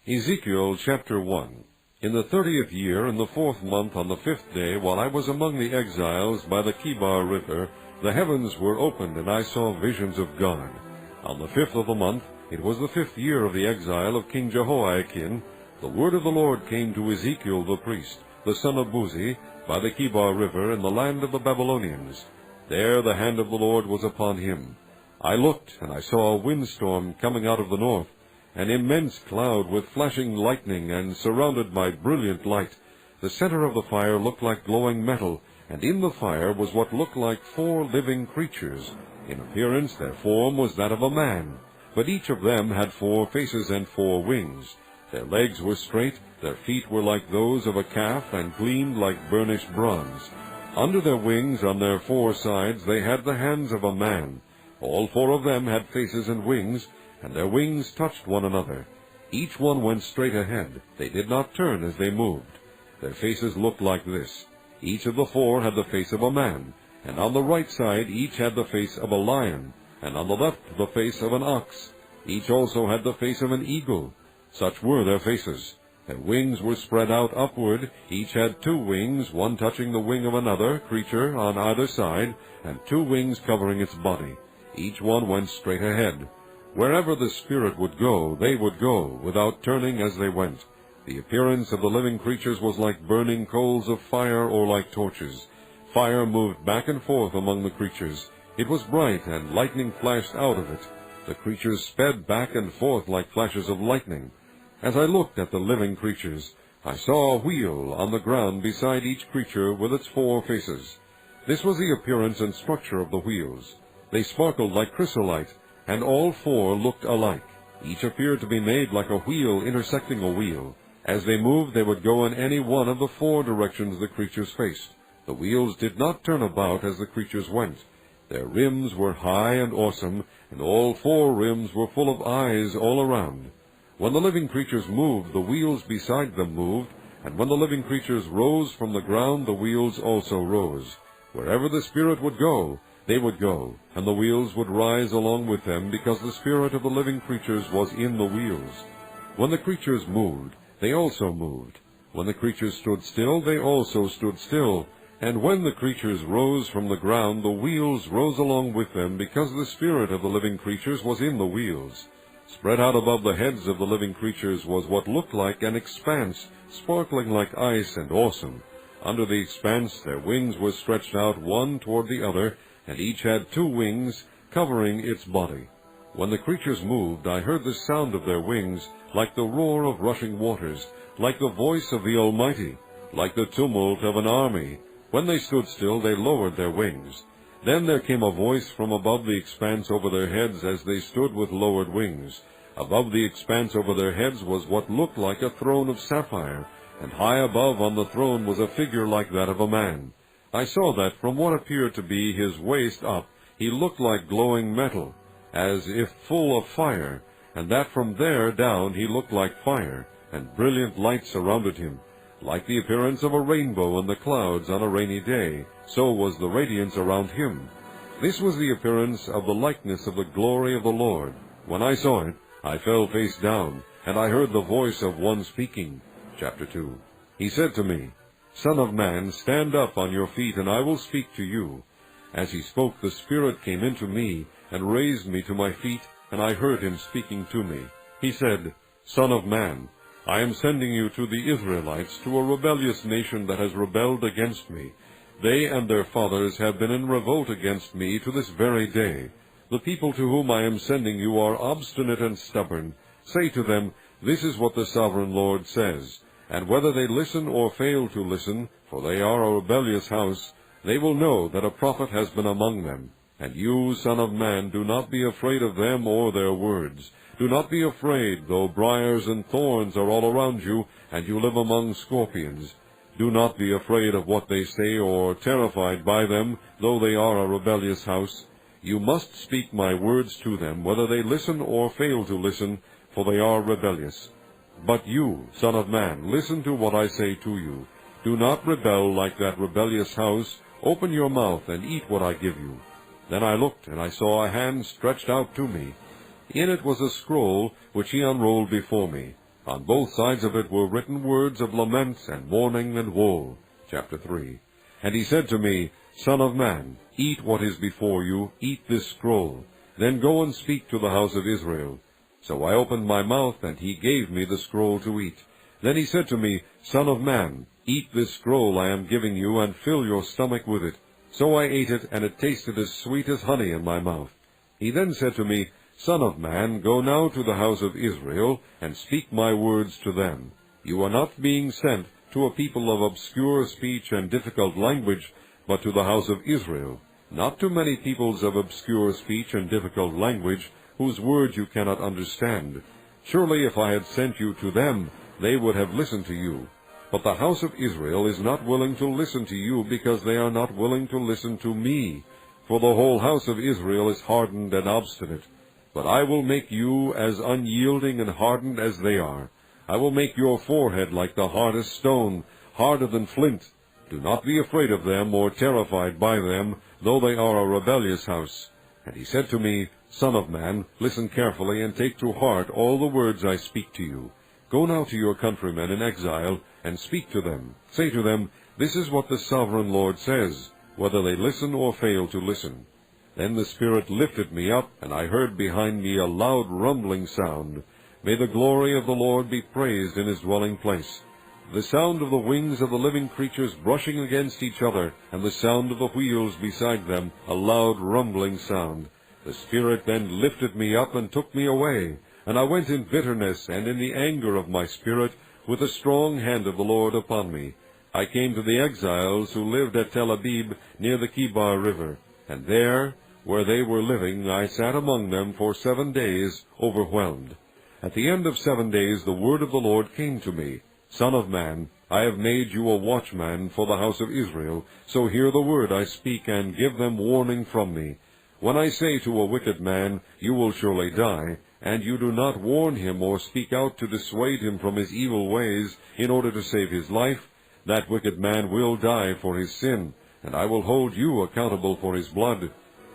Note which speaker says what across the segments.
Speaker 1: Ezekiel chapter 1. In the 30th year, in the 4th month, on the 5th day, while I was among the exiles by the Kibar river, the heavens were opened, and I saw visions of God. On the 5th of the month, it was the 5th year of the exile of King Jehoiakim, the word of the Lord came to Ezekiel the priest, the son of Buzi, by the Kibar river in the land of the Babylonians. There the hand of the Lord was upon him. I looked, and I saw a windstorm coming out of the north, an immense cloud with flashing lightning, and surrounded by brilliant light. The center of the fire looked like glowing metal, and in the fire was what looked like 4 living creatures. In appearance their form was that of a man, but each of them had 4 faces and 4 wings. Their legs were straight, their feet were like those of a calf, and gleamed like burnished bronze. Under their wings, on their 4 sides, they had the hands of a man. All 4 of them had faces and wings, and their wings touched one another. Each one went straight ahead. They did not turn as they moved. Their faces looked like this. Each of the 4 had the face of a man, and on the right side each had the face of a lion, and on the left the face of an ox. Each also had the face of an eagle. Such were their faces. Their wings were spread out upward. Each had 2 wings, one touching the wing of another creature on either side, and 2 wings covering its body. Each one went straight ahead. Wherever the Spirit would go, they would go, without turning as they went. The appearance of the living creatures was like burning coals of fire or like torches. Fire moved back and forth among the creatures. It was bright, and lightning flashed out of it. The creatures sped back and forth like flashes of lightning. As I looked at the living creatures, I saw a wheel on the ground beside each creature with its 4 faces. This was the appearance and structure of the wheels. They sparkled like chrysolite, and all 4 looked alike. Each appeared to be made like a wheel intersecting a wheel. As they moved, they would go in any one of the 4 directions the creatures faced. The wheels did not turn about as the creatures went. Their rims were high and awesome, and all 4 rims were full of eyes all around. When the living creatures moved, the wheels beside them moved, and when the living creatures rose from the ground, the wheels also rose. Wherever the Spirit would go, they would go, and the wheels would rise along with them, because the spirit of the living creatures was in the wheels. When the creatures moved, they also moved. When the creatures stood still, they also stood still. And when the creatures rose from the ground, the wheels rose along with them, because the spirit of the living creatures was in the wheels. Spread out above the heads of the living creatures was what looked like an expanse, sparkling like ice and awesome. Under the expanse their wings were stretched out one toward the other, and each had 2 wings covering its body. When the creatures moved, I heard the sound of their wings, like the roar of rushing waters, like the voice of the Almighty, like the tumult of an army. When they stood still, they lowered their wings. Then there came a voice from above the expanse over their heads as they stood with lowered wings. Above the expanse over their heads was what looked like a throne of sapphire, and high above on the throne was a figure like that of a man. I saw that from what appeared to be his waist up, he looked like glowing metal, as if full of fire, and that from there down he looked like fire, and brilliant light surrounded him. Like the appearance of a rainbow in the clouds on a rainy day, so was the radiance around him. This was the appearance of the likeness of the glory of the Lord. When I saw it, I fell face down, and I heard the voice of one speaking. Chapter 2. He said to me, Son of man, stand up on your feet, and I will speak to you. As he spoke, the Spirit came into me, and raised me to my feet, and I heard him speaking to me. He said, Son of man, I am sending you to the Israelites, to a rebellious nation that has rebelled against me. They and their fathers have been in revolt against me to this very day. The people to whom I am sending you are obstinate and stubborn. Say to them, This is what the sovereign Lord says. And whether they listen or fail to listen, for they are a rebellious house, they will know that a prophet has been among them. And you, Son of man, do not be afraid of them or their words. Do not be afraid, though briars and thorns are all around you, and you live among scorpions. Do not be afraid of what they say, or terrified by them, though they are a rebellious house. You must speak my words to them, whether they listen or fail to listen, for they are rebellious. But you, Son of man, listen to what I say to you. Do not rebel like that rebellious house. Open your mouth and eat what I give you. Then I looked, and I saw a hand stretched out to me. In it was a scroll, which he unrolled before me. On both sides of it were written words of lament and mourning and woe. Chapter 3. And he said to me, Son of man, eat what is before you, eat this scroll. Then go and speak to the house of Israel. So I opened my mouth, and he gave me the scroll to eat. Then he said to me, Son of man, eat this scroll I am giving you, and fill your stomach with it. So I ate it, and it tasted as sweet as honey in my mouth. He then said to me, Son of man, go now to the house of Israel, and speak my words to them. You are not being sent to a people of obscure speech and difficult language, but to the house of Israel, not to many peoples of obscure speech and difficult language, whose words you cannot understand. Surely if I had sent you to them, they would have listened to you. But the house of Israel is not willing to listen to you, because they are not willing to listen to me. For the whole house of Israel is hardened and obstinate. But I will make you as unyielding and hardened as they are. I will make your forehead like the hardest stone, harder than flint. Do not be afraid of them or terrified by them, though they are a rebellious house. And he said to me, Son of man, listen carefully and take to heart all the words I speak to you. Go now to your countrymen in exile, and speak to them. Say to them, This is what the sovereign Lord says, whether they listen or fail to listen. Then the Spirit lifted me up, and I heard behind me a loud rumbling sound. May the glory of the Lord be praised in his dwelling place. The sound of the wings of the living creatures brushing against each other, and the sound of the wheels beside them, a loud rumbling sound. The Spirit then lifted me up and took me away, and I went in bitterness and in the anger of my spirit, with the strong hand of the Lord upon me. I came to the exiles who lived at Tel Abib near the Kibar River, and there, where they were living, I sat among them for 7 days, overwhelmed. At the end of 7 days the word of the Lord came to me, Son of man, I have made you a watchman for the house of Israel, so hear the word I speak, and give them warning from me. When I say to a wicked man, You will surely die, and you do not warn him or speak out to dissuade him from his evil ways in order to save his life, that wicked man will die for his sin, and I will hold you accountable for his blood.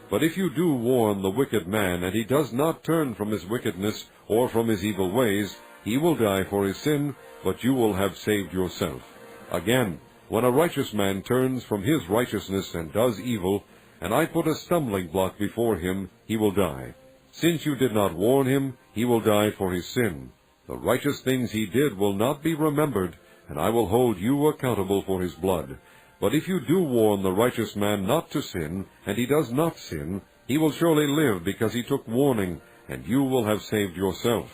Speaker 1: But if you do warn the wicked man, and he does not turn from his wickedness or from his evil ways, he will die for his sin, but you will have saved yourself. Again, when a righteous man turns from his righteousness and does evil, and I put a stumbling block before him, he will die. Since you did not warn him, he will die for his sin. The righteous things he did will not be remembered, and I will hold you accountable for his blood. But if you do warn the righteous man not to sin, and he does not sin, he will surely live because he took warning, and you will have saved yourself.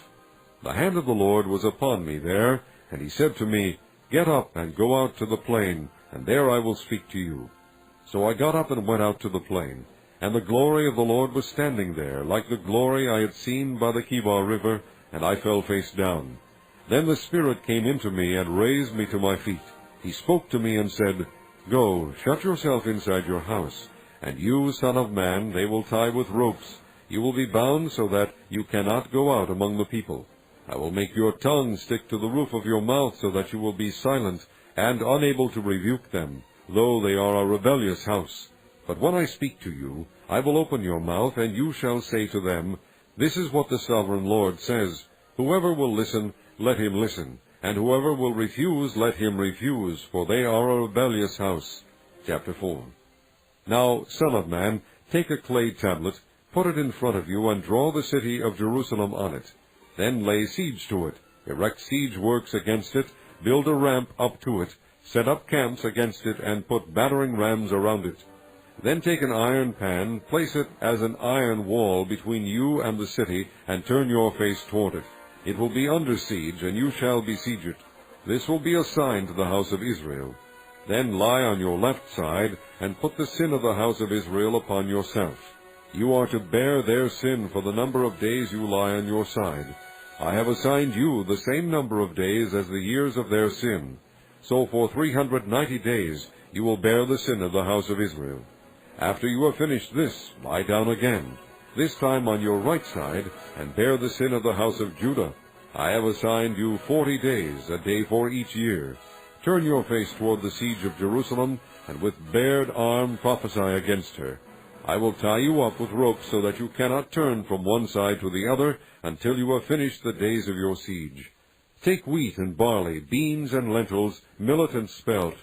Speaker 1: The hand of the Lord was upon me there, and he said to me, Get up and go out to the plain, and there I will speak to you. So I got up and went out to the plain, and the glory of the Lord was standing there, like the glory I had seen by the Kibar River, and I fell face down. Then the Spirit came into me and raised me to my feet. He spoke to me and said, Go, shut yourself inside your house, and you, son of man, they will tie with ropes. You will be bound so that you cannot go out among the people. I will make your tongue stick to the roof of your mouth so that you will be silent and unable to rebuke them, though they are a rebellious house. But when I speak to you, I will open your mouth, and you shall say to them, This is what the sovereign Lord says, Whoever will listen, let him listen, and whoever will refuse, let him refuse, for they are a rebellious house. Chapter 4. Now, son of man, take a clay tablet, put it in front of you, and draw the city of Jerusalem on it. Then lay siege to it, erect siege works against it, build a ramp up to it, set up camps against it, and put battering rams around it. Then take an iron pan, place it as an iron wall between you and the city, and turn your face toward it. It will be under siege, and you shall besiege it. This will be a sign to the house of Israel. Then lie on your left side, and put the sin of the house of Israel upon yourself. You are to bear their sin for the number of days you lie on your side. I have assigned you the same number of days as the years of their sin. So for 390 days you will bear the sin of the house of Israel. After you have finished this, lie down again, this time on your right side, and bear the sin of the house of Judah. I have assigned you 40 days, a day for each year. Turn your face toward the siege of Jerusalem, and with bared arm prophesy against her. I will tie you up with ropes so that you cannot turn from one side to the other until you have finished the days of your siege. Take wheat and barley, beans and lentils, millet and spelt.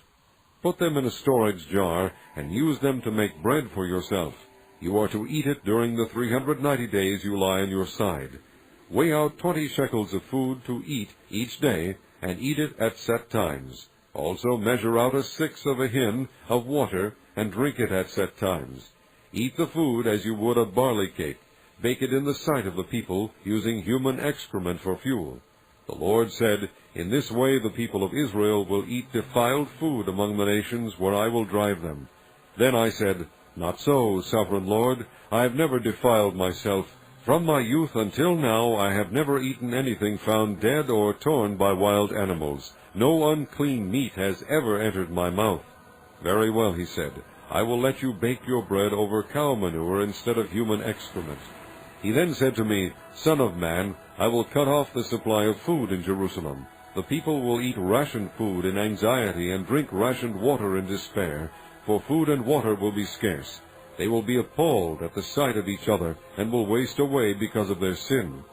Speaker 1: Put them in a storage jar, and use them to make bread for yourself. You are to eat it during the 390 days you lie on your side. Weigh out 20 shekels of food to eat each day, and eat it at set times. Also measure out a sixth of a hin of water, and drink it at set times. Eat the food as you would a barley cake. Bake it in the sight of the people, using human excrement for fuel. The Lord said, In this way the people of Israel will eat defiled food among the nations where I will drive them. Then I said, Not so, sovereign Lord, I have never defiled myself. From my youth until now I have never eaten anything found dead or torn by wild animals. No unclean meat has ever entered my mouth. Very well, he said, I will let you bake your bread over cow manure instead of human excrement. He then said to me, Son of man, I will cut off the supply of food in Jerusalem. The people will eat rationed food in anxiety and drink rationed water in despair, for food and water will be scarce. They will be appalled at the sight of each other, and will waste away because of their sin.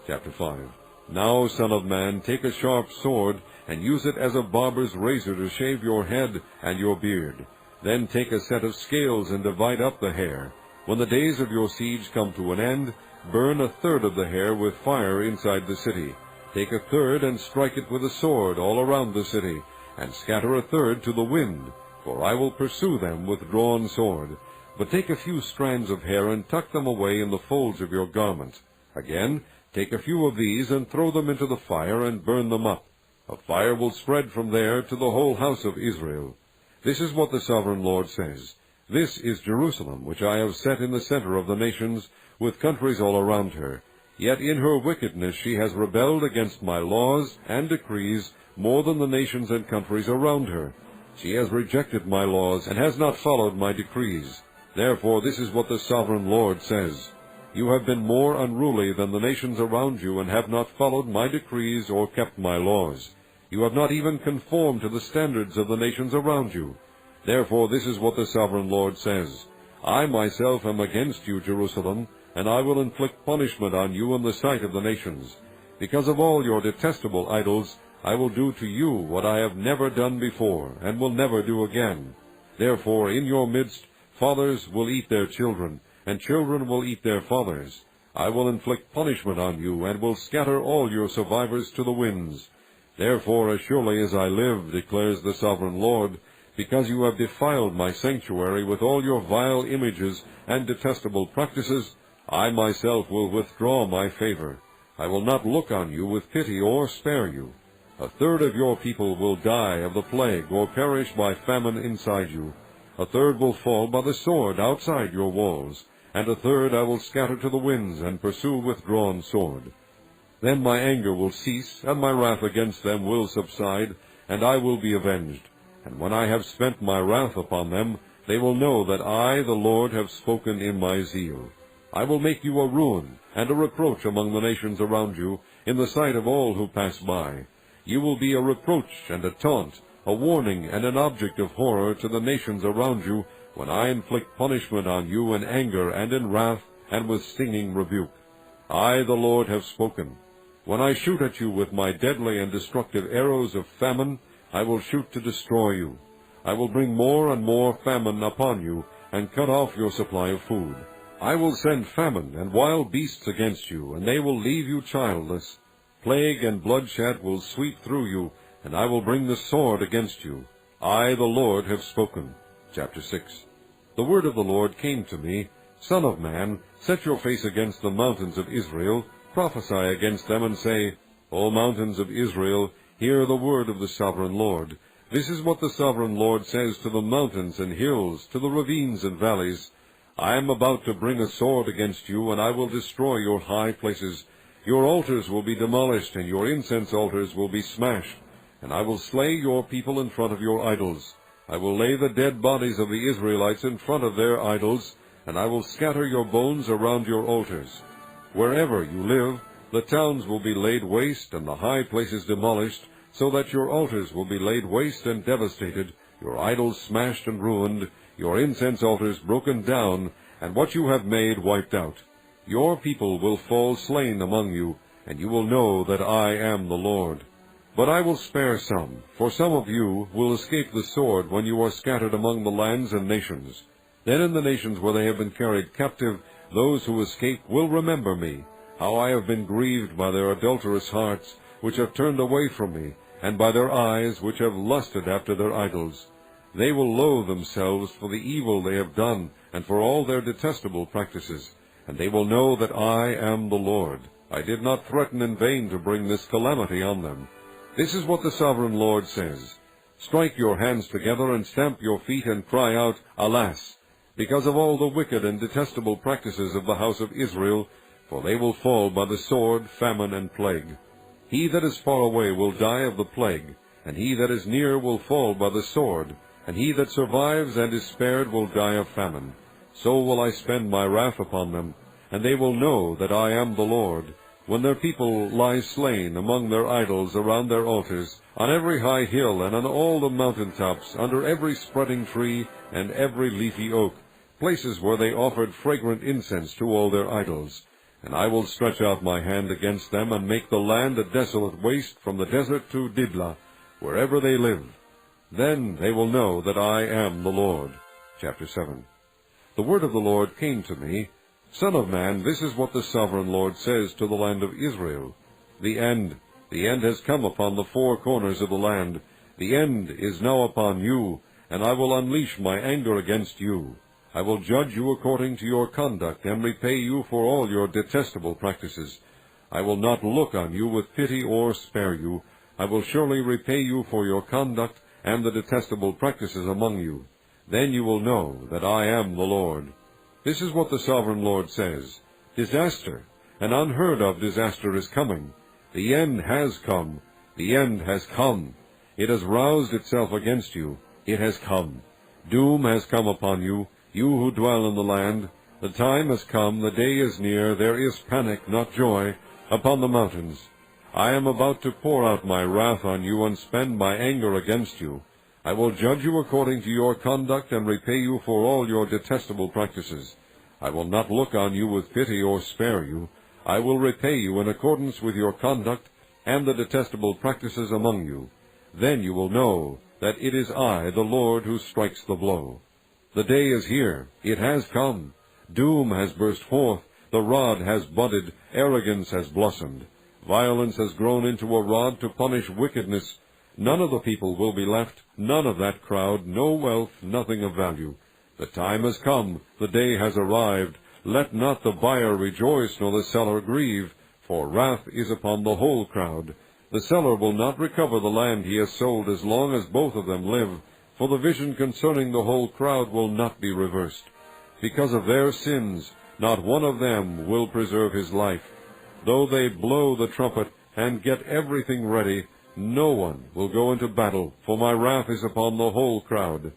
Speaker 1: Chapter 5. Now, son of man, take a sharp sword, and use it as a barber's razor to shave your head and your beard. Then take a set of scales and divide up the hair. When the days of your siege come to an end, burn a third of the hair with fire inside the city. Take a third and strike it with a sword all around the city, and scatter a third to the wind, for I will pursue them with drawn sword. But take a few strands of hair and tuck them away in the folds of your garment. Again, take a few of these and throw them into the fire and burn them up. A fire will spread from there to the whole house of Israel. This is what the sovereign Lord says. This is Jerusalem, which I have set in the center of the nations, with countries all around her. Yet in her wickedness she has rebelled against my laws and decrees more than the nations and countries around her. She has rejected my laws and has not followed my decrees. Therefore this is what the sovereign Lord says. You have been more unruly than the nations around you, and have not followed my decrees or kept my laws. You have not even conformed to the standards of the nations around you. Therefore this is what the sovereign Lord says. I myself am against you, Jerusalem, and I will inflict punishment on you in the sight of the nations. Because of all your detestable idols, I will do to you what I have never done before, and will never do again. Therefore in your midst fathers will eat their children, and children will eat their fathers. I will inflict punishment on you, and will scatter all your survivors to the winds. Therefore, as surely as I live, declares the sovereign Lord, because you have defiled my sanctuary with all your vile images and detestable practices, I myself will withdraw my favor. I will not look on you with pity or spare you. A third of your people will die of the plague or perish by famine inside you. A third will fall by the sword outside your walls, and a third I will scatter to the winds and pursue with drawn sword. Then my anger will cease, and my wrath against them will subside, and I will be avenged. And when I have spent my wrath upon them, they will know that I, the Lord, have spoken in my zeal. I will make you a ruin and a reproach among the nations around you, in the sight of all who pass by. You will be a reproach and a taunt, a warning and an object of horror to the nations around you, when I inflict punishment on you in anger and in wrath and with stinging rebuke. I, the Lord, have spoken. When I shoot at you with my deadly and destructive arrows of famine, I will shoot to destroy you. I will bring more and more famine upon you, and cut off your supply of food. I will send famine and wild beasts against you, and they will leave you childless. Plague and bloodshed will sweep through you, and I will bring the sword against you. I, the Lord, have spoken. Chapter 6. The word of the Lord came to me, Son of man, set your face against the mountains of Israel, prophesy against them, and say, O mountains of Israel, hear the word of the sovereign Lord. This is what the sovereign Lord says to the mountains and hills, to the ravines and valleys. I am about to bring a sword against you, and I will destroy your high places. Your altars will be demolished, and your incense altars will be smashed. And I will slay your people in front of your idols. I will lay the dead bodies of the Israelites in front of their idols, and I will scatter your bones around your altars. Wherever you live, the towns will be laid waste, and the high places demolished, so that your altars will be laid waste and devastated, your idols smashed and ruined, your incense altars broken down, and what you have made wiped out. Your people will fall slain among you, and you will know that I am the Lord. But I will spare some, for some of you will escape the sword when you are scattered among the lands and nations. Then in the nations where they have been carried captive, those who escape will remember me, how I have been grieved by their adulterous hearts, which have turned away from me, and by their eyes, which have lusted after their idols. They will loathe themselves for the evil they have done, and for all their detestable practices. And they will know that I am the Lord. I did not threaten in vain to bring this calamity on them. This is what the sovereign Lord says. Strike your hands together and stamp your feet and cry out, Alas! Because of all the wicked and detestable practices of the house of Israel, for they will fall by the sword, famine, and plague. He that is far away will die of the plague, and he that is near will fall by the sword, and he that survives and is spared will die of famine. So will I spend my wrath upon them, and they will know that I am the Lord, when their people lie slain among their idols around their altars, on every high hill and on all the mountain tops, under every spreading tree and every leafy oak, places where they offered fragrant incense to all their idols. And I will stretch out my hand against them, and make the land a desolate waste from the desert to Diblah, wherever they live. Then they will know that I am the Lord. Chapter 7. The word of the Lord came to me, Son of man, this is what the sovereign Lord says to the land of Israel. The end has come upon the four corners of the land. The end is now upon you, and I will unleash my anger against you. I will judge you according to your conduct, and repay you for all your detestable practices. I will not look on you with pity or spare you. I will surely repay you for your conduct and the detestable practices among you. Then you will know that I am the Lord. This is what the sovereign Lord says. Disaster, an unheard-of disaster is coming. The end has come. The end has come. It has roused itself against you. It has come. Doom has come upon you, you who dwell in the land. The time has come, the day is near, there is panic, not joy, upon the mountains. I am about to pour out my wrath on you and spend my anger against you. I will judge you according to your conduct and repay you for all your detestable practices. I will not look on you with pity or spare you. I will repay you in accordance with your conduct and the detestable practices among you. Then you will know that it is I, the Lord, who strikes the blow. The day is here. It has come. Doom has burst forth. The rod has budded. Arrogance has blossomed. Violence has grown into a rod to punish wickedness. None of the people will be left, none of that crowd, no wealth, nothing of value. The time has come, the day has arrived. Let not the buyer rejoice, nor the seller grieve, for wrath is upon the whole crowd. The seller will not recover the land he has sold as long as both of them live, for the vision concerning the whole crowd will not be reversed. Because of their sins, not one of them will preserve his life. Though they blow the trumpet and get everything ready, no one will go into battle, for my wrath is upon the whole crowd.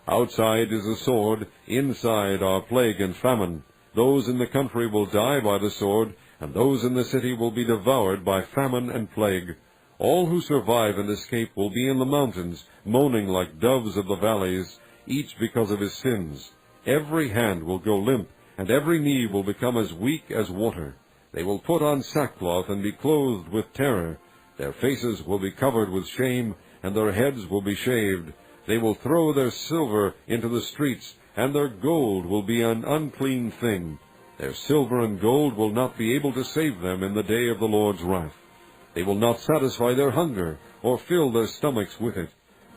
Speaker 1: Outside is the sword, inside are plague and famine. Those in the country will die by the sword, and those in the city will be devoured by famine and plague. All who survive and escape will be in the mountains, moaning like doves of the valleys, each because of his sins. Every hand will go limp, and every knee will become as weak as water. They will put on sackcloth and be clothed with terror. Their faces will be covered with shame, and their heads will be shaved. They will throw their silver into the streets, and their gold will be an unclean thing. Their silver and gold will not be able to save them in the day of the Lord's wrath. They will not satisfy their hunger, or fill their stomachs with it,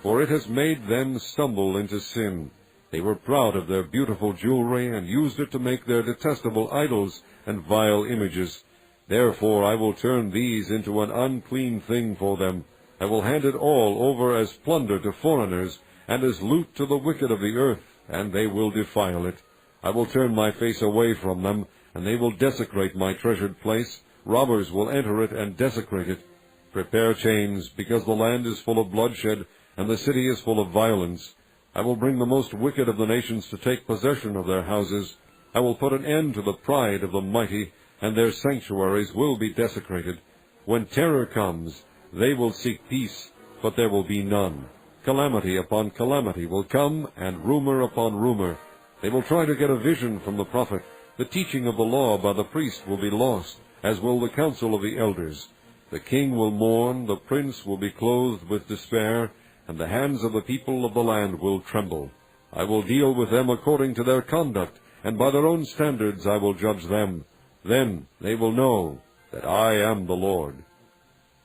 Speaker 1: for it has made them stumble into sin. They were proud of their beautiful jewelry, and used it to make their detestable idols and vile images. Therefore I will turn these into an unclean thing for them. I will hand it all over as plunder to foreigners, and as loot to the wicked of the earth, and they will defile it. I will turn my face away from them, and they will desecrate my treasured place. Robbers will enter it and desecrate it. Prepare chains, because the land is full of bloodshed, and the city is full of violence. I will bring the most wicked of the nations to take possession of their houses. I will put an end to the pride of the mighty, and their sanctuaries will be desecrated. When terror comes, they will seek peace, but there will be none. Calamity upon calamity will come, and rumor upon rumor. They will try to get a vision from the prophet. The teaching of the law by the priest will be lost, as will the counsel of the elders. The king will mourn, the prince will be clothed with despair, and the hands of the people of the land will tremble. I will deal with them according to their conduct, and by their own standards I will judge them. Then they will know that I am the Lord.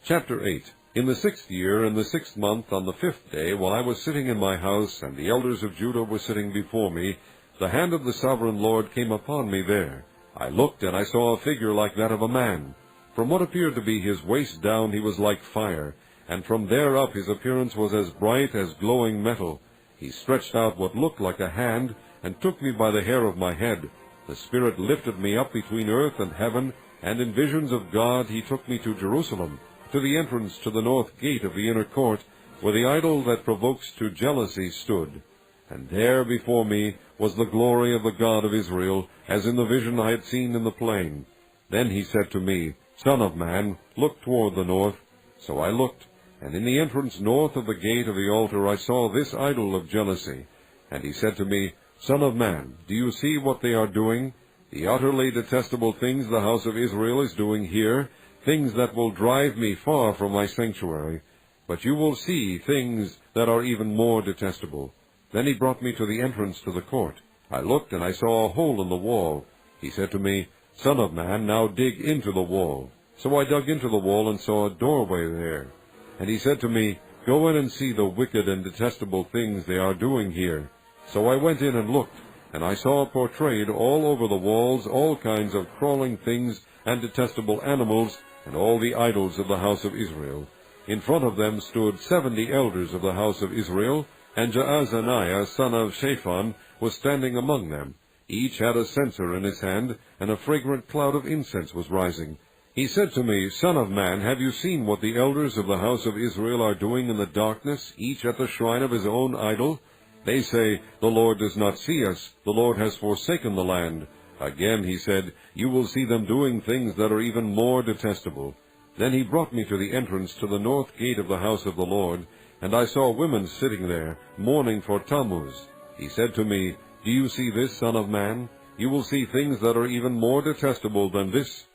Speaker 1: Chapter 8. In the 6th year, in the 6th month, on the 5th day, while I was sitting in my house, and the elders of Judah were sitting before me, the hand of the sovereign Lord came upon me there. I looked, and I saw a figure like that of a man. From what appeared to be his waist down he was like fire, and from there up his appearance was as bright as glowing metal. He stretched out what looked like a hand, and took me by the hair of my head. The Spirit lifted me up between earth and heaven, and in visions of God he took me to Jerusalem, to the entrance to the north gate of the inner court, where the idol that provokes to jealousy stood. And there before me was the glory of the God of Israel, as in the vision I had seen in the plain. Then he said to me, Son of man, look toward the north. So I looked, and in the entrance north of the gate of the altar I saw this idol of jealousy. And he said to me, Son of man, do you see what they are doing? The utterly detestable things the house of Israel is doing here, things that will drive me far from my sanctuary. But you will see things that are even more detestable. Then he brought me to the entrance to the court. I looked, and I saw a hole in the wall. He said to me, Son of man, now dig into the wall. So I dug into the wall and saw a doorway there. And he said to me, Go in and see the wicked and detestable things they are doing here. So I went in and looked, and I saw portrayed all over the walls all kinds of crawling things and detestable animals, and all the idols of the house of Israel. In front of them stood 70 elders of the house of Israel, and Jaazaniah, son of Shaphan, was standing among them. Each had a censer in his hand, and a fragrant cloud of incense was rising. He said to me, Son of man, have you seen what the elders of the house of Israel are doing in the darkness, each at the shrine of his own idol? They say, The Lord does not see us, the Lord has forsaken the land. Again he said, You will see them doing things that are even more detestable. Then he brought me to the entrance to the north gate of the house of the Lord, and I saw women sitting there, mourning for Tammuz. He said to me, Do you see this, Son of man? You will see things that are even more detestable than this.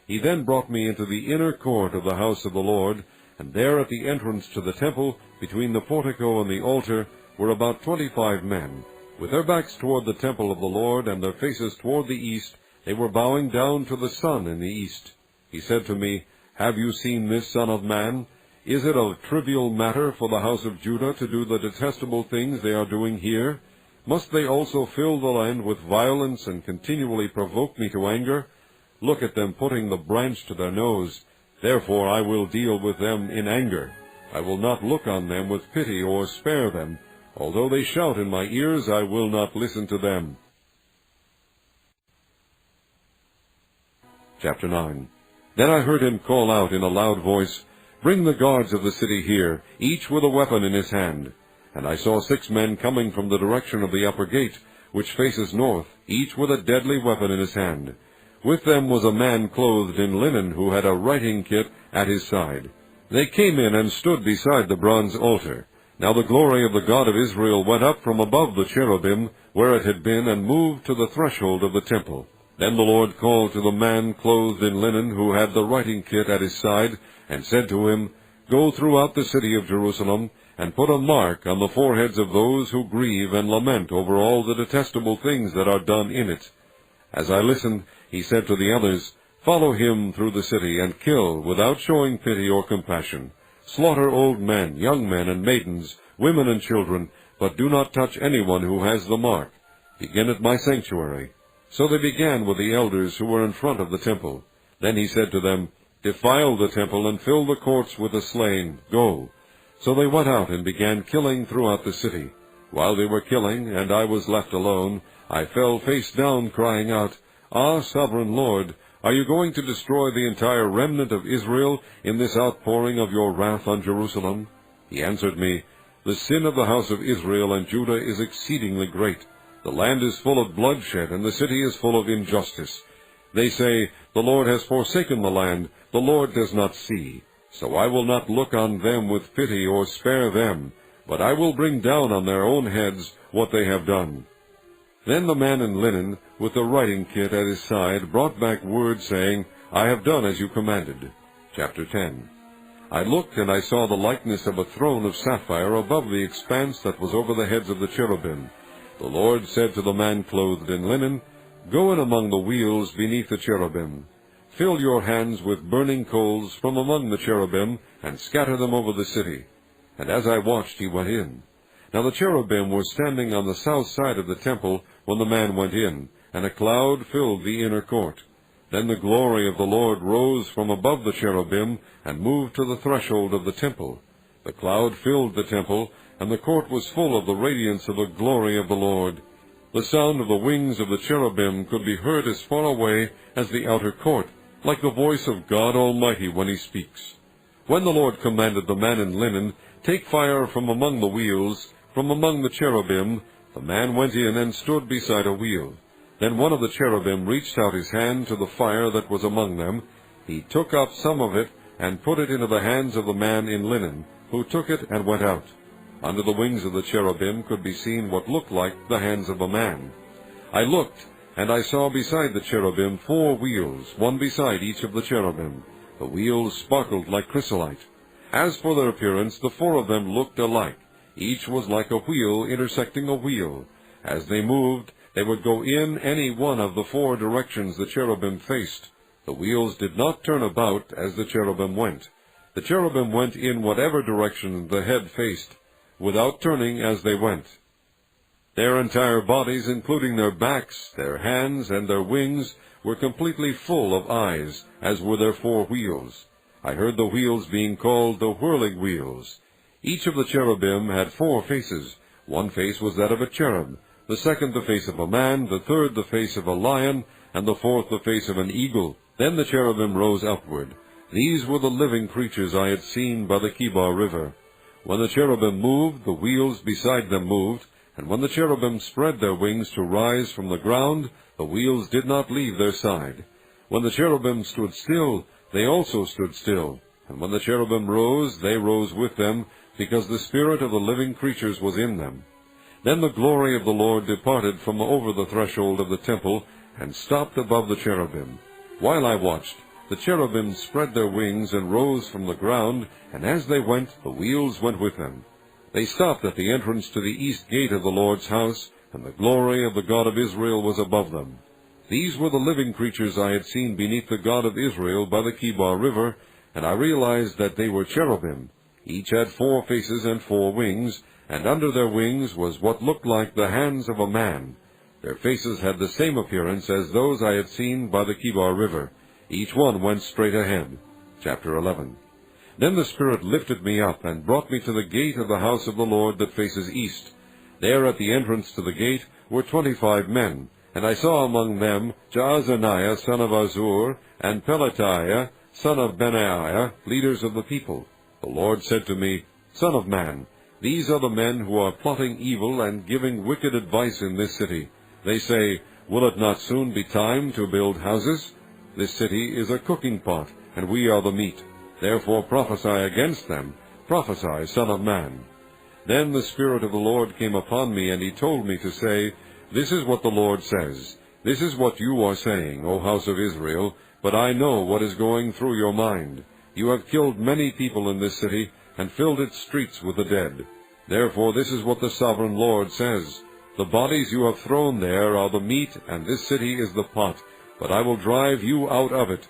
Speaker 1: He then brought me into the inner court of the house of the Lord, and there at the entrance to the temple, between the portico and the altar, were about 25 men. With their backs toward the temple of the Lord, and their faces toward the east, they were bowing down to the sun in the east. He said to me, Have you seen this, Son of man? Is it a trivial matter for the house of Judah to do the detestable things they are doing here? Must they also fill the land with violence and continually provoke me to anger? Look at them putting the branch to their nose. Therefore I will deal with them in anger. I will not look on them with pity or spare them. Although they shout in my ears, I will not listen to them. Chapter 9. Then I heard him call out in a loud voice, Bring the guards of the city here, each with a weapon in his hand. And I saw 6 men coming from the direction of the upper gate, which faces north, each with a deadly weapon in his hand. With them was a man clothed in linen, who had a writing kit at his side. They came in and stood beside the bronze altar. Now the glory of the God of Israel went up from above the cherubim, where it had been, and moved to the threshold of the temple. Then the Lord called to the man clothed in linen, who had the writing kit at his side, and said to him, Go throughout the city of Jerusalem, and put a mark on the foreheads of those who grieve and lament over all the detestable things that are done in it. As I listened, he said to the others, Follow him through the city, and kill, without showing pity or compassion. Slaughter old men, young men, and maidens, women and children, but do not touch anyone who has the mark. Begin at my sanctuary. So they began with the elders who were in front of the temple. Then he said to them, Defile the temple and fill the courts with the slain. Go. So they went out and began killing throughout the city. While they were killing, and I was left alone, I fell face down, crying out, Ah, sovereign Lord, are you going to destroy the entire remnant of Israel in this outpouring of your wrath on Jerusalem? He answered me, The sin of the house of Israel and Judah is exceedingly great. The land is full of bloodshed, and the city is full of injustice. They say, The Lord has forsaken the land, the Lord does not see. So I will not look on them with pity or spare them, but I will bring down on their own heads what they have done. Then the man in linen, with the writing kit at his side, brought back word, saying, I have done as you commanded. Chapter 10. I looked, and I saw the likeness of a throne of sapphire above the expanse that was over the heads of the cherubim. The Lord said to the man clothed in linen, Go in among the wheels beneath the cherubim. Fill your hands with burning coals from among the cherubim, and scatter them over the city. And as I watched, he went in. Now the cherubim were standing on the south side of the temple when the man went in, and a cloud filled the inner court. Then the glory of the Lord rose from above the cherubim, and moved to the threshold of the temple. The cloud filled the temple, and the court was full of the radiance of the glory of the Lord. The sound of the wings of the cherubim could be heard as far away as the outer court, like the voice of God Almighty when he speaks. When the Lord commanded the man in linen, Take fire from among the wheels, from among the cherubim, the man went in and stood beside a wheel. Then one of the cherubim reached out his hand to the fire that was among them. He took up some of it, and put it into the hands of the man in linen, who took it and went out. Under the wings of the cherubim could be seen what looked like the hands of a man. I looked, and I saw beside the cherubim 4 wheels, one beside each of the cherubim. The wheels sparkled like chrysolite. As for their appearance, the 4 of them looked alike. Each was like a wheel intersecting a wheel. As they moved, they would go in any one of the 4 directions the cherubim faced. The wheels did not turn about as the cherubim went. The cherubim went in whatever direction the head faced, without turning as they went. Their entire bodies, including their backs, their hands, and their wings, were completely full of eyes, as were their 4 wheels. I heard the wheels being called the whirling wheels. Each of the cherubim had 4 faces. One face was that of a cherub, the second the face of a man, the third the face of a lion, and the fourth the face of an eagle. Then the cherubim rose upward. These were the living creatures I had seen by the Kibar River. When the cherubim moved, the wheels beside them moved, and when the cherubim spread their wings to rise from the ground, the wheels did not leave their side. When the cherubim stood still, they also stood still. And when the cherubim rose, they rose with them, because the spirit of the living creatures was in them. Then the glory of the Lord departed from over the threshold of the temple, and stopped above the cherubim. While I watched, the cherubim spread their wings and rose from the ground, and as they went, the wheels went with them. They stopped at the entrance to the east gate of the Lord's house, and the glory of the God of Israel was above them. These were the living creatures I had seen beneath the God of Israel by the Kibar River, and I realized that they were cherubim. Each had 4 faces and 4 wings, and under their wings was what looked like the hands of a man. Their faces had the same appearance as those I had seen by the Kibar River. Each one went straight ahead. Chapter 11. Then the Spirit lifted me up, and brought me to the gate of the house of the Lord that faces east. There at the entrance to the gate were 25 men, and I saw among them Jaazaniah son of Azur, and Pelatiah son of Benaiah, leaders of the people. The Lord said to me, Son of man, these are the men who are plotting evil and giving wicked advice in this city. They say, Will it not soon be time to build houses? This city is a cooking pot, and we are the meat. Therefore prophesy against them. Prophesy, Son of man. Then the Spirit of the Lord came upon me, and he told me to say, This is what the Lord says. This is what you are saying, O house of Israel, but I know what is going through your mind. You have killed many people in this city, and filled its streets with the dead. Therefore this is what the sovereign Lord says. The bodies you have thrown there are the meat, and this city is the pot, but I will drive you out of it.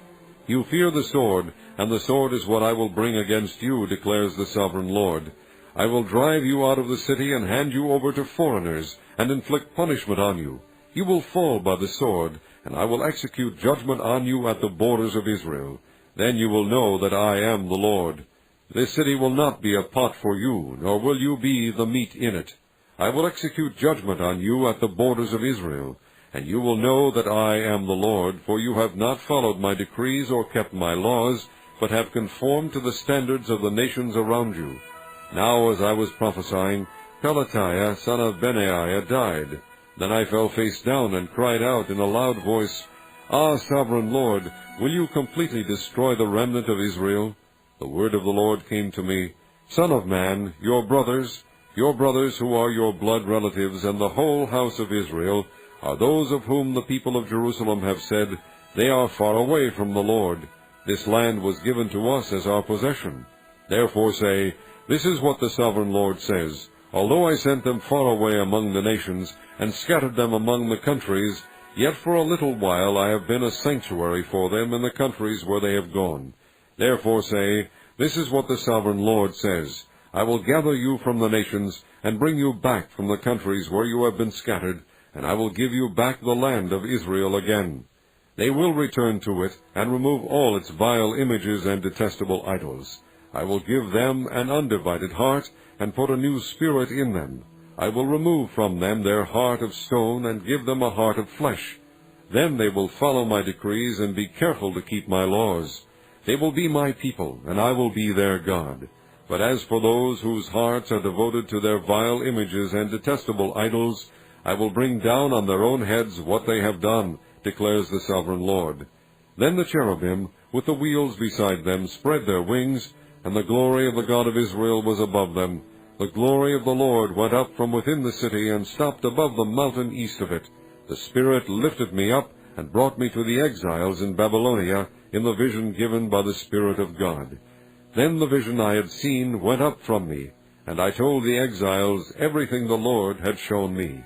Speaker 1: You fear the sword, and the sword is what I will bring against you, declares the sovereign Lord. I will drive you out of the city, and hand you over to foreigners, and inflict punishment on you. You will fall by the sword, and I will execute judgment on you at the borders of Israel. Then you will know that I am the Lord. This city will not be a pot for you, nor will you be the meat in it. I will execute judgment on you at the borders of Israel, and you will know that I am the Lord, for you have not followed my decrees or kept my laws, but have conformed to the standards of the nations around you. Now as I was prophesying, Pelatiah son of Benaiah died. Then I fell face down and cried out in a loud voice, Ah, sovereign Lord, will you completely destroy the remnant of Israel? The word of the Lord came to me, Son of man, your brothers who are your blood relatives, and the whole house of Israel, are those of whom the people of Jerusalem have said, They are far away from the Lord. This land was given to us as our possession. Therefore say, This is what the sovereign Lord says, Although I sent them far away among the nations, and scattered them among the countries, yet for a little while I have been a sanctuary for them in the countries where they have gone. Therefore say, This is what the sovereign Lord says, I will gather you from the nations, and bring you back from the countries where you have been scattered, and I will give you back the land of Israel again. They will return to it, and remove all its vile images and detestable idols. I will give them an undivided heart, and put a new spirit in them. I will remove from them their heart of stone, and give them a heart of flesh. Then they will follow my decrees, and be careful to keep my laws. They will be my people, and I will be their God. But as for those whose hearts are devoted to their vile images and detestable idols, I will bring down on their own heads what they have done, declares the sovereign Lord. Then the cherubim, with the wheels beside them, spread their wings, and the glory of the God of Israel was above them. The glory of the Lord went up from within the city, and stopped above the mountain east of it. The Spirit lifted me up, and brought me to the exiles in Babylonia, in the vision given by the Spirit of God. Then the vision I had seen went up from me, and I told the exiles everything the Lord had shown me.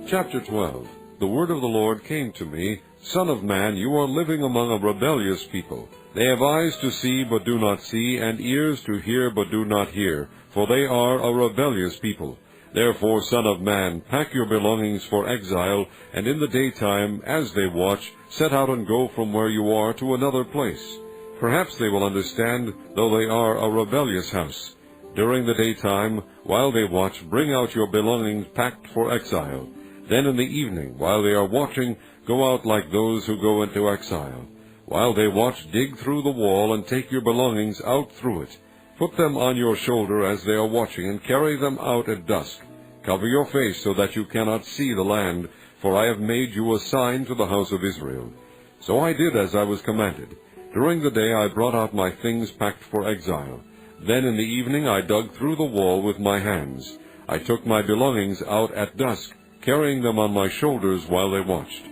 Speaker 1: Chapter 12. The word of the Lord came to me, Son of man, you are living among a rebellious people. They have eyes to see, but do not see, and ears to hear, but do not hear, for they are a rebellious people. Therefore, Son of man, pack your belongings for exile, and in the daytime, as they watch, set out and go from where you are to another place. Perhaps they will understand, though they are a rebellious house. During the daytime, while they watch, bring out your belongings packed for exile. Then in the evening, while they are watching, go out like those who go into exile. While they watch, dig through the wall, and take your belongings out through it. Put them on your shoulder as they are watching, and carry them out at dusk. Cover your face so that you cannot see the land, for I have made you a sign to the house of Israel. So I did as I was commanded. During the day I brought out my things packed for exile. Then in the evening I dug through the wall with my hands. I took my belongings out at dusk, carrying them on my shoulders while they watched.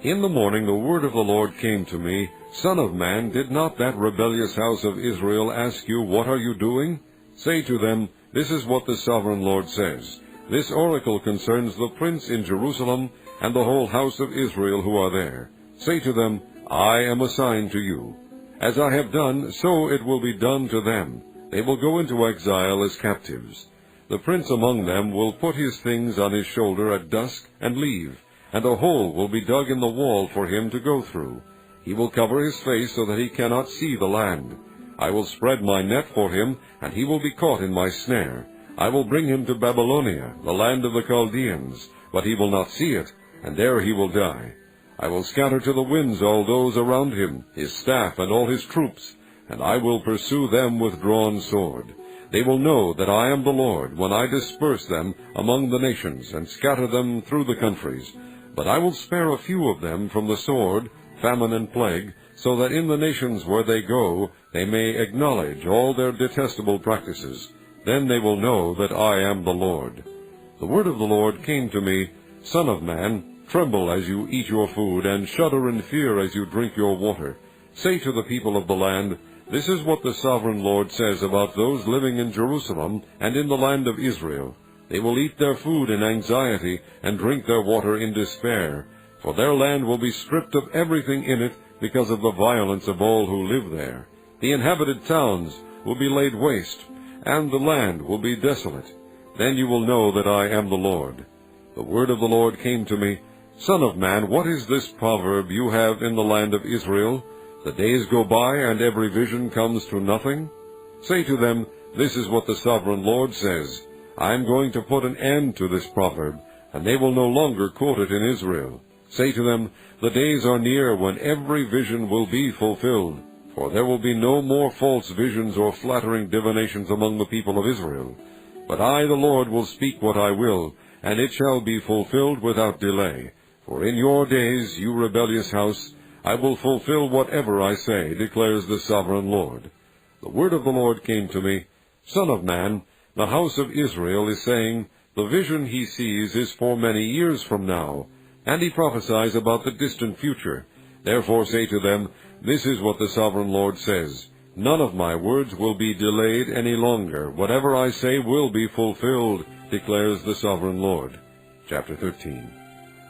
Speaker 1: In the morning the word of the Lord came to me, Son of man, did not that rebellious house of Israel ask you, What are you doing? Say to them, This is what the sovereign Lord says. This oracle concerns the prince in Jerusalem and the whole house of Israel who are there. Say to them, I am a sign to you. As I have done, so it will be done to them. They will go into exile as captives. The prince among them will put his things on his shoulder at dusk and leave, and a hole will be dug in the wall for him to go through. He will cover his face so that he cannot see the land. I will spread my net for him, and he will be caught in my snare. I will bring him to Babylonia, the land of the Chaldeans, but he will not see it, and there he will die. I will scatter to the winds all those around him, his staff and all his troops, and I will pursue them with drawn sword. They will know that I am the Lord when I disperse them among the nations and scatter them through the countries. But I will spare a few of them from the sword, famine, and plague, so that in the nations where they go they may acknowledge all their detestable practices. Then they will know that I am the Lord. The word of the Lord came to me, Son of man, tremble as you eat your food, and shudder in fear as you drink your water. Say to the people of the land, This is what the sovereign Lord says about those living in Jerusalem and in the land of Israel. They will eat their food in anxiety and drink their water in despair, for their land will be stripped of everything in it because of the violence of all who live there. The inhabited towns will be laid waste, and the land will be desolate. Then you will know that I am the Lord. The word of the Lord came to me, Son of man, what is this proverb you have in the land of Israel? The days go by, and every vision comes to nothing. Say to them, This is what the sovereign Lord says. I am going to put an end to this proverb, and they will no longer quote it in Israel. Say to them, The days are near when every vision will be fulfilled, for there will be no more false visions or flattering divinations among the people of Israel. But I, the Lord, will speak what I will, and it shall be fulfilled without delay. For in your days, you rebellious house, I will fulfill whatever I say, declares the sovereign Lord. The word of the Lord came to me, Son of man, the house of Israel is saying, The vision he sees is for many years from now, and he prophesies about the distant future. Therefore say to them, This is what the Sovereign Lord says, None of my words will be delayed any longer. Whatever I say will be fulfilled, declares the Sovereign Lord. Chapter 13.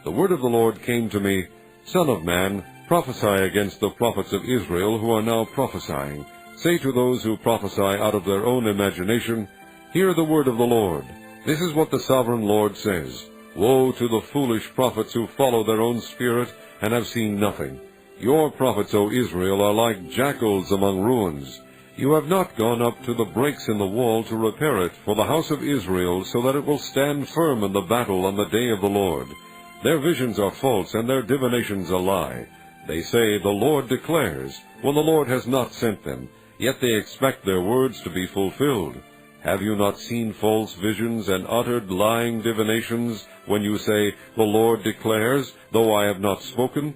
Speaker 1: The word of the Lord came to me, Son of man, prophesy against the prophets of Israel who are now prophesying. Say to those who prophesy out of their own imagination, Hear the word of the Lord. This is what the Sovereign Lord says. Woe to the foolish prophets who follow their own spirit and have seen nothing. Your prophets, O Israel, are like jackals among ruins. You have not gone up to the breaks in the wall to repair it for the house of Israel, so that it will stand firm in the battle on the day of the Lord. Their visions are false, and their divinations a lie. They say, The Lord declares, when the Lord has not sent them, yet they expect their words to be fulfilled. Have you not seen false visions and uttered lying divinations, when you say, The Lord declares, though I have not spoken?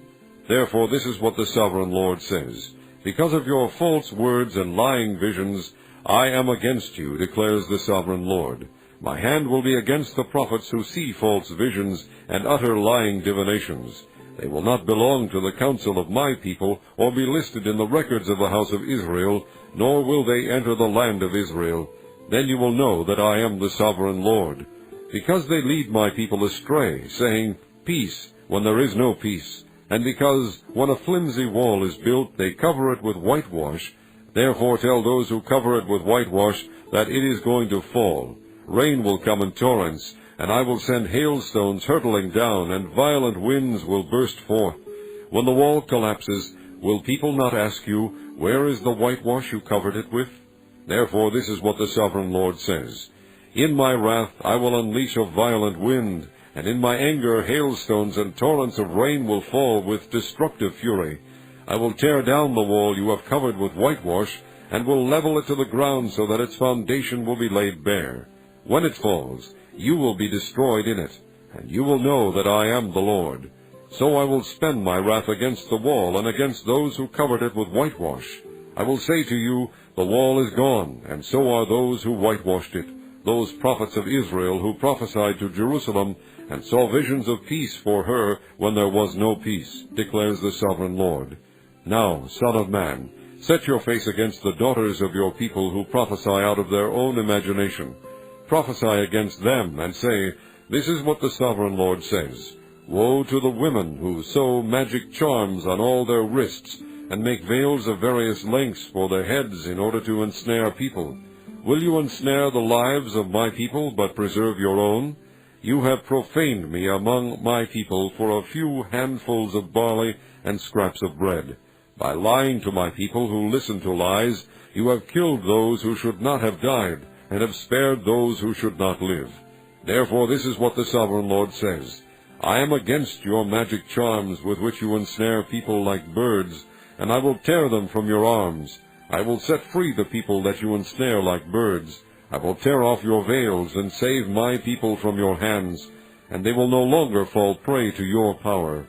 Speaker 1: Therefore this is what the Sovereign Lord says, Because of your false words and lying visions, I am against you, declares the Sovereign Lord. My hand will be against the prophets who see false visions and utter lying divinations. They will not belong to the council of my people, or be listed in the records of the house of Israel, nor will they enter the land of Israel. Then you will know that I am the Sovereign Lord. Because they lead my people astray, saying, Peace, when there is no peace, and because when a flimsy wall is built, they cover it with whitewash, therefore tell those who cover it with whitewash that it is going to fall. Rain will come in torrents, and I will send hailstones hurtling down, and violent winds will burst forth. When the wall collapses, will people not ask you, Where is the whitewash you covered it with? Therefore this is what the Sovereign Lord says, In my wrath I will unleash a violent wind, and in my anger hailstones and torrents of rain will fall with destructive fury. I will tear down the wall you have covered with whitewash, and will level it to the ground so that its foundation will be laid bare. When it falls, you will be destroyed in it, and you will know that I am the Lord. So I will spend my wrath against the wall and against those who covered it with whitewash. I will say to you, The wall is gone, and so are those who whitewashed it, those prophets of Israel who prophesied to Jerusalem, and saw visions of peace for her when there was no peace, declares the Sovereign Lord. Now, Son of man, set your face against the daughters of your people who prophesy out of their own imagination. Prophesy against them, and say, This is what the Sovereign Lord says. Woe to the women who sew magic charms on all their wrists, and make veils of various lengths for their heads in order to ensnare people. Will you ensnare the lives of my people, but preserve your own? You have profaned me among my people for a few handfuls of barley and scraps of bread. By lying to my people who listen to lies, you have killed those who should not have died, and have spared those who should not live. Therefore this is what the Sovereign Lord says, I am against your magic charms with which you ensnare people like birds, and I will tear them from your arms. I will set free the people that you ensnare like birds. I will tear off your veils and save my people from your hands, and they will no longer fall prey to your power.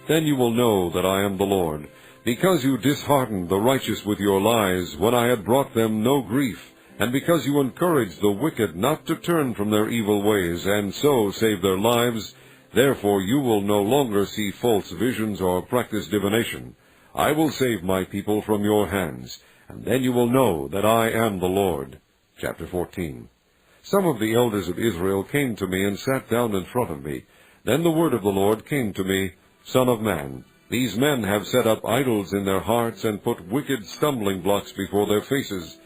Speaker 1: Then you will know that I am the Lord, because you disheartened the righteous with your lies, when I had brought them no grief, and because you encouraged the wicked not to turn from their evil ways, and so save their lives. Therefore you will no longer see false visions or practice divination. I will save my people from your hands, and then you will know that I am the Lord. Chapter 14. Some of the elders of Israel came to me and sat down in front of me. Then the word of the Lord came to me, Son of man, these men have set up idols in their hearts and put wicked stumbling blocks before their faces.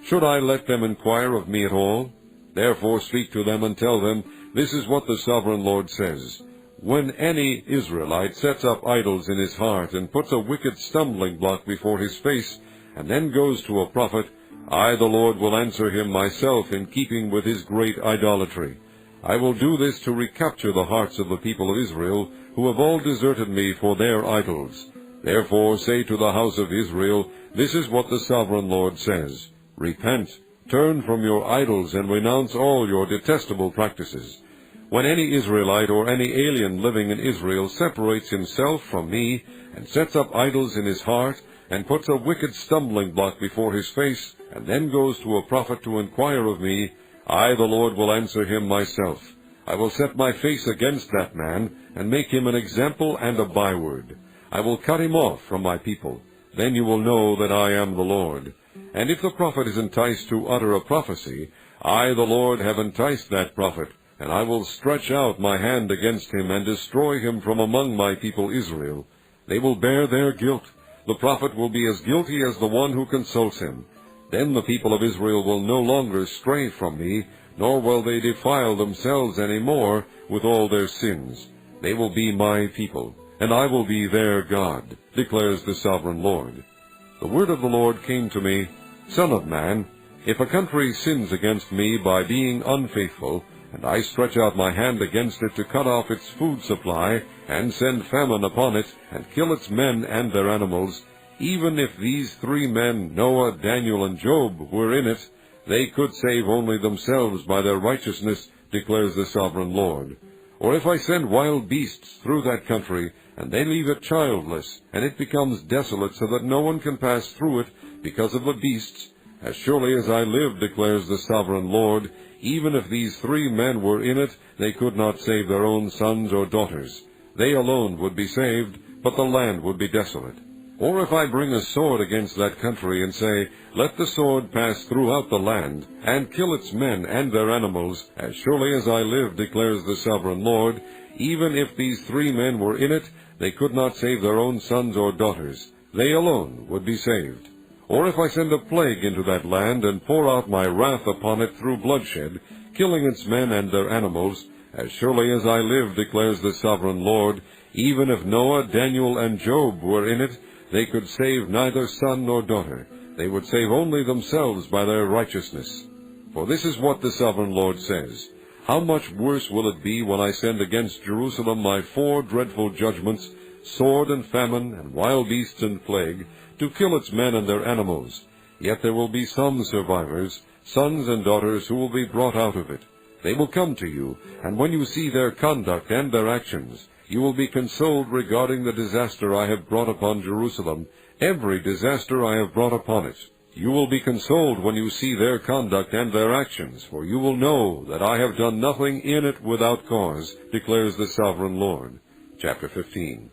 Speaker 1: Should I let them inquire of me at all? Therefore speak to them and tell them, This is what the Sovereign Lord says. When any Israelite sets up idols in his heart and puts a wicked stumbling block before his face, and then goes to a prophet, I, the Lord, will answer him myself in keeping with his great idolatry. I will do this to recapture the hearts of the people of Israel, who have all deserted me for their idols. Therefore say to the house of Israel, This is what the Sovereign Lord says. Repent, turn from your idols, and renounce all your detestable practices. When any Israelite or any alien living in Israel separates himself from me, and sets up idols in his heart, and puts a wicked stumbling block before his face, and then goes to a prophet to inquire of me, I, the Lord, will answer him myself. I will set my face against that man, and make him an example and a byword. I will cut him off from my people. Then you will know that I am the Lord. And if the prophet is enticed to utter a prophecy, I, the Lord, have enticed that prophet, and I will stretch out my hand against him, and destroy him from among my people Israel. They will bear their guilt. The prophet will be as guilty as the one who consults him. Then the people of Israel will no longer stray from me, nor will they defile themselves any more with all their sins. They will be my people, and I will be their God, declares the sovereign Lord. The word of the Lord came to me, Son of man, if a country sins against me by being unfaithful, and I stretch out my hand against it to cut off its food supply, and send famine upon it, and kill its men and their animals, even if these 3 men, Noah, Daniel, and Job, were in it, they could save only themselves by their righteousness, declares the sovereign Lord. Or if I send wild beasts through that country, and they leave it childless, and it becomes desolate so that no one can pass through it because of the beasts, as surely as I live, declares the sovereign Lord, even if these 3 men were in it, they could not save their own sons or daughters. They alone would be saved, but the land would be desolate. Or if I bring a sword against that country, and say, Let the sword pass throughout the land, and kill its men and their animals, as surely as I live, declares the sovereign Lord, even if these 3 men were in it, they could not save their own sons or daughters. They alone would be saved. Or if I send a plague into that land, and pour out my wrath upon it through bloodshed, killing its men and their animals, as surely as I live, declares the sovereign Lord, even if Noah, Daniel, and Job were in it, they could save neither son nor daughter. They would save only themselves by their righteousness. For this is what the sovereign Lord says, How much worse will it be when I send against Jerusalem my 4 dreadful judgments, sword and famine, and wild beasts and plague, to kill its men and their animals. Yet there will be some survivors, sons and daughters, who will be brought out of it. They will come to you, and when you see their conduct and their actions, you will be consoled regarding the disaster I have brought upon Jerusalem, every disaster I have brought upon it. You will be consoled when you see their conduct and their actions, for you will know that I have done nothing in it without cause, declares the sovereign Lord. Chapter 15.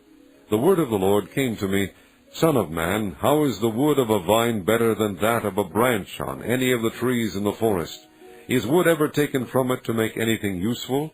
Speaker 1: The word of the Lord came to me, Son of man, how is the wood of a vine better than that of a branch on any of the trees in the forest? Is wood ever taken from it to make anything useful?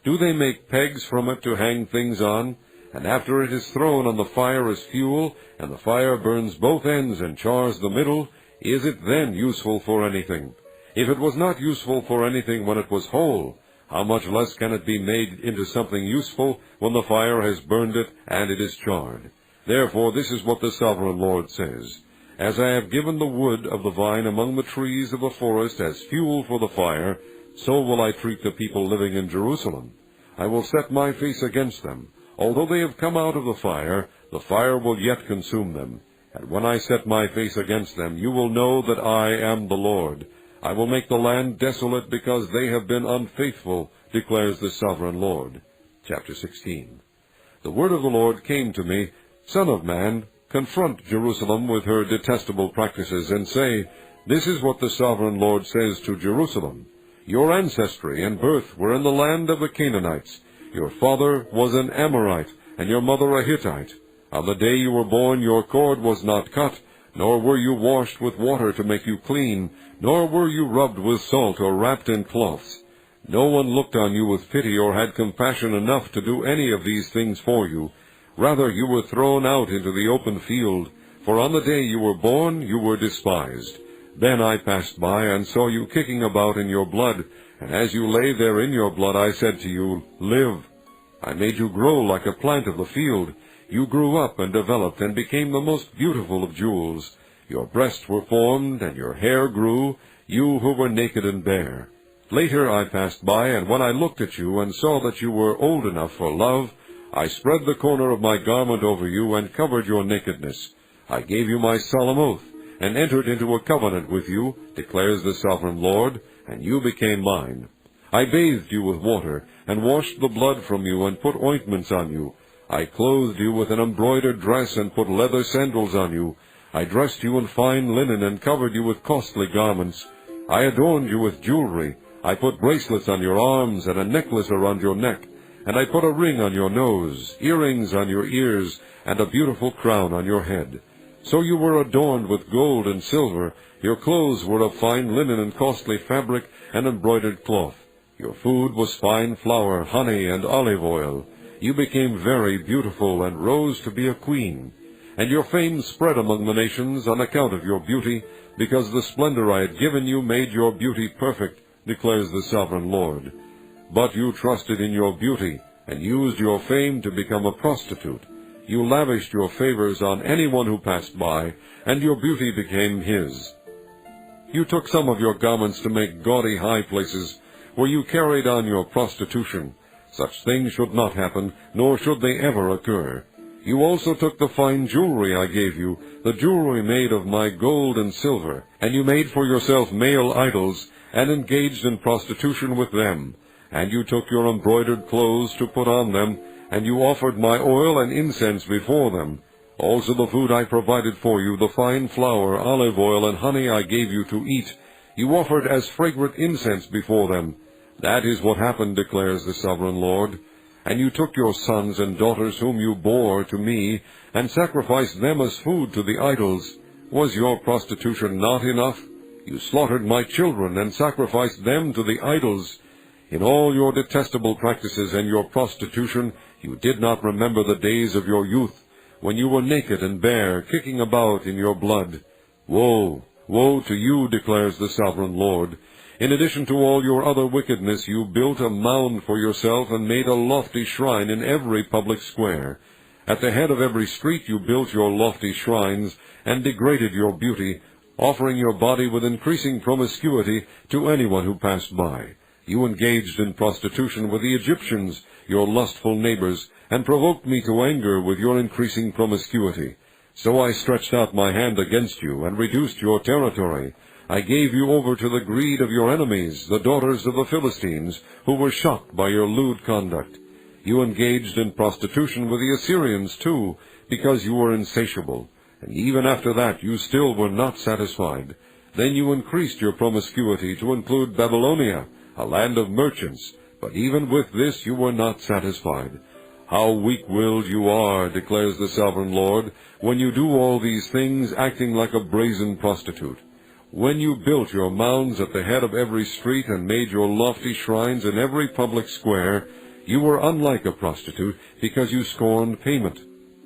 Speaker 1: Do they make pegs from it to hang things on? And after it is thrown on the fire as fuel, and the fire burns both ends and chars the middle, is it then useful for anything? If it was not useful for anything when it was whole, how much less can it be made into something useful when the fire has burned it and it is charred? Therefore this is what the sovereign Lord says, As I have given the wood of the vine among the trees of the forest as fuel for the fire, so will I treat the people living in Jerusalem. I will set my face against them. Although they have come out of the fire will yet consume them. And when I set my face against them, you will know that I am the Lord. I will make the land desolate because they have been unfaithful, declares the sovereign Lord. Chapter 16. The word of the Lord came to me, Son of man, confront Jerusalem with her detestable practices, and say, This is what the sovereign Lord says to Jerusalem. Your ancestry and birth were in the land of the Canaanites. Your father was an Amorite, and your mother a Hittite. On the day you were born your cord was not cut, nor were you washed with water to make you clean, nor were you rubbed with salt or wrapped in cloths. No one looked on you with pity or had compassion enough to do any of these things for you. Rather, you were thrown out into the open field, for on the day you were born you were despised. Then I passed by and saw you kicking about in your blood, and as you lay there in your blood I said to you, Live. I made you grow like a plant of the field. You grew up and developed and became the most beautiful of jewels. Your breasts were formed and your hair grew, you who were naked and bare. Later I passed by, and when I looked at you and saw that you were old enough for love, I spread the corner of my garment over you and covered your nakedness. I gave you my solemn oath, and entered into a covenant with you, declares the sovereign Lord, and you became mine. I bathed you with water, and washed the blood from you, and put ointments on you. I clothed you with an embroidered dress, and put leather sandals on you. I dressed you in fine linen, and covered you with costly garments. I adorned you with jewelry. I put bracelets on your arms and a necklace around your neck, and I put a ring on your nose, earrings on your ears, and a beautiful crown on your head. So you were adorned with gold and silver. Your clothes were of fine linen and costly fabric and embroidered cloth. Your food was fine flour, honey, and olive oil. You became very beautiful and rose to be a queen. And your fame spread among the nations on account of your beauty, because the splendor I had given you made your beauty perfect, declares the sovereign Lord. But you trusted in your beauty, and used your fame to become a prostitute. You lavished your favors on anyone who passed by, and your beauty became his. You took some of your garments to make gaudy high places, where you carried on your prostitution. Such things should not happen, nor should they ever occur. You also took the fine jewelry I gave you, the jewelry made of my gold and silver, and you made for yourself male idols, and engaged in prostitution with them. And you took your embroidered clothes to put on them, and you offered my oil and incense before them. Also the food I provided for you, the fine flour, olive oil, and honey I gave you to eat, you offered as fragrant incense before them. That is what happened, declares the sovereign Lord. And you took your sons and daughters whom you bore to me, and sacrificed them as food to the idols. Was your prostitution not enough? You slaughtered my children, and sacrificed them to the idols. In all your detestable practices and your prostitution, you did not remember the days of your youth, when you were naked and bare, kicking about in your blood. Woe, woe to you, declares the sovereign Lord. In addition to all your other wickedness, you built a mound for yourself and made a lofty shrine in every public square. At the head of every street you built your lofty shrines, and degraded your beauty, offering your body with increasing promiscuity to anyone who passed by. You engaged in prostitution with the Egyptians, your lustful neighbors, and provoked me to anger with your increasing promiscuity. So I stretched out my hand against you, and reduced your territory. I gave you over to the greed of your enemies, the daughters of the Philistines, who were shocked by your lewd conduct. You engaged in prostitution with the Assyrians, too, because you were insatiable. And even after that you still were not satisfied. Then you increased your promiscuity to include Babylonia, a land of merchants. But even with this you were not satisfied. How weak-willed you are, declares the sovereign Lord, when you do all these things, acting like a brazen prostitute. When you built your mounds at the head of every street and made your lofty shrines in every public square, you were unlike a prostitute, because you scorned payment.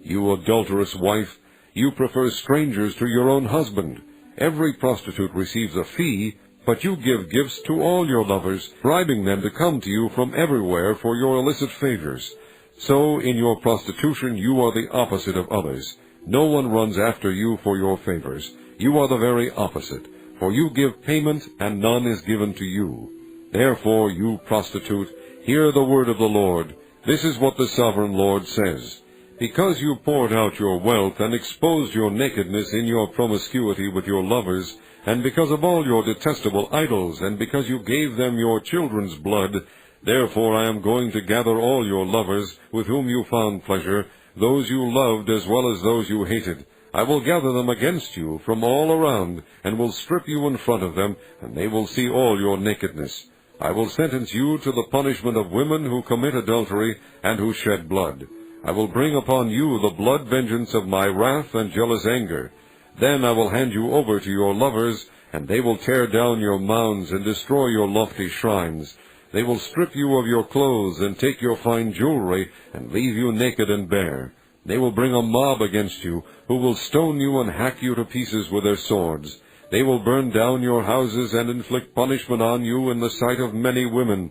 Speaker 1: You adulterous wife, you prefer strangers to your own husband. Every prostitute receives a fee, but you give gifts to all your lovers, bribing them to come to you from everywhere for your illicit favors. So in your prostitution you are the opposite of others. No one runs after you for your favors. You are the very opposite, for you give payment, and none is given to you. Therefore, you prostitute, hear the word of the Lord. This is what the sovereign Lord says. Because you poured out your wealth and exposed your nakedness in your promiscuity with your lovers, and because of all your detestable idols, and because you gave them your children's blood, therefore I am going to gather all your lovers, with whom you found pleasure, those you loved as well as those you hated. I will gather them against you from all around, and will strip you in front of them, and they will see all your nakedness. I will sentence you to the punishment of women who commit adultery and who shed blood. I will bring upon you the blood vengeance of my wrath and jealous anger. Then I will hand you over to your lovers, and they will tear down your mounds and destroy your lofty shrines. They will strip you of your clothes and take your fine jewelry, and leave you naked and bare. They will bring a mob against you, who will stone you and hack you to pieces with their swords. They will burn down your houses and inflict punishment on you in the sight of many women.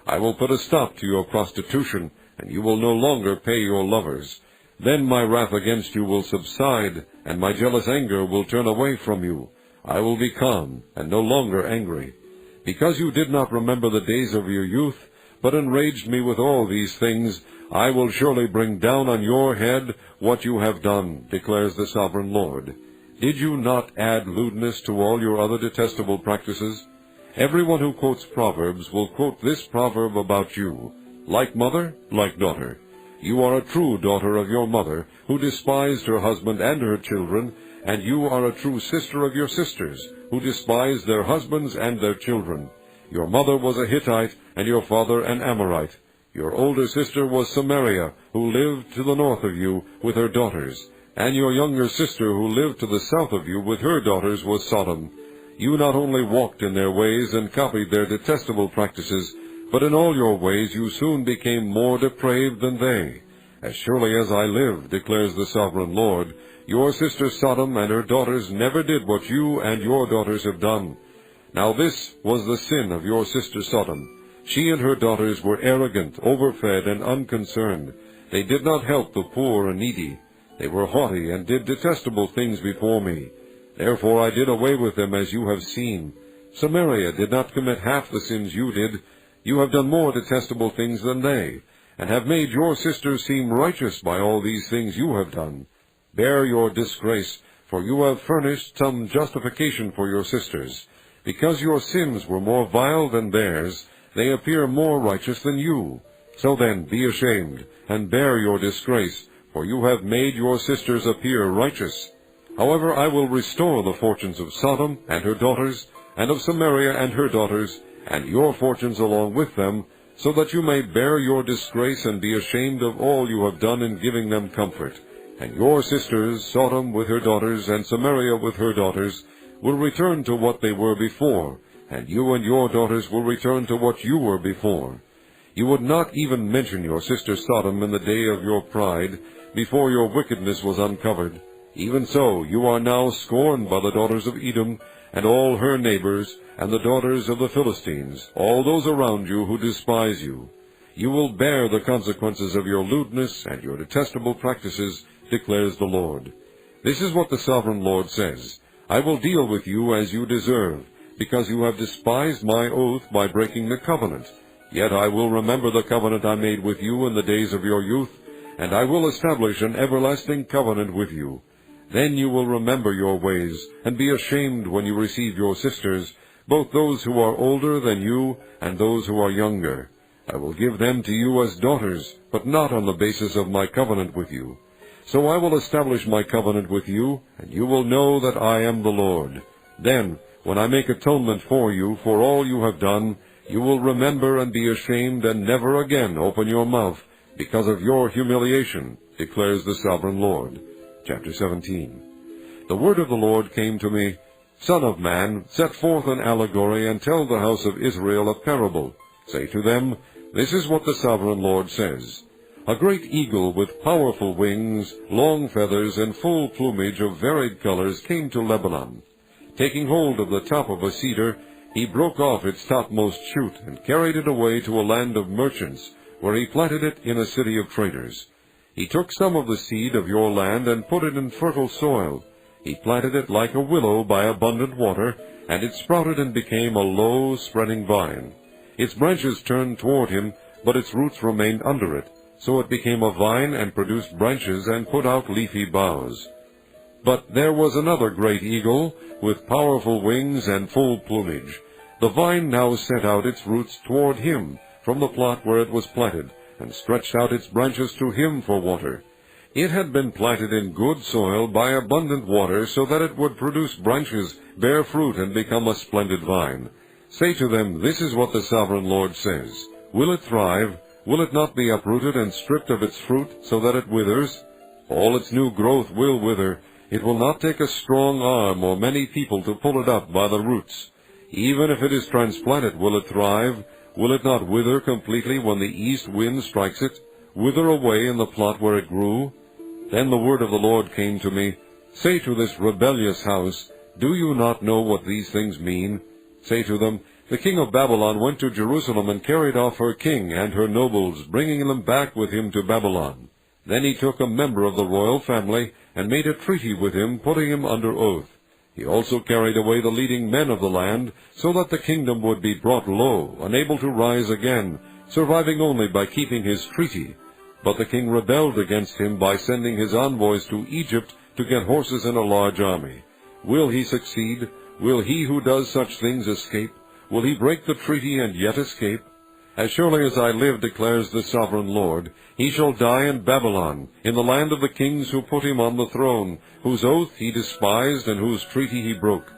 Speaker 1: I will put a stop to your prostitution, and you will no longer pay your lovers. Then my wrath against you will subside, and my jealous anger will turn away from you. I will be calm, and no longer angry. Because you did not remember the days of your youth, but enraged me with all these things, I will surely bring down on your head what you have done, declares the sovereign Lord. Did you not add lewdness to all your other detestable practices? Everyone who quotes Proverbs will quote this proverb about you: like mother, like daughter. You are a true daughter of your mother, who despised her husband and her children, and you are a true sister of your sisters, who despised their husbands and their children. Your mother was a Hittite, and your father an Amorite. Your older sister was Samaria, who lived to the north of you with her daughters. And your younger sister, who lived to the south of you with her daughters, was Sodom. You not only walked in their ways and copied their detestable practices, but in all your ways you soon became more depraved than they. As surely as I live, declares the sovereign Lord, your sister Sodom and her daughters never did what you and your daughters have done. Now this was the sin of your sister Sodom. She and her daughters were arrogant, overfed, and unconcerned. They did not help the poor and needy. They were haughty and did detestable things before me. Therefore I did away with them, as you have seen. Samaria did not commit half the sins you did. You have done more detestable things than they, and have made your sisters seem righteous by all these things you have done. Bear your disgrace, for you have furnished some justification for your sisters. Because your sins were more vile than theirs, they appear more righteous than you. So then be ashamed, and bear your disgrace, for you have made your sisters appear righteous. However, I will restore the fortunes of Sodom and her daughters, and of Samaria and her daughters, and your fortunes along with them, so that you may bear your disgrace and be ashamed of all you have done in giving them comfort. And your sisters, Sodom with her daughters, and Samaria with her daughters, will return to what they were before, and you and your daughters will return to what you were before. You would not even mention your sister Sodom in the day of your pride, before your wickedness was uncovered. Even so, you are now scorned by the daughters of Edom, and all her neighbors, and the daughters of the Philistines, all those around you who despise you. You will bear the consequences of your lewdness and your detestable practices, declares the Lord. This is what the sovereign Lord says. I will deal with you as you deserve, because you have despised my oath by breaking the covenant. Yet I will remember the covenant I made with you in the days of your youth, and I will establish an everlasting covenant with you. Then you will remember your ways, and be ashamed when you receive your sisters, both those who are older than you and those who are younger. I will give them to you as daughters, but not on the basis of my covenant with you. So I will establish my covenant with you, and you will know that I am the Lord. Then, when I make atonement for you for all you have done, you will remember and be ashamed and never again open your mouth because of your humiliation, declares the sovereign Lord. Chapter 17. The word of the Lord came to me, Son of man, set forth an allegory and tell the house of Israel a parable. Say to them, This is what the sovereign Lord says. A great eagle with powerful wings, long feathers, and full plumage of varied colors came to Lebanon. Taking hold of the top of a cedar, he broke off its topmost shoot and carried it away to a land of merchants, where he planted it in a city of traders. He took some of the seed of your land and put it in fertile soil. He planted it like a willow by abundant water, and it sprouted and became a low, spreading vine. Its branches turned toward him, but its roots remained under it. So it became a vine and produced branches and put out leafy boughs. But there was another great eagle, with powerful wings and full plumage. The vine now sent out its roots toward him from the plot where it was planted, and stretched out its branches to him for water. It had been planted in good soil by abundant water, so that it would produce branches, bear fruit, and become a splendid vine. Say to them, This is what the sovereign Lord says. Will it thrive? Will it not be uprooted and stripped of its fruit, so that it withers? All its new growth will wither. It will not take a strong arm or many people to pull it up by the roots. Even if it is transplanted, will it thrive? Will it not wither completely when the east wind strikes it? Wither away in the plot where it grew? Then the word of the Lord came to me, Say to this rebellious house, Do you not know what these things mean? Say to them, The king of Babylon went to Jerusalem and carried off her king and her nobles, bringing them back with him to Babylon. Then he took a member of the royal family and made a treaty with him, putting him under oath. He also carried away the leading men of the land, so that the kingdom would be brought low, unable to rise again, surviving only by keeping his treaty. But the king rebelled against him by sending his envoys to Egypt to get horses and a large army. Will he succeed? Will he who does such things escape? Will he break the treaty and yet escape? As surely as I live, declares the sovereign Lord, he shall die in Babylon, in the land of the kings who put him on the throne, whose oath he despised and whose treaty he broke.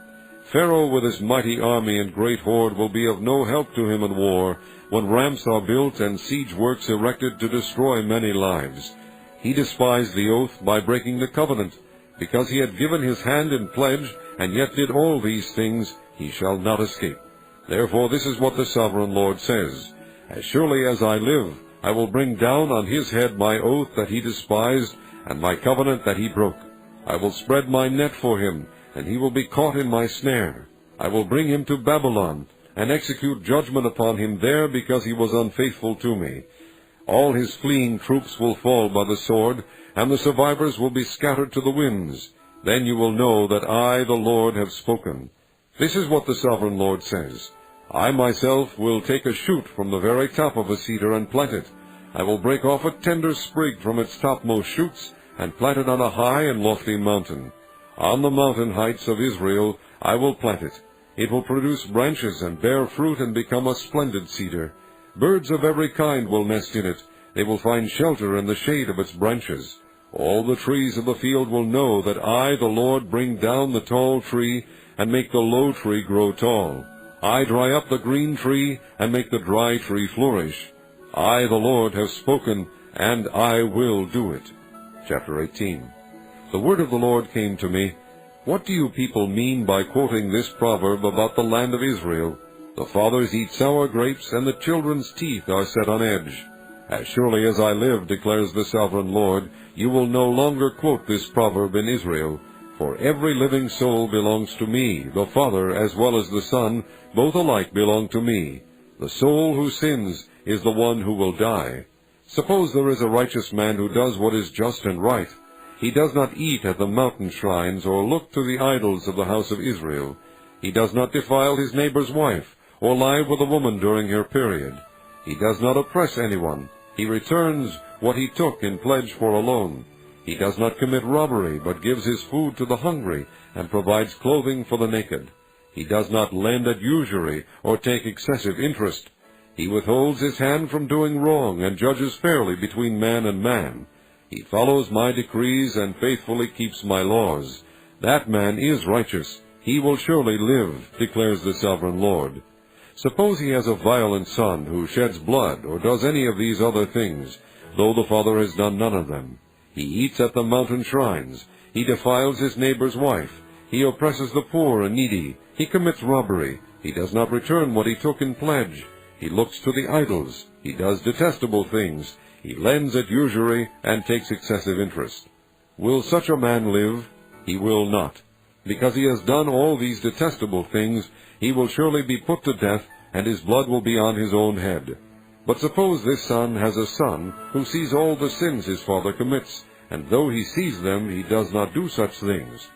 Speaker 1: Pharaoh with his mighty army and great horde will be of no help to him in war, when ramps are built and siege works erected to destroy many lives. He despised the oath by breaking the covenant. Because he had given his hand in pledge, and yet did all these things, he shall not escape. Therefore this is what the sovereign Lord says, As surely as I live, I will bring down on his head my oath that he despised, and my covenant that he broke. I will spread my net for him, and he will be caught in my snare. I will bring him to Babylon, and execute judgment upon him there, because he was unfaithful to me. All his fleeing troops will fall by the sword, and the survivors will be scattered to the winds. Then you will know that I, the Lord, have spoken. This is what the sovereign Lord says. I myself will take a shoot from the very top of a cedar and plant it. I will break off a tender sprig from its topmost shoots, and plant it on a high and lofty mountain. On the mountain heights of Israel I will plant it. It will produce branches and bear fruit and become a splendid cedar. Birds of every kind will nest in it. They will find shelter in the shade of its branches. All the trees of the field will know that I, the Lord, bring down the tall tree and make the low tree grow tall. I dry up the green tree and make the dry tree flourish. I, the Lord, have spoken, and I will do it. Chapter 18. The word of the Lord came to me. What do you people mean by quoting this proverb about the land of Israel? The fathers eat sour grapes, and the children's teeth are set on edge. As surely as I live, declares the sovereign Lord, you will no longer quote this proverb in Israel. For every living soul belongs to me, the Father as well as the Son, both alike belong to me. The soul who sins is the one who will die. Suppose there is a righteous man who does what is just and right. He does not eat at the mountain shrines or look to the idols of the house of Israel. He does not defile his neighbor's wife or lie with a woman during her period. He does not oppress anyone. He returns what he took in pledge for a loan. He does not commit robbery, but gives his food to the hungry and provides clothing for the naked. He does not lend at usury or take excessive interest. He withholds his hand from doing wrong and judges fairly between man and man. He follows my decrees and faithfully keeps my laws. That man is righteous. He will surely live, declares the sovereign Lord. Suppose he has a violent son who sheds blood or does any of these other things, though the father has done none of them. He eats at the mountain shrines. He defiles his neighbor's wife. He oppresses the poor and needy. He commits robbery. He does not return what he took in pledge. He looks to the idols. He does detestable things. He lends at usury and takes excessive interest. Will such a man live? He will not. Because he has done all these detestable things, he will surely be put to death, and his blood will be on his own head. But suppose this son has a son who sees all the sins his father commits, and though he sees them, he does not do such things.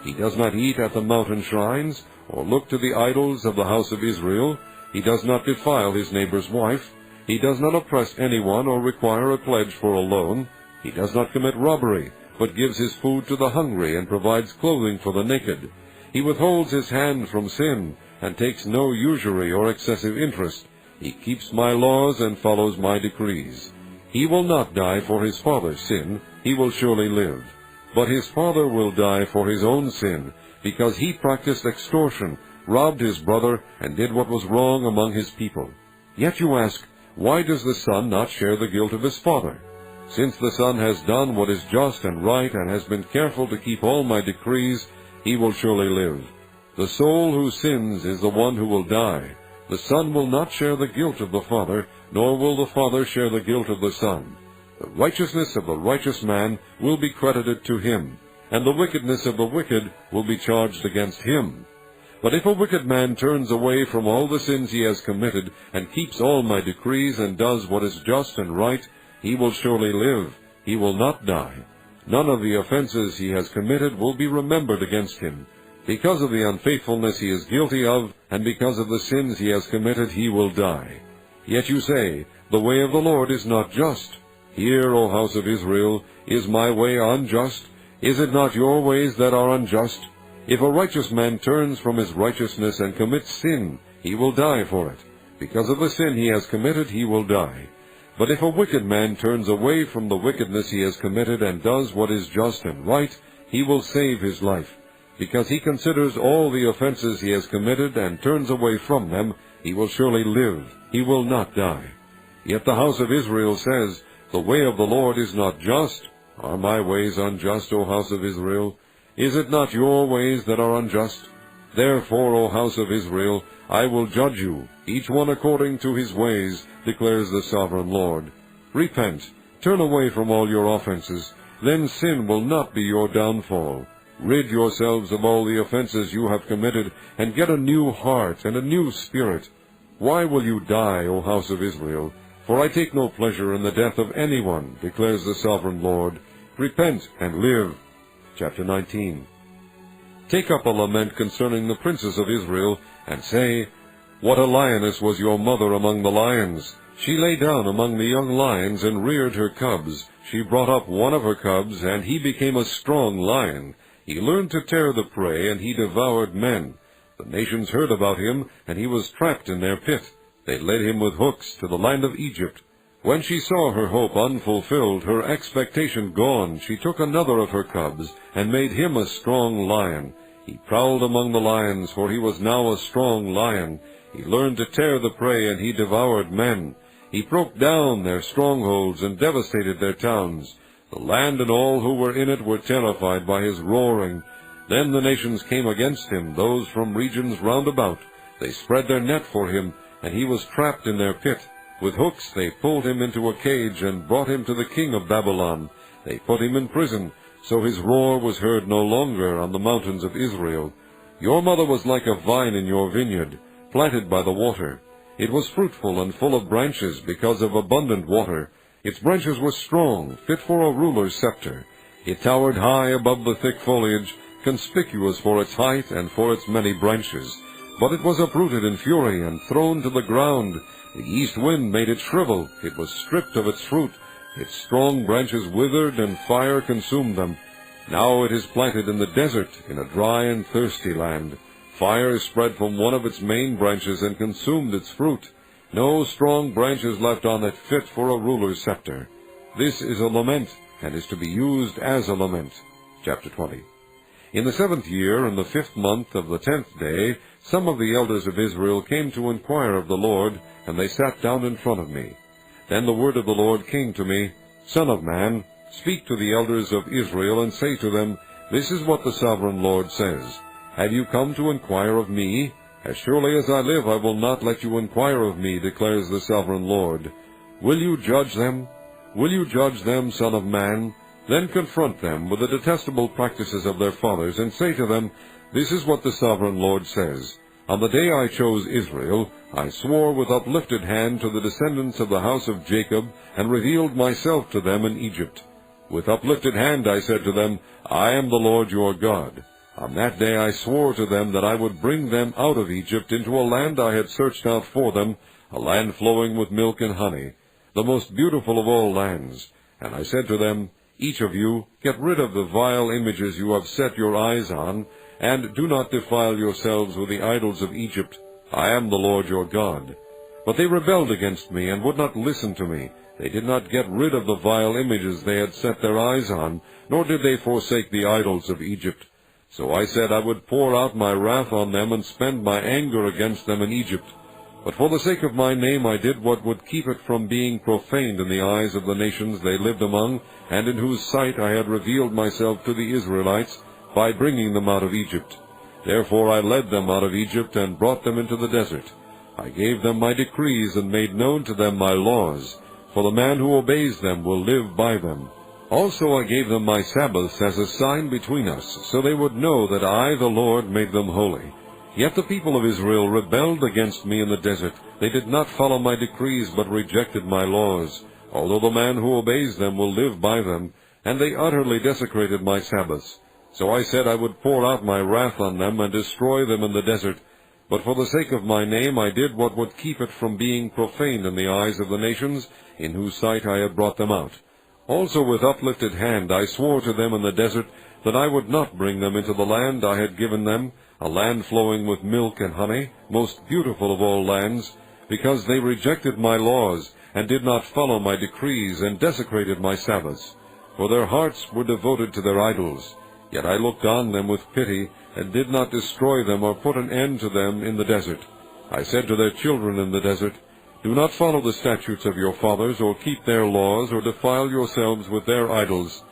Speaker 1: He does not eat at the mountain shrines, or look to the idols of the house of Israel. He does not defile his neighbor's wife. He does not oppress anyone or require a pledge for a loan. He does not commit robbery, but gives his food to the hungry and provides clothing for the naked. He withholds his hand from sin and takes no usury or excessive interest. He keeps my laws and follows my decrees. He will not die for his father's sin. He will surely live. But his father will die for his own sin, because he practiced extortion, robbed his brother, and did what was wrong among his people. Yet you ask, why does the son not share the guilt of his father? Since the son has done what is just and right and has been careful to keep all my decrees, he will surely live. The soul who sins is the one who will die. The son will not share the guilt of the father, nor will the father share the guilt of the son. The righteousness of the righteous man will be credited to him, and the wickedness of the wicked will be charged against him. But if a wicked man turns away from all the sins he has committed, and keeps all my decrees, and does what is just and right, he will surely live. He will not die. None of the offenses he has committed will be remembered against him. Because of the unfaithfulness he is guilty of, and because of the sins he has committed, he will die. Yet you say, the way of the Lord is not just. Hear, O house of Israel, is my way unjust? Is it not your ways that are unjust? If a righteous man turns from his righteousness and commits sin, he will die for it. Because of the sin he has committed, he will die. But if a wicked man turns away from the wickedness he has committed and does what is just and right, he will save his life. Because he considers all the offenses he has committed and turns away from them, he will surely live, he will not die. Yet the house of Israel says, The way of the Lord is not just. Are my ways unjust, O house of Israel? Is it not your ways that are unjust? Therefore, O house of Israel, I will judge you, each one according to his ways, declares the sovereign Lord. Repent, turn away from all your offenses, then sin will not be your downfall. Rid yourselves of all the offenses you have committed, and get a new heart and a new spirit. Why will you die, O house of Israel? For I take no pleasure in the death of anyone, declares the sovereign Lord. Repent and live. Chapter 19. Take up a lament concerning the princes of Israel, and say, What a lioness was your mother among the lions! She lay down among the young lions and reared her cubs. She brought up one of her cubs, and he became a strong lion. He learned to tear the prey, and he devoured men. The nations heard about him, and he was trapped in their pit. They led him with hooks to the land of Egypt. When she saw her hope unfulfilled, her expectation gone, she took another of her cubs, and made him a strong lion. He prowled among the lions, for he was now a strong lion. He learned to tear the prey, and he devoured men. He broke down their strongholds and devastated their towns. The land and all who were in it were terrified by his roaring. Then the nations came against him, those from regions round about. They spread their net for him, and he was trapped in their pit. With hooks they pulled him into a cage and brought him to the king of Babylon. They put him in prison, so his roar was heard no longer on the mountains of Israel. Your mother was like a vine in your vineyard, planted by the water. It was fruitful and full of branches because of abundant water. Its branches were strong, fit for a ruler's scepter. It towered high above the thick foliage, conspicuous for its height and for its many branches. But it was uprooted in fury and thrown to the ground. The east wind made it shrivel. It was stripped of its fruit. Its strong branches withered, and fire consumed them. Now it is planted in the desert, in a dry and thirsty land. Fire spread from one of its main branches and consumed its fruit. No strong branch is left on it fit for a ruler's scepter. This is a lament, and is to be used as a lament. Chapter 20. In the 7th year, in the 5th month of the 10th day, some of the elders of Israel came to inquire of the Lord, and they sat down in front of me. Then the word of the Lord came to me, Son of man, speak to the elders of Israel, and say to them, This is what the sovereign Lord says. Have you come to inquire of me? As surely as I live, I will not let you inquire of me, declares the sovereign Lord. Will you judge them? Will you judge them, son of man? Then confront them with the detestable practices of their fathers, and say to them, This is what the sovereign Lord says. On the day I chose Israel, I swore with uplifted hand to the descendants of the house of Jacob, and revealed myself to them in Egypt. With uplifted hand I said to them, I am the Lord your God. On that day I swore to them that I would bring them out of Egypt into a land I had searched out for them, a land flowing with milk and honey, the most beautiful of all lands. And I said to them, Each of you, get rid of the vile images you have set your eyes on, and do not defile yourselves with the idols of Egypt. I am the Lord your God. But they rebelled against me, and would not listen to me. They did not get rid of the vile images they had set their eyes on, nor did they forsake the idols of Egypt. So I said I would pour out my wrath on them, and spend my anger against them in Egypt. But for the sake of my name I did what would keep it from being profaned in the eyes of the nations they lived among, and in whose sight I had revealed myself to the Israelites, by bringing them out of Egypt. Therefore I led them out of Egypt, and brought them into the desert. I gave them my decrees, and made known to them my laws, for the man who obeys them will live by them. Also I gave them my Sabbaths as a sign between us, so they would know that I, the Lord, made them holy. Yet the people of Israel rebelled against me in the desert. They did not follow my decrees, but rejected my laws, although the man who obeys them will live by them, and they utterly desecrated my Sabbaths. So I said I would pour out my wrath on them, and destroy them in the desert. But for the sake of my name I did what would keep it from being profaned in the eyes of the nations, in whose sight I had brought them out. Also with uplifted hand I swore to them in the desert that I would not bring them into the land I had given them, a land flowing with milk and honey, most beautiful of all lands, because they rejected my laws, and did not follow my decrees, and desecrated my Sabbaths. For their hearts were devoted to their idols. Yet I looked on them with pity, and did not destroy them or put an end to them in the desert. I said to their children in the desert, Do not follow the statutes of your fathers, or keep their laws, or defile yourselves with their idols.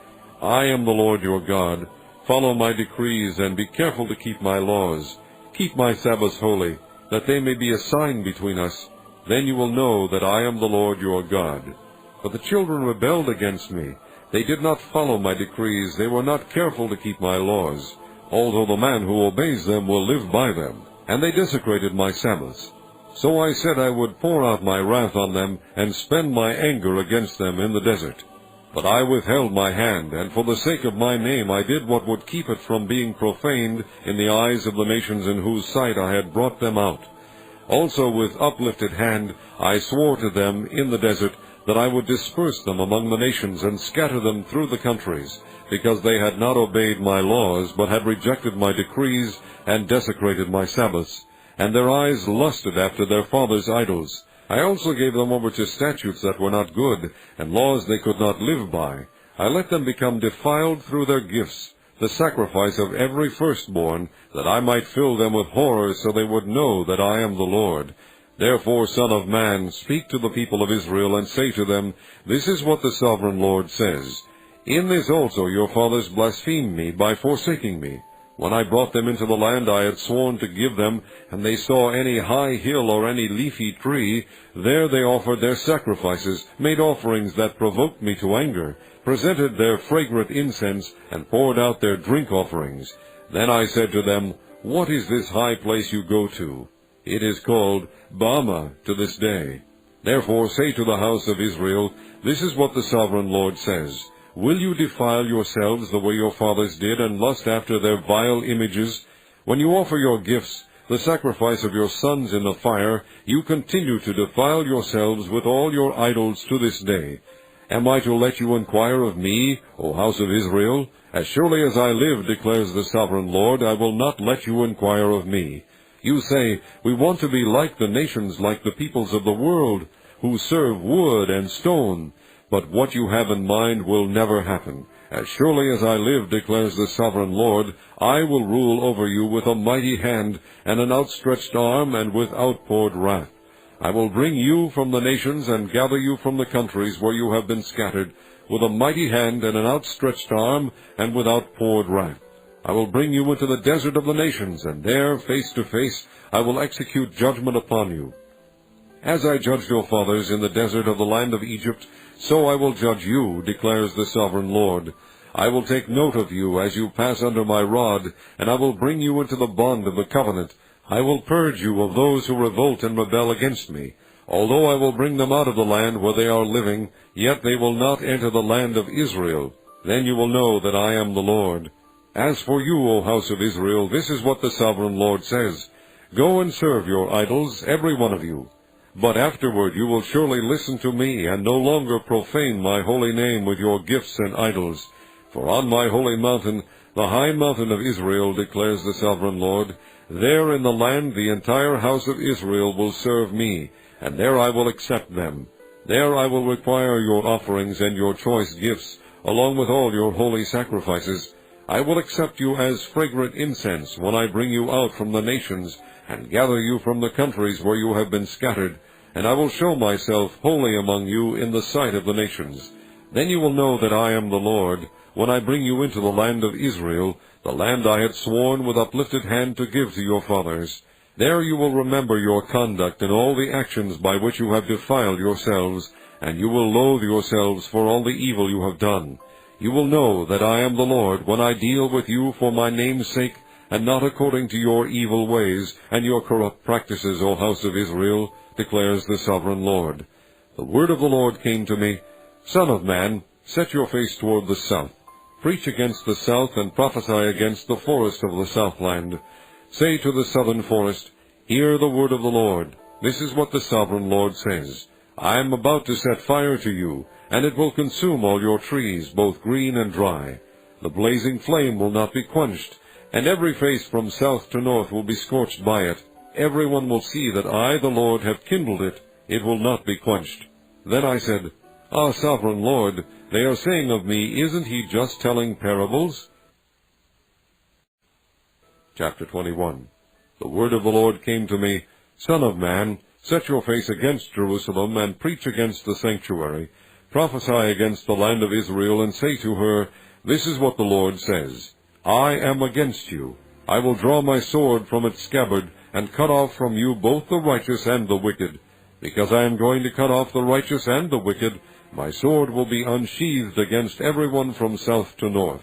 Speaker 1: I am the Lord your God. Follow my decrees, and be careful to keep my laws. Keep my Sabbaths holy, that they may be a sign between us. Then you will know that I am the Lord your God. But the children rebelled against me. They did not follow my decrees. They were not careful to keep my laws, although the man who obeys them will live by them. And they desecrated my Sabbaths. So I said I would pour out my wrath on them, and spend my anger against them in the desert. But I withheld my hand, and for the sake of my name I did what would keep it from being profaned in the eyes of the nations in whose sight I had brought them out. Also with uplifted hand I swore to them in the desert that I would disperse them among the nations and scatter them through the countries, because they had not obeyed my laws, but had rejected my decrees and desecrated my Sabbaths, and their eyes lusted after their fathers' idols. I also gave them over to statutes that were not good, and laws they could not live by. I let them become defiled through their gifts, the sacrifice of every firstborn, that I might fill them with horror, so they would know that I am the Lord. Therefore, Son of man, speak to the people of Israel, and say to them, This is what the Sovereign Lord says. In this also your fathers blasphemed me by forsaking me. When I brought them into the land I had sworn to give them, and they saw any high hill or any leafy tree, there they offered their sacrifices, made offerings that provoked me to anger, presented their fragrant incense, and poured out their drink offerings. Then I said to them, What is this high place you go to? It is called Bama to this day. Therefore say to the house of Israel, This is what the Sovereign Lord says. Will you defile yourselves the way your fathers did, and lust after their vile images? When you offer your gifts, the sacrifice of your sons in the fire, you continue to defile yourselves with all your idols to this day. Am I to let you inquire of me, O house of Israel? As surely as I live, declares the Sovereign Lord, I will not let you inquire of me. You say, We want to be like the nations, like the peoples of the world, who serve wood and stone. But what you have in mind will never happen. As surely as I live, declares the Sovereign Lord, I will rule over you with a mighty hand, and an outstretched arm, and with outpoured wrath. I will bring you from the nations, and gather you from the countries where you have been scattered, with a mighty hand, and an outstretched arm, and with outpoured wrath. I will bring you into the desert of the nations, and there, face to face, I will execute judgment upon you. As I judged your fathers in the desert of the land of Egypt, so I will judge you, declares the Sovereign Lord. I will take note of you as you pass under my rod, and I will bring you into the bond of the covenant. I will purge you of those who revolt and rebel against me. Although I will bring them out of the land where they are living, yet they will not enter the land of Israel. Then you will know that I am the Lord. As for you, O house of Israel, this is what the Sovereign Lord says. Go and serve your idols, every one of you. But afterward you will surely listen to me, and no longer profane my holy name with your gifts and idols. For on my holy mountain, the high mountain of Israel, declares the Sovereign Lord, there in the land the entire house of Israel will serve me, and there I will accept them. There I will require your offerings and your choice gifts, along with all your holy sacrifices. I will accept you as fragrant incense when I bring you out from the nations, and gather you from the countries where you have been scattered, and I will show myself holy among you in the sight of the nations. Then you will know that I am the Lord, when I bring you into the land of Israel, the land I had sworn with uplifted hand to give to your fathers. There you will remember your conduct and all the actions by which you have defiled yourselves, and you will loathe yourselves for all the evil you have done. You will know that I am the Lord when I deal with you for my name's sake, and not according to your evil ways and your corrupt practices, O house of Israel, declares the Sovereign Lord. The word of the Lord came to me, Son of man, set your face toward the south. Preach against the south, and prophesy against the forest of the southland. Say to the southern forest, Hear the word of the Lord. This is what the Sovereign Lord says. I am about to set fire to you, and it will consume all your trees, both green and dry. The blazing flame will not be quenched, and every face from south to north will be scorched by it. Everyone will see that I, the Lord, have kindled it. It will not be quenched. Then I said, Ah, Sovereign Lord, they are saying of me, Isn't he just telling parables? Chapter 21. The word of the Lord came to me, Son of man, set your face against Jerusalem, and preach against the sanctuary. Prophesy against the land of Israel, and say to her, This is what the Lord says, I am against you. I will draw my sword from its scabbard, and cut off from you both the righteous and the wicked. Because I am going to cut off the righteous and the wicked, my sword will be unsheathed against everyone from south to north.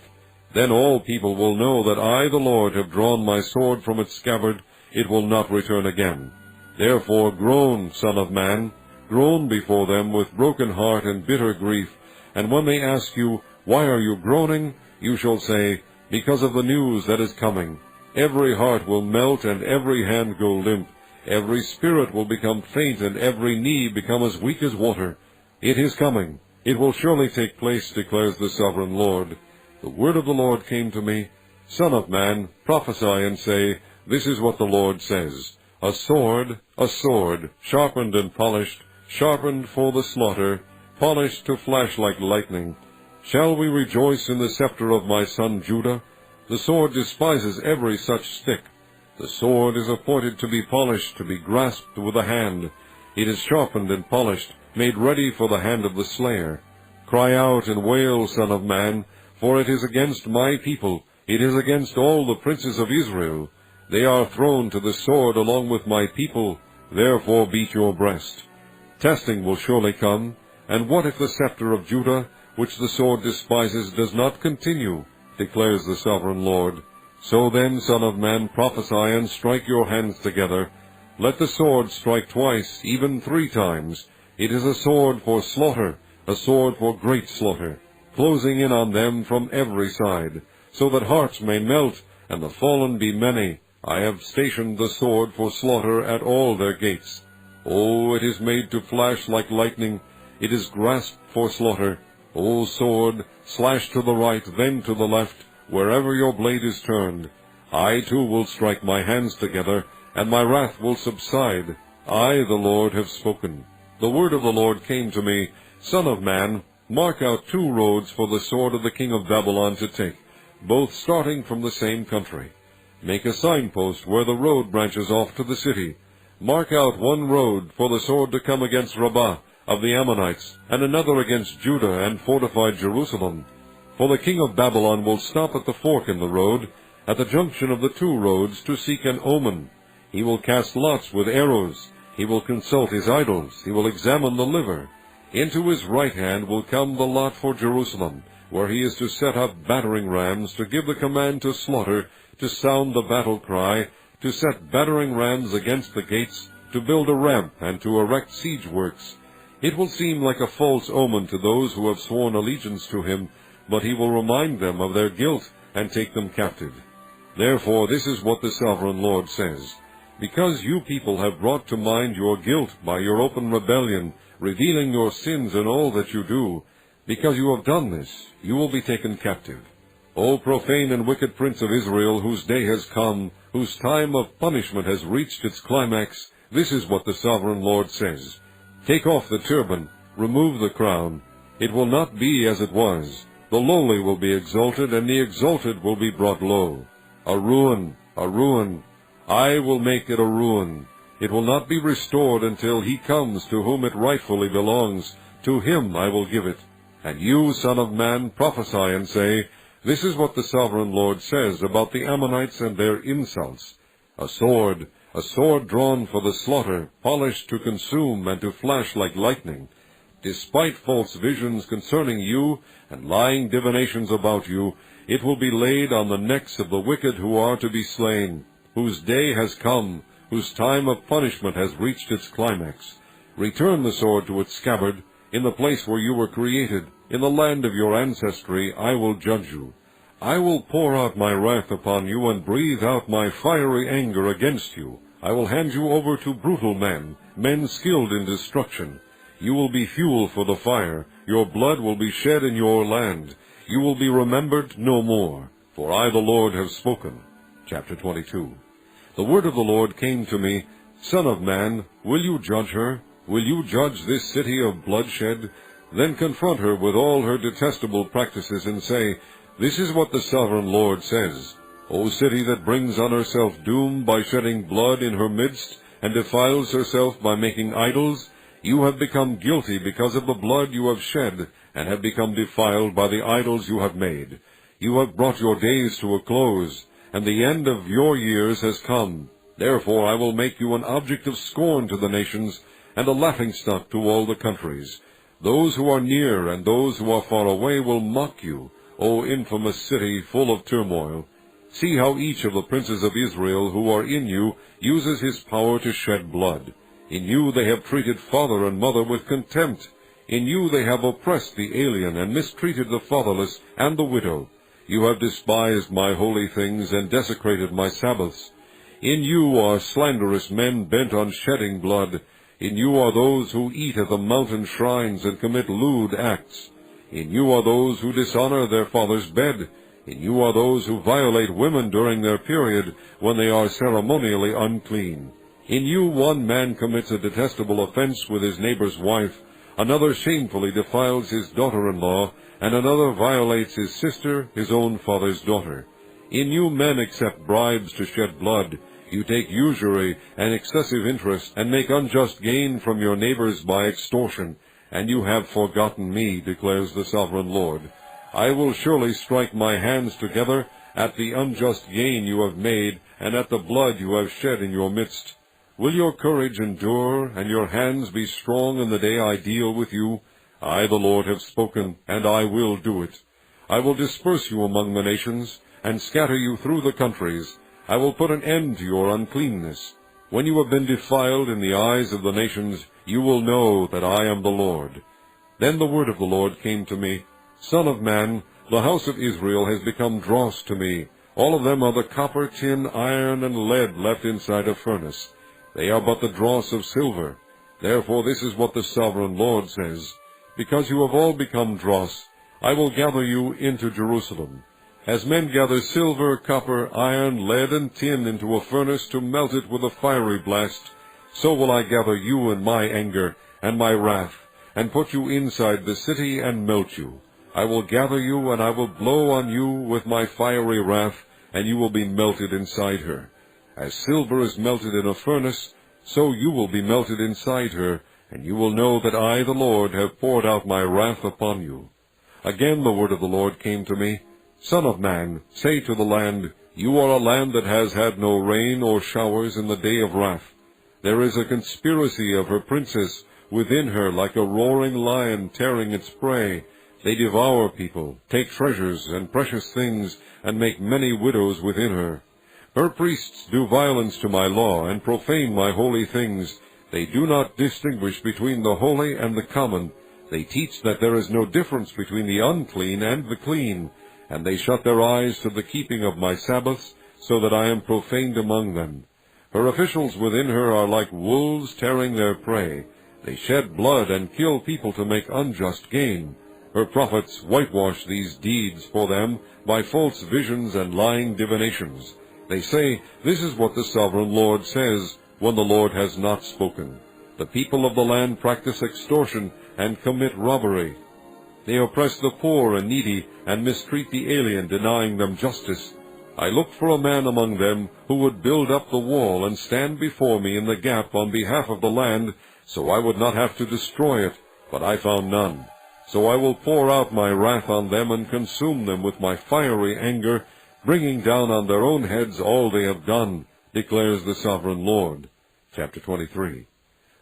Speaker 1: Then all people will know that I, the Lord, have drawn my sword from its scabbard. It will not return again. Therefore groan, Son of man, groan before them with broken heart and bitter grief. And when they ask you, Why are you groaning? You shall say, Because of the news that is coming. Every heart will melt, and every hand go limp. Every spirit will become faint, and every knee become as weak as water. It is coming. It will surely take place, declares the sovereign Lord. The word of the Lord came to me, Son of man, prophesy and say, This is what the Lord says, a sword, sharpened and polished, sharpened for the slaughter, polished to flash like lightning. Shall we rejoice in the scepter of my son Judah? The sword despises every such stick. The sword is appointed to be polished, to be grasped with the hand. It is sharpened and polished, made ready for the hand of the slayer. Cry out and wail, Son of man, for it is against my people, it is against all the princes of Israel. They are thrown to the sword along with my people, therefore beat your breast. Testing will surely come, and what if the scepter of Judah, which the sword despises, does not continue, declares the sovereign Lord. So then, Son of man, prophesy and strike your hands together. Let the sword strike twice, even 3 times. It is a sword for slaughter, a sword for great slaughter, closing in on them from every side, so that hearts may melt, and the fallen be many. I have stationed the sword for slaughter at all their gates. Oh, it is made to flash like lightning, it is grasped for slaughter. O sword, slash to the right, then to the left, wherever your blade is turned. I too will strike my hands together, and my wrath will subside. I, the Lord, have spoken. The word of the Lord came to me, Son of man, mark out 2 roads for the sword of the king of Babylon to take, both starting from the same country. Make a signpost where the road branches off to the city. Mark out 1 road for the sword to come against Rabbah of the Ammonites, and another against Judah and fortified Jerusalem. For the king of Babylon will stop at the fork in the road, at the junction of the 2 roads, to seek an omen. He will cast lots with arrows. He will consult his idols. He will examine the liver. Into his right hand will come the lot for Jerusalem, where he is to set up battering rams, to give the command to slaughter, to sound the battle cry, to set battering rams against the gates, to build a ramp, and to erect siege works. It will seem like a false omen to those who have sworn allegiance to him, but he will remind them of their guilt and take them captive. Therefore this is what the sovereign Lord says, Because you people have brought to mind your guilt by your open rebellion, revealing your sins in all that you do, because you have done this, you will be taken captive. O profane and wicked prince of Israel, whose day has come, whose time of punishment has reached its climax, this is what the sovereign Lord says. Take off the turban, remove the crown. It will not be as it was. The lowly will be exalted, and the exalted will be brought low. A ruin, a ruin. I will make it a ruin. It will not be restored until he comes to whom it rightfully belongs. To him I will give it. And you, Son of man, prophesy and say, This is what the sovereign Lord says about the Ammonites and their insults. A sword drawn for the slaughter, polished to consume and to flash like lightning. Despite false visions concerning you and lying divinations about you, it will be laid on the necks of the wicked who are to be slain, whose day has come, whose time of punishment has reached its climax. Return the sword to its scabbard. In the place where you were created, in the land of your ancestry, I will judge you. I will pour out my wrath upon you and breathe out my fiery anger against you. I will hand you over to brutal men, men skilled in destruction. You will be fuel for the fire. Your blood will be shed in your land. You will be remembered no more. For I, the Lord, have spoken. Chapter 22. The word of the Lord came to me, Son of man, will you judge her? Will you judge this city of bloodshed? Then confront her with all her detestable practices and say, This is what the sovereign Lord says. O city that brings on herself doom by shedding blood in her midst, and defiles herself by making idols, you have become guilty because of the blood you have shed, and have become defiled by the idols you have made. You have brought your days to a close, and the end of your years has come. Therefore I will make you an object of scorn to the nations, and a laughingstock to all the countries. Those who are near and those who are far away will mock you, O infamous city full of turmoil. See how each of the princes of Israel who are in you uses his power to shed blood. In you they have treated father and mother with contempt. In you they have oppressed the alien and mistreated the fatherless and the widow. You have despised my holy things and desecrated my Sabbaths. In you are slanderous men bent on shedding blood. In you are those who eat at the mountain shrines and commit lewd acts. In you are those who dishonor their father's bed. In you are those who violate women during their period, when they are ceremonially unclean. In you one man commits a detestable offense with his neighbor's wife, another shamefully defiles his daughter-in-law, and another violates his sister, his own father's daughter. In you men accept bribes to shed blood. You take usury and excessive interest, and make unjust gain from your neighbors by extortion. And you have forgotten me, declares the sovereign Lord. I will surely strike my hands together at the unjust gain you have made, and at the blood you have shed in your midst. Will your courage endure, and your hands be strong in the day I deal with you? I, the Lord, have spoken, and I will do it. I will disperse you among the nations, and scatter you through the countries. I will put an end to your uncleanness. When you have been defiled in the eyes of the nations, you will know that I am the Lord. Then the word of the Lord came to me, Son of man, the house of Israel has become dross to me. All of them are the copper, tin, iron, and lead left inside a furnace. They are but the dross of silver. Therefore this is what the sovereign Lord says, Because you have all become dross, I will gather you into Jerusalem. As men gather silver, copper, iron, lead, and tin into a furnace to melt it with a fiery blast, so will I gather you in my anger and my wrath, and put you inside the city and melt you. I will gather you, and I will blow on you with my fiery wrath, and you will be melted inside her. As silver is melted in a furnace, so you will be melted inside her, and you will know that I, the Lord, have poured out my wrath upon you. Again the word of the Lord came to me, Son of man, say to the land, You are a land that has had no rain or showers in the day of wrath. There is a conspiracy of her princes within her, like a roaring lion tearing its prey. They devour people, take treasures and precious things, and make many widows within her. Her priests do violence to my law, and profane my holy things. They do not distinguish between the holy and the common. They teach that there is no difference between the unclean and the clean, and they shut their eyes to the keeping of my Sabbaths, so that I am profaned among them. Her officials within her are like wolves tearing their prey. They shed blood and kill people to make unjust gain. Her prophets whitewash these deeds for them by false visions and lying divinations. They say, This is what the sovereign Lord says, when the Lord has not spoken. The people of the land practice extortion and commit robbery. They oppress the poor and needy, and mistreat the alien, denying them justice. I looked for a man among them who would build up the wall and stand before me in the gap on behalf of the land, so I would not have to destroy it, but I found none. So I will pour out my wrath on them and consume them with my fiery anger, bringing down on their own heads all they have done, declares the sovereign Lord. Chapter 23.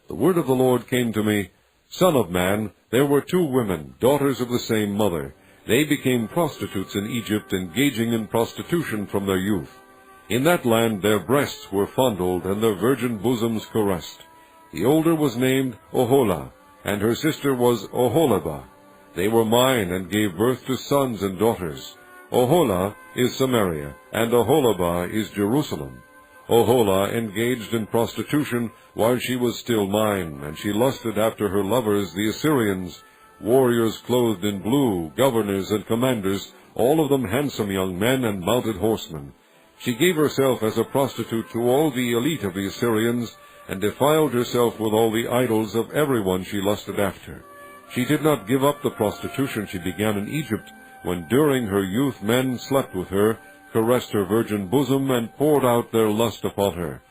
Speaker 1: The word of the Lord came to me, Son of man, there were 2 women, daughters of the same mother. They became prostitutes in Egypt, engaging in prostitution from their youth. In that land their breasts were fondled, and their virgin bosoms caressed. The older was named Oholah, and her sister was Oholibah. They were mine, and gave birth to sons and daughters. Oholah is Samaria, and Oholibah is Jerusalem. Oholah engaged in prostitution while she was still mine, and she lusted after her lovers, the Assyrians, warriors clothed in blue, governors and commanders, all of them handsome young men and mounted horsemen. She gave herself as a prostitute to all the elite of the Assyrians, and defiled herself with all the idols of everyone she lusted after. She did not give up the prostitution she began in Egypt, when during her youth men slept with her, caressed her virgin bosom, and poured out their lust upon her.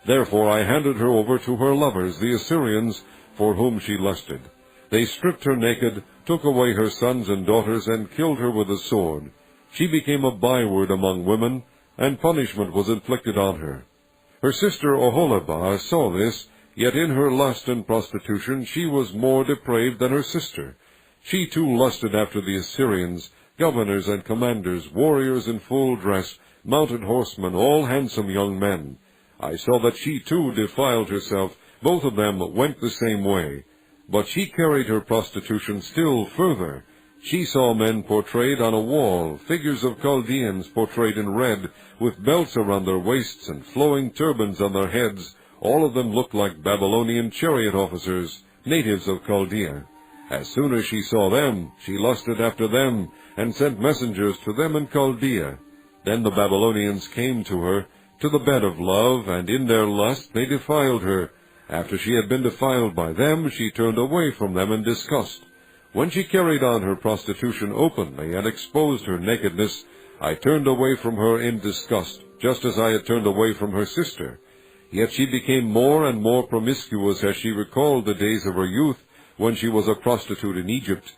Speaker 1: Therefore I handed her over to her lovers, the Assyrians, for whom she lusted. They stripped her naked, took away her sons and daughters, and killed her with the sword. She became a byword among women, and punishment was inflicted on her. Her sister Oholibah saw this, yet in her lust and prostitution she was more depraved than her sister. She too lusted after the Assyrians, governors and commanders, warriors in full dress, mounted horsemen, all handsome young men. I saw that she too defiled herself. Both of them went the same way. But she carried her prostitution still further. She saw men portrayed on a wall, figures of Chaldeans portrayed in red, with belts around their waists and flowing turbans on their heads. All of them looked like Babylonian chariot officers, natives of Chaldea. As soon as she saw them, she lusted after them, and sent messengers to them in Chaldea. Then the Babylonians came to her, to the bed of love, and in their lust they defiled her. After she had been defiled by them, she turned away from them in disgust. When she carried on her prostitution openly and exposed her nakedness, I turned away from her in disgust, just as I had turned away from her sister. Yet she became more and more promiscuous as she recalled the days of her youth, when she was a prostitute in Egypt.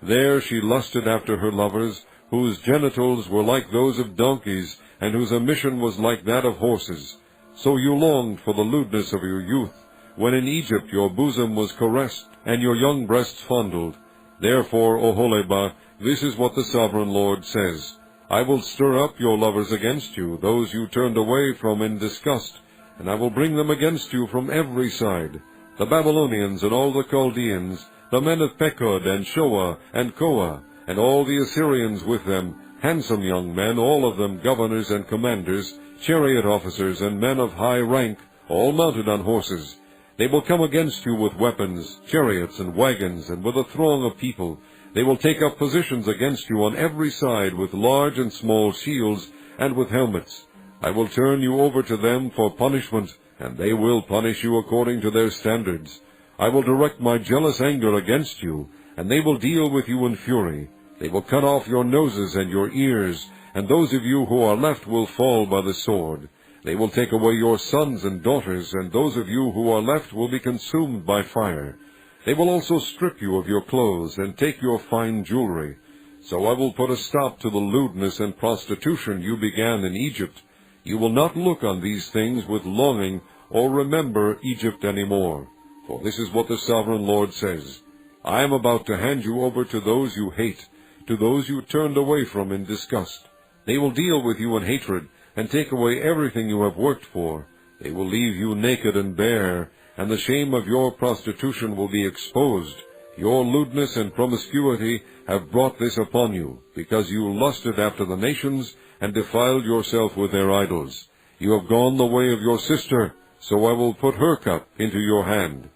Speaker 1: There she lusted after her lovers, whose genitals were like those of donkeys, and whose emission was like that of horses. So you longed for the lewdness of your youth, when in Egypt your bosom was caressed, and your young breasts fondled. Therefore, Oholibah, this is what the Sovereign Lord says. I will stir up your lovers against you, those you turned away from in disgust, and I will bring them against you from every side, the Babylonians and all the Chaldeans, the men of Pekod and Shoa and Koa, and all the Assyrians with them, handsome young men, all of them governors and commanders, chariot officers and men of high rank, all mounted on horses. They will come against you with weapons, chariots and wagons, and with a throng of people. They will take up positions against you on every side with large and small shields and with helmets. I will turn you over to them for punishment, and they will punish you according to their standards. I will direct my jealous anger against you, and they will deal with you in fury. They will cut off your noses and your ears, and those of you who are left will fall by the sword. They will take away your sons and daughters, and those of you who are left will be consumed by fire. They will also strip you of your clothes, and take your fine jewelry. So I will put a stop to the lewdness and prostitution you began in Egypt. You will not look on these things with longing, or remember Egypt any more. For this is what the Sovereign Lord says. I am about to hand you over to those you hate, to those you turned away from in disgust. They will deal with you in hatred, and take away everything you have worked for. They will leave you naked and bare, and the shame of your prostitution will be exposed. Your lewdness and promiscuity have brought this upon you, because you lusted after the nations, and defiled yourself with their idols. You have gone the way of your sister, so I will put her cup into your hand.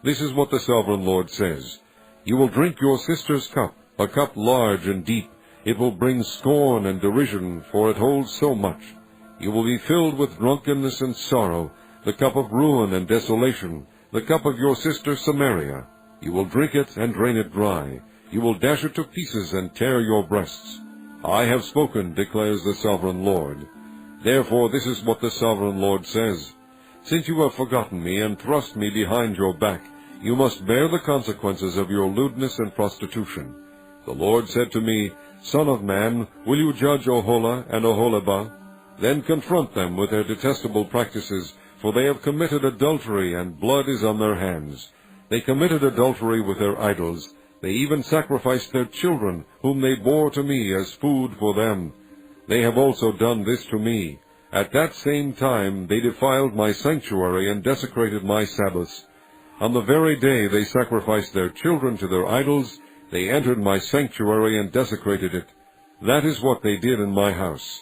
Speaker 1: This is what the Sovereign Lord says. You will drink your sister's cup, a cup large and deep. It will bring scorn and derision, for it holds so much. You will be filled with drunkenness and sorrow, the cup of ruin and desolation, the cup of your sister Samaria. You will drink it and drain it dry. You will dash it to pieces and tear your breasts. I have spoken, declares the Sovereign Lord. Therefore this is what the Sovereign Lord says. Since you have forgotten me and thrust me behind your back, you must bear the consequences of your lewdness and prostitution. The Lord said to me, Son of man, will you judge Oholah and Oholibah? Then confront them with their detestable practices, for they have committed adultery, and blood is on their hands. They committed adultery with their idols. They even sacrificed their children, whom they bore to me as food for them. They have also done this to me. At that same time they defiled my sanctuary and desecrated my Sabbaths. On the very day they sacrificed their children to their idols, they entered my sanctuary and desecrated it. That is what they did in my house.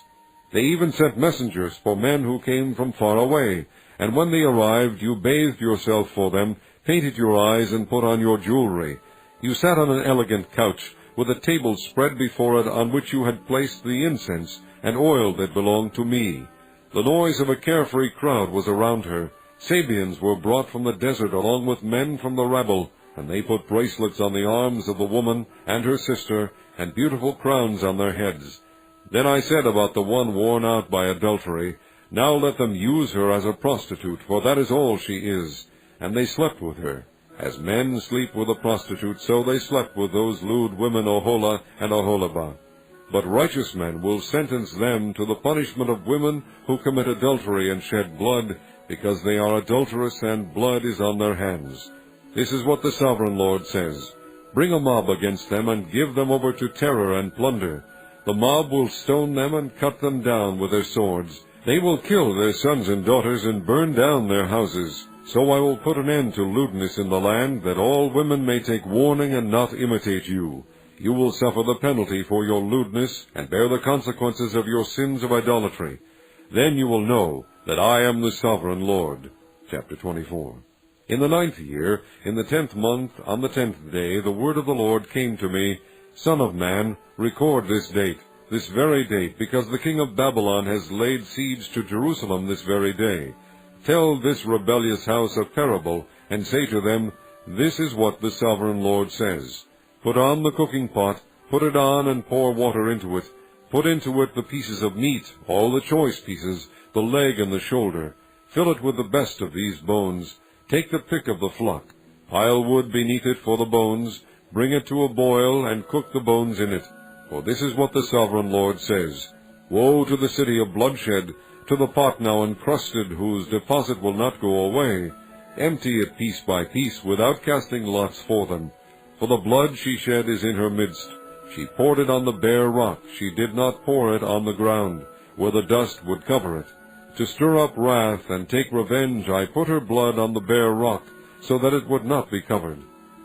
Speaker 1: They even sent messengers for men who came from far away, and when they arrived you bathed yourself for them, painted your eyes, and put on your jewelry. You sat on an elegant couch, with a table spread before it on which you had placed the incense and oil that belonged to me. The noise of a carefree crowd was around her. Sabians were brought from the desert along with men from the rabble, and they put bracelets on the arms of the woman and her sister, and beautiful crowns on their heads. Then I said about the one worn out by adultery, Now let them use her as a prostitute, for that is all she is. And they slept with her. As men sleep with a prostitute, so they slept with those lewd women Oholah and Oholibah. But righteous men will sentence them to the punishment of women who commit adultery and shed blood, because they are adulterous and blood is on their hands. This is what the Sovereign Lord says. Bring a mob against them and give them over to terror and plunder. The mob will stone them and cut them down with their swords. They will kill their sons and daughters and burn down their houses. So I will put an end to lewdness in the land, that all women may take warning and not imitate you. You will suffer the penalty for your lewdness, and bear the consequences of your sins of idolatry. Then you will know that I am the Sovereign Lord. Chapter 24. In the 9th year, in the 10th month, on the 10th day, the word of the Lord came to me, Son of man, record this date, this very date, because the king of Babylon has laid siege to Jerusalem this very day. Tell this rebellious house a parable, and say to them, This is what the Sovereign Lord says. Put on the cooking pot, put it on, and pour water into it. Put into it the pieces of meat, all the choice pieces, the leg and the shoulder. Fill it with the best of these bones. Take the pick of the flock. Pile wood beneath it for the bones. Bring it to a boil, and cook the bones in it. For this is what the Sovereign Lord says. Woe to the city of bloodshed, to the pot now encrusted, whose deposit will not go away. Empty it piece by piece, without casting lots for them. For the blood she shed is in her midst. She poured it on the bare rock. She did not pour it on the ground, where the dust would cover it. To stir up wrath and take revenge, I put her blood on the bare rock, so that it would not be covered.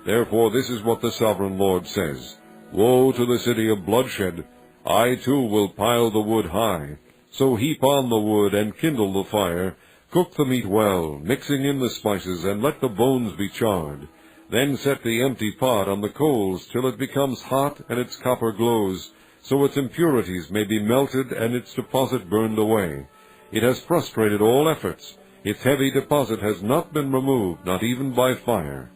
Speaker 1: Therefore this is what the Sovereign Lord says. Woe to the city of bloodshed! I too will pile the wood high. So heap on the wood, and kindle the fire. Cook the meat well, mixing in the spices, and let the bones be charred. Then set the empty pot on the coals till it becomes hot and its copper glows, so its impurities may be melted and its deposit burned away. It has frustrated all efforts. Its heavy deposit has not been removed, not even by fire.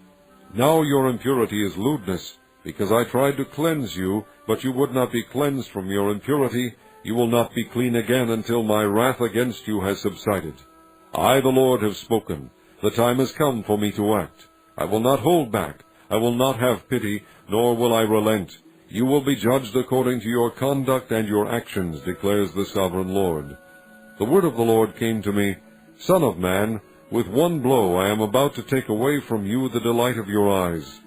Speaker 1: Now your impurity is lewdness, because I tried to cleanse you, but you would not be cleansed from your impurity. You will not be clean again until my wrath against you has subsided. I, the Lord, have spoken. The time has come for me to act. I will not hold back. I will not have pity, nor will I relent. You will be judged according to your conduct and your actions, declares the Sovereign Lord. The word of the Lord came to me, Son of man, with one blow I am about to take away from you the delight of your eyes.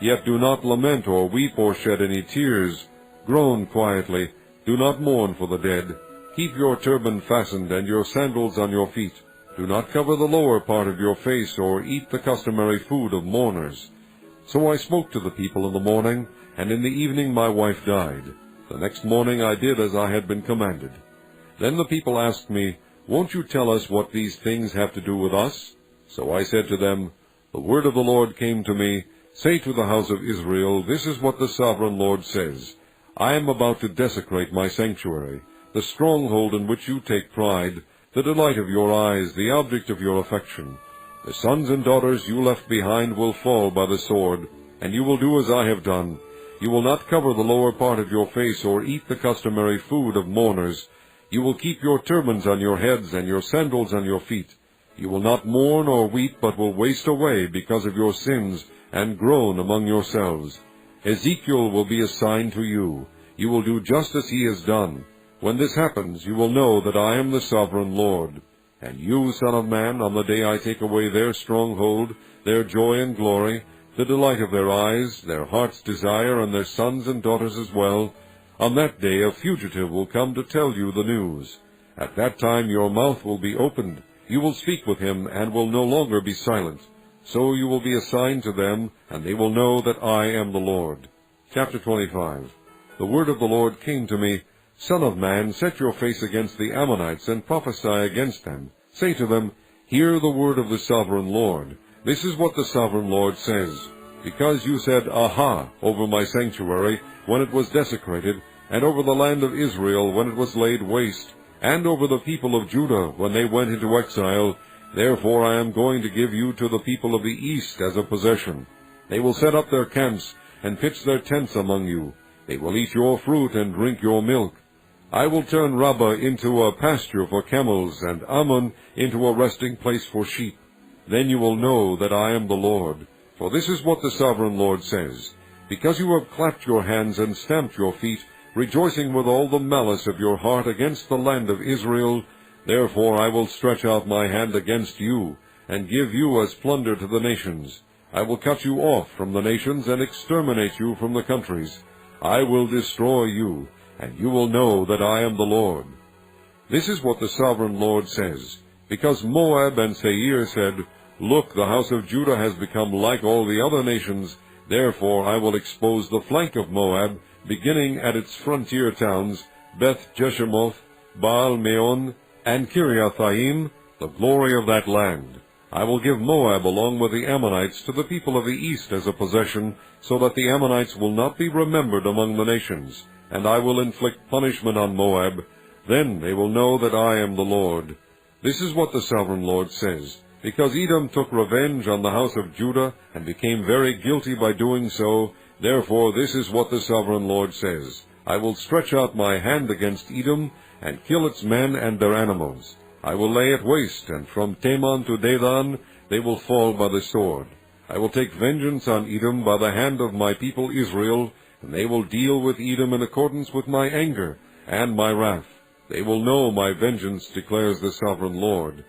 Speaker 1: Yet do not lament or weep or shed any tears. Groan quietly. Do not mourn for the dead. Keep your turban fastened and your sandals on your feet. Do not cover the lower part of your face, or eat the customary food of mourners. So I spoke to the people in the morning, and in the evening my wife died. The next morning I did as I had been commanded. Then the people asked me, Won't you tell us what these things have to do with us? So I said to them, The word of the Lord came to me, Say to the house of Israel, This is what the Sovereign Lord says. I am about to desecrate my sanctuary, the stronghold in which you take pride, the delight of your eyes, the object of your affection. The sons and daughters you left behind will fall by the sword, and you will do as I have done. You will not cover the lower part of your face or eat the customary food of mourners. You will keep your turbans on your heads and your sandals on your feet. You will not mourn or weep, but will waste away because of your sins, and groan among yourselves. Ezekiel will be a sign to you. You will do just as he has done. When this happens, you will know that I am the Sovereign Lord. And you, Son of man, on the day I take away their stronghold, their joy and glory, the delight of their eyes, their heart's desire, and their sons and daughters as well, on that day a fugitive will come to tell you the news. At that time your mouth will be opened. You will speak with him, and will no longer be silent. So you will be a sign to them, and they will know that I am the Lord. Chapter 25. The word of the Lord came to me, Son of man, set your face against the Ammonites, and prophesy against them. Say to them, Hear the word of the Sovereign Lord. This is what the Sovereign Lord says. Because you said, Aha, over my sanctuary, when it was desecrated, and over the land of Israel, when it was laid waste, and over the people of Judah, when they went into exile, therefore I am going to give you to the people of the east as a possession. They will set up their camps, and pitch their tents among you. They will eat your fruit and drink your milk. I will turn Rabbah into a pasture for camels, and Ammon into a resting place for sheep. Then you will know that I am the Lord. For this is what the sovereign Lord says: Because you have clapped your hands and stamped your feet, rejoicing with all the malice of your heart against the land of Israel, therefore I will stretch out my hand against you, and give you as plunder to the nations. I will cut you off from the nations, and exterminate you from the countries. I will destroy you, and you will know that I am the Lord. This is what the sovereign Lord says: Because Moab and Seir said, Look, the house of Judah has become like all the other nations, therefore I will expose the flank of Moab, beginning at its frontier towns, Beth-Jeshimoth, Baal-Meon, and Kiriathaim, the glory of that land. I will give Moab along with the Ammonites to the people of the east as a possession, so that the Ammonites will not be remembered among the nations, and I will inflict punishment on Moab. Then they will know that I am the Lord. This is what the sovereign Lord says: Because Edom took revenge on the house of Judah, and became very guilty by doing so, therefore this is what the sovereign Lord says: I will stretch out my hand against Edom, and kill its men and their animals. I will lay it waste, and from Teman to Dedan they will fall by the sword. I will take vengeance on Edom by the hand of my people Israel, and they will deal with Edom in accordance with my anger and my wrath. They will know my vengeance, declares the sovereign Lord.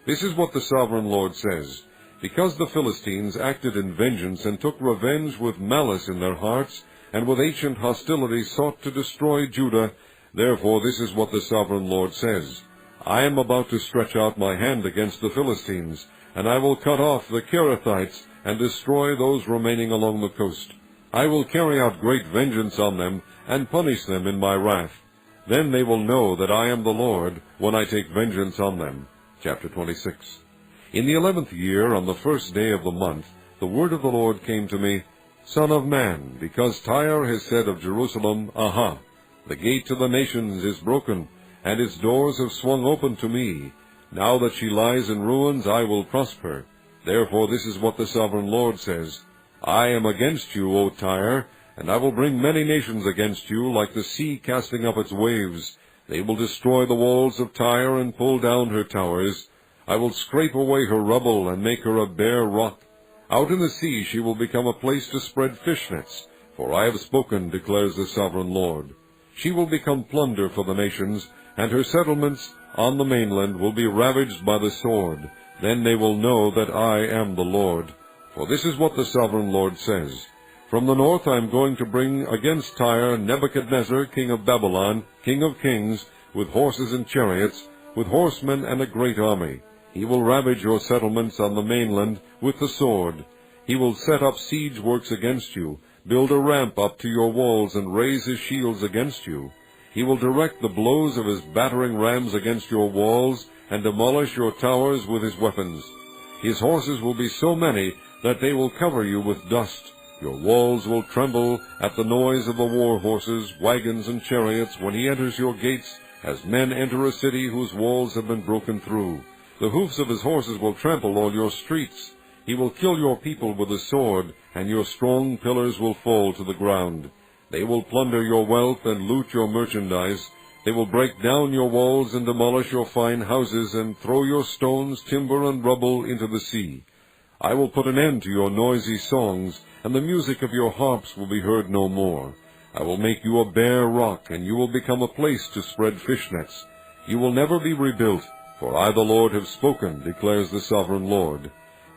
Speaker 1: This is what the sovereign Lord says: Because the Philistines acted in vengeance and took revenge with malice in their hearts, and with ancient hostility sought to destroy Judah, therefore this is what the sovereign Lord says: I am about to stretch out my hand against the Philistines, and I will cut off the Kerethites and destroy those remaining along the coast. I will carry out great vengeance on them, and punish them in my wrath. Then they will know that I am the Lord, when I take vengeance on them. Chapter 26. In the 11th year, on the first day of the month, the word of the Lord came to me: Son of man, because Tyre has said of Jerusalem, Aha! The gate to the nations is broken, and its doors have swung open to me. Now that she lies in ruins, I will prosper. Therefore this is what the sovereign Lord says: I am against you, O Tyre, and I will bring many nations against you, like the sea casting up its waves. They will destroy the walls of Tyre and pull down her towers. I will scrape away her rubble and make her a bare rock. Out in the sea she will become a place to spread fish nets, for I have spoken, declares the sovereign Lord. She will become plunder for the nations, and her settlements on the mainland will be ravaged by the sword. Then they will know that I am the Lord. For this is what the sovereign Lord says: From the north I am going to bring against Tyre Nebuchadnezzar, king of Babylon, king of kings, with horses and chariots, with horsemen and a great army. He will ravage your settlements on the mainland with the sword. He will set up siege works against you, build a ramp up to your walls, and raise his shields against you. He will direct the blows of his battering rams against your walls, and demolish your towers with his weapons. His horses will be so many that they will cover you with dust. Your walls will tremble at the noise of the war horses, wagons, and chariots when he enters your gates, as men enter a city whose walls have been broken through. The hoofs of his horses will trample all your streets. He will kill your people with the sword, and your strong pillars will fall to the ground. They will plunder your wealth and loot your merchandise. They will break down your walls and demolish your fine houses, and throw your stones, timber, and rubble into the sea. I will put an end to your noisy songs, and the music of your harps will be heard no more. I will make you a bare rock, and you will become a place to spread fish nets. You will never be rebuilt, for I the Lord have spoken, declares the sovereign Lord.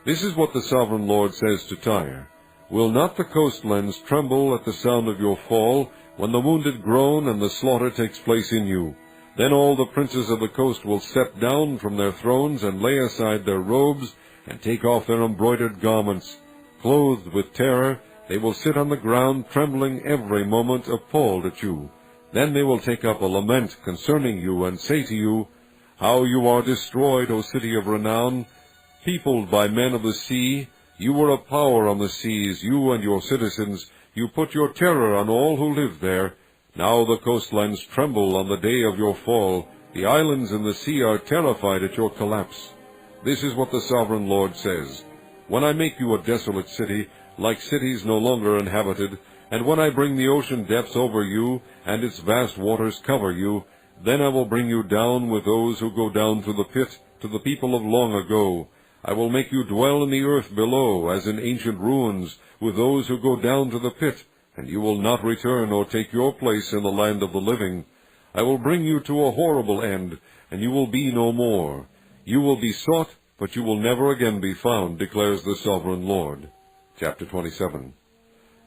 Speaker 1: This is what the sovereign Lord says to Tyre: Will not the coastlands tremble at the sound of your fall, when the wounded groan and the slaughter takes place in you? Then all the princes of the coast will step down from their thrones, and lay aside their robes, and take off their embroidered garments. Clothed with terror, they will sit on the ground, trembling every moment, appalled at you. Then they will take up a lament concerning you, and say to you, How you are destroyed, O city of renown, peopled by men of the sea! You were a power on the seas, you and your citizens. You put your terror on all who live there. Now the coastlands tremble on the day of your fall. The islands in the sea are terrified at your collapse. This is what the sovereign Lord says: When I make you a desolate city, like cities no longer inhabited, And when I bring the ocean depths over you, and its vast waters cover you, then I will bring you down with those who go down to the pit, to the people of long ago. I will make you dwell in the earth below, as in ancient ruins, with those who go down to the pit, and you will not return or take your place in the land of the living. I will bring you to a horrible end, and you will be no more. You will be sought, but you will never again be found, declares the sovereign Lord. Chapter 27.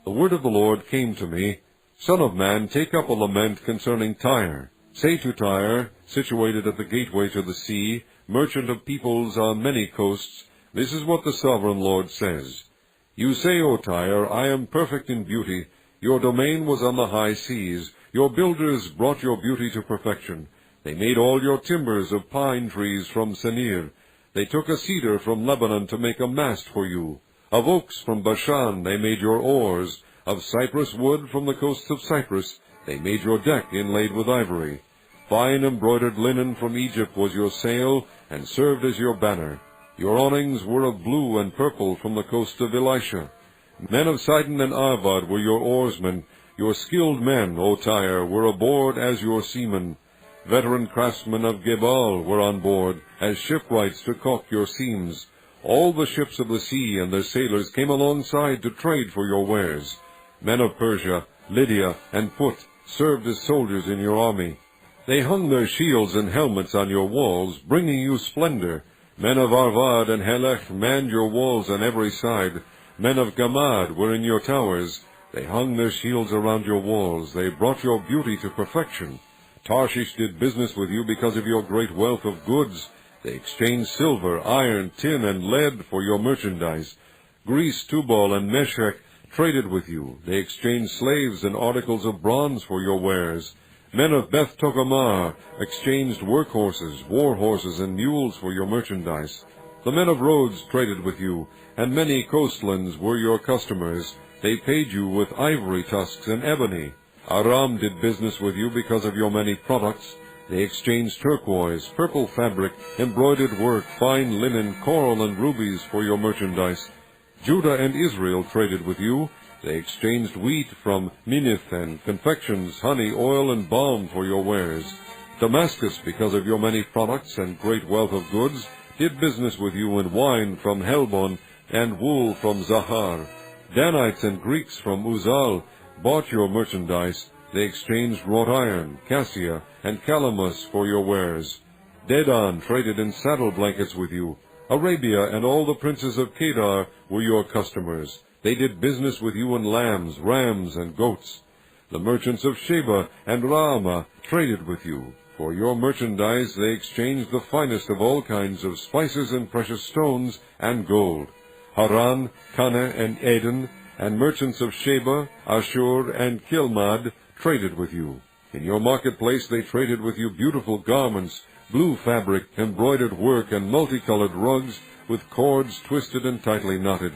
Speaker 1: The word of the Lord came to me, Son of man, take up a lament concerning Tyre. Say to Tyre, situated at the gateway to the sea, merchant of peoples on many coasts, this is what the sovereign Lord says. You say, O Tyre, I am perfect in beauty. Your domain was on the high seas. Your builders brought your beauty to perfection. They made all your timbers of pine trees from Senir. They took a cedar from Lebanon to make a mast for you. Of oaks from Bashan they made your oars. Of cypress wood from the coasts of Cyprus they made your deck inlaid with ivory. Fine embroidered linen from Egypt was your sail, and served as your banner. Your awnings were of blue and purple from the coast of Elisha. Men of Sidon and Arvad were your oarsmen. Your skilled men, O Tyre, were aboard as your seamen. Veteran craftsmen of Gebal were on board, as shipwrights to caulk your seams. All the ships of the sea and their sailors came alongside to trade for your wares. Men of Persia, Lydia, and Put served as soldiers in your army. They hung their shields and helmets on your walls, bringing you splendor. Men of Arvad and Helech manned your walls on every side. Men of Gamad were in your towers. They hung their shields around your walls. They brought your beauty to perfection. Tarshish did business with you because of your great wealth of goods. They exchanged silver, iron, tin, and lead for your merchandise. Greece, Tubal, and Meshech traded with you. They exchanged slaves and articles of bronze for your wares. Men of Beth Togarmah exchanged workhorses, war horses, and mules for your merchandise. The men of Rhodes traded with you, and many coastlands were your customers. They paid you with ivory tusks and ebony. Aram did business with you because of your many products. They exchanged turquoise, purple fabric, embroidered work, fine linen, coral, and rubies for your merchandise. Judah and Israel traded with you. They exchanged wheat from Minnith and confections, honey, oil, and balm for your wares. Damascus, because of your many products and great wealth of goods, did business with you in wine from Helbon and wool from Zahar. Danites and Greeks from Uzal bought your merchandise. They exchanged wrought iron, cassia, and calamus for your wares. Dedan traded in saddle blankets with you. Arabia and all the princes of Kedar were your customers. They did business with you in lambs, rams, and goats. The merchants of Sheba and Raamah traded with you. For your merchandise they exchanged the finest of all kinds of spices and precious stones and gold. Haran, Canaan, and Eden, and merchants of Sheba, Ashur, and Kilmad traded with you. In your marketplace they traded with you beautiful garments, blue fabric, embroidered work, and multicolored rugs, with cords twisted and tightly knotted.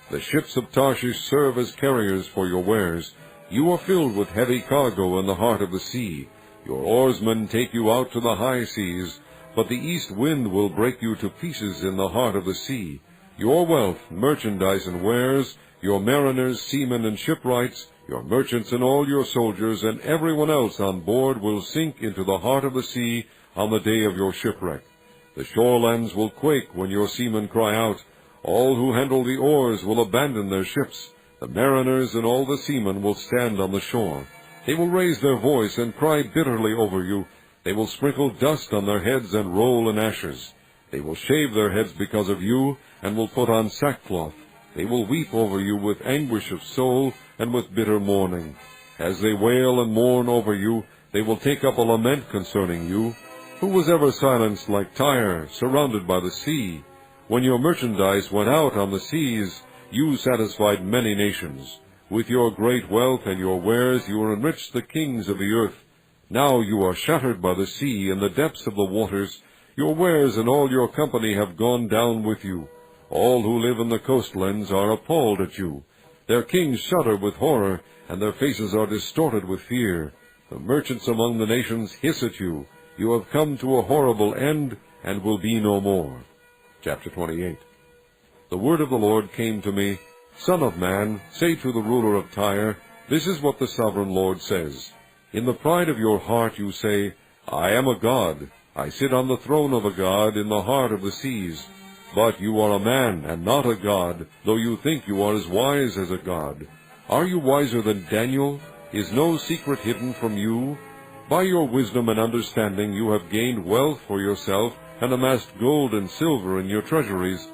Speaker 1: The ships of Tarshish serve as carriers for your wares. You are filled with heavy cargo in the heart of the sea. Your oarsmen take you out to the high seas, but the east wind will break you to pieces in the heart of the sea. Your wealth, merchandise, and wares, your mariners, seamen, and shipwrights, your merchants and all your soldiers, and everyone else on board will sink into the heart of the sea on the day of your shipwreck. The shorelands will quake when your seamen cry out. All who handle the oars will abandon their ships. The mariners and all the seamen will stand on the shore. They will raise their voice and cry bitterly over you. They will sprinkle dust on their heads and roll in ashes. They will shave their heads because of you, and will put on sackcloth. They will weep over you with anguish of soul and with bitter mourning. As they wail and mourn over you, they will take up a lament concerning you. Who was ever silenced like Tyre, surrounded by the sea? When your merchandise went out on the seas, you satisfied many nations. With your great wealth and your wares you enriched the kings of the earth. Now you are shattered by the sea in the depths of the waters. Your wares and all your company have gone down with you. All who live in the coastlands are appalled at you. Their kings shudder with horror, and their faces are distorted with fear. The merchants among the nations hiss at you. You have come to a horrible end, and will be no more. Chapter 28. The word of the Lord came to me, Son of man, say to the ruler of Tyre, This is what the Sovereign Lord says. In the pride of your heart you say, I am a god. I sit on the throne of a god in the heart of the seas. But you are a man, and not a god, though you think you are as wise as a god. Are you wiser than Daniel? Is no secret hidden from you? By your wisdom and understanding you have gained wealth for yourself, and amassed gold and silver in your treasuries.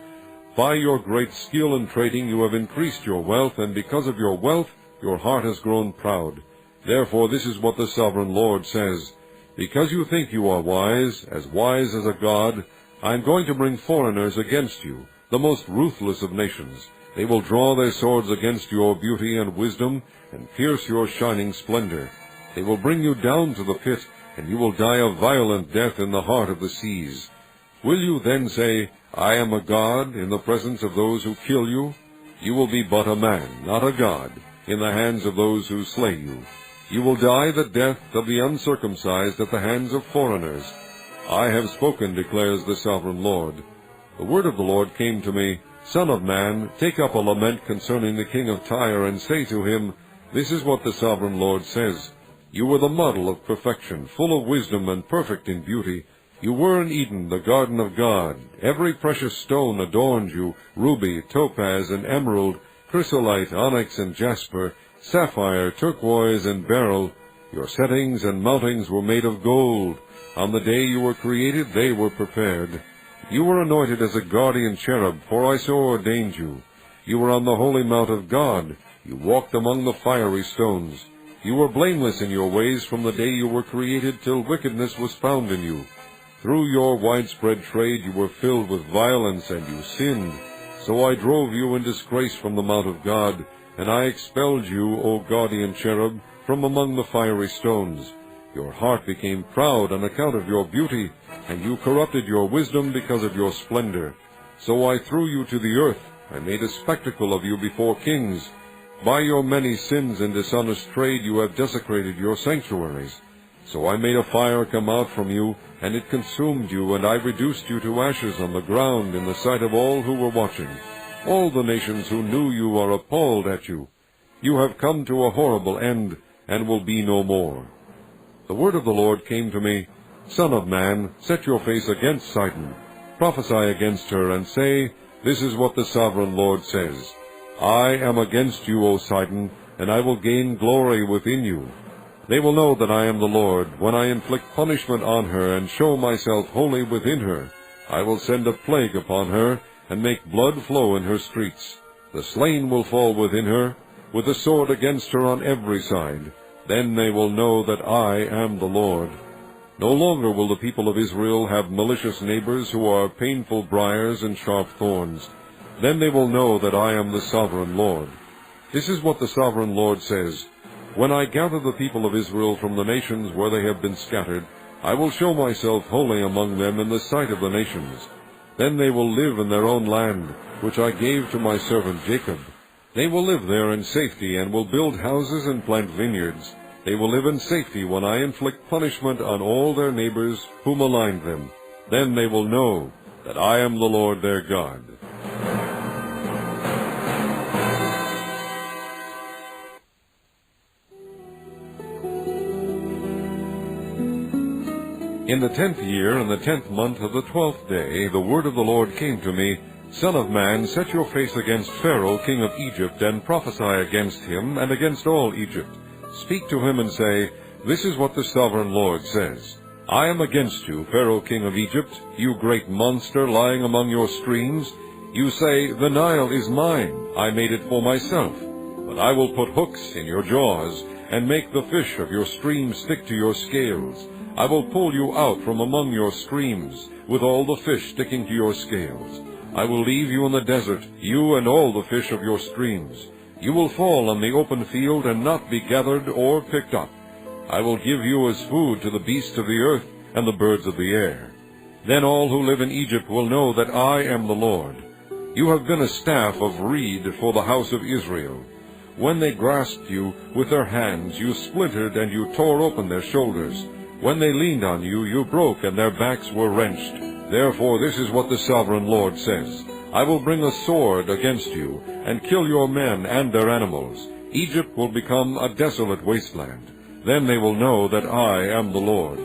Speaker 1: By your great skill in trading you have increased your wealth, and because of your wealth your heart has grown proud. Therefore this is what the Sovereign Lord says. Because you think you are wise as a god, I am going to bring foreigners against you, the most ruthless of nations. They will draw their swords against your beauty and wisdom, and pierce your shining splendor. They will bring you down to the pit, and you will die a violent death in the heart of the seas. Will you then say, I am a god, in the presence of those who kill you? You will be but a man, not a god, in the hands of those who slay you. You will die the death of the uncircumcised at the hands of foreigners. I have spoken, declares the Sovereign Lord. The word of the Lord came to me, Son of man, take up a lament concerning the king of Tyre, and say to him, This is what the Sovereign Lord says. You were the model of perfection, full of wisdom and perfect in beauty. You were in Eden, the garden of God. Every precious stone adorned you, ruby, topaz, and emerald, chrysolite, onyx, and jasper, sapphire, turquoise, and beryl. Your settings and mountings were made of gold. On the day you were created, they were prepared. You were anointed as a guardian cherub, for I so ordained you. You were on the holy mount of God. You walked among the fiery stones. You were blameless in your ways from the day you were created till wickedness was found in you. Through your widespread trade you were filled with violence, and you sinned. So I drove you in disgrace from the mount of God, and I expelled you, O guardian cherub, from among the fiery stones. Your heart became proud on account of your beauty, and you corrupted your wisdom because of your splendor. So I threw you to the earth. I made a spectacle of you before kings. By your many sins and dishonest trade you have desecrated your sanctuaries. So I made a fire come out from you, and it consumed you, and I reduced you to ashes on the ground in the sight of all who were watching. All the nations who knew you are appalled at you. You have come to a horrible end, and will be no more. The word of the Lord came to me, Son of man, set your face against Sidon. Prophesy against her, and say, This is what the Sovereign Lord says. I am against you, O Sidon, and I will gain glory within you. They will know that I am the Lord, when I inflict punishment on her, and show myself holy within her. I will send a plague upon her, and make blood flow in her streets. The slain will fall within her, with the sword against her on every side. Then they will know that I am the Lord. No longer will the people of Israel have malicious neighbors who are painful briars and sharp thorns. Then they will know that I am the Sovereign Lord. This is what the Sovereign Lord says. When I gather the people of Israel from the nations where they have been scattered, I will show myself holy among them in the sight of the nations. Then they will live in their own land, which I gave to my servant Jacob. They will live there in safety, and will build houses and plant vineyards. They will live in safety when I inflict punishment on all their neighbors who maligned them. Then they will know that I am the Lord their God. In the 10th year, in the 10th month of the 12th day, the word of the Lord came to me, Son of man, set your face against Pharaoh, king of Egypt, and prophesy against him and against all Egypt. Speak to him and say, This is what the Sovereign Lord says. I am against you, Pharaoh, king of Egypt, you great monster lying among your streams. You say, The Nile is mine, I made it for myself. But I will put hooks in your jaws, and make the fish of your streams stick to your scales. I will pull you out from among your streams, with all the fish sticking to your scales. I will leave you in the desert, you and all the fish of your streams. You will fall on the open field and not be gathered or picked up. I will give you as food to the beasts of the earth and the birds of the air. Then all who live in Egypt will know that I am the Lord. You have been a staff of reed for the house of Israel. When they grasped you with their hands, you splintered and you tore open their shoulders. When they leaned on you, you broke, and their backs were wrenched. Therefore this is what the Sovereign Lord says. I will bring a sword against you, and kill your men and their animals. Egypt will become a desolate wasteland. Then they will know that I am the Lord.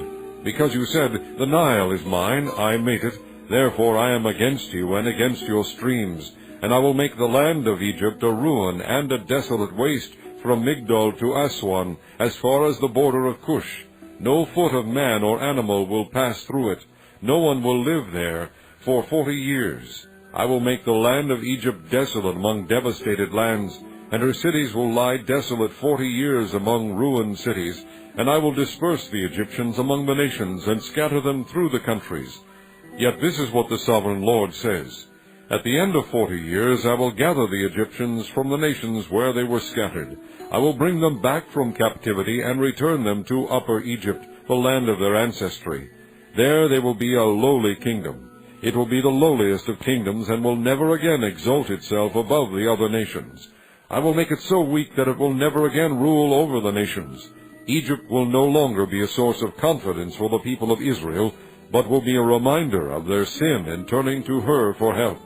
Speaker 1: Because you said, The Nile is mine, I made it, therefore I am against you and against your streams, and I will make the land of Egypt a ruin and a desolate waste from Migdol to Aswan, as far as the border of Cush. No foot of man or animal will pass through it. No one will live there for 40 years. I will make the land of Egypt desolate among devastated lands, and her cities will lie desolate 40 years among ruined cities, and I will disperse the Egyptians among the nations, and scatter them through the countries. Yet this is what the sovereign Lord says. At the end of 40 years I will gather the Egyptians from the nations where they were scattered. I will bring them back from captivity and return them to Upper Egypt, the land of their ancestry. There they will be a lowly kingdom. It will be the lowliest of kingdoms, and will never again exalt itself above the other nations. I will make it so weak that it will never again rule over the nations. Egypt will no longer be a source of confidence for the people of Israel, but will be a reminder of their sin in turning to her for help.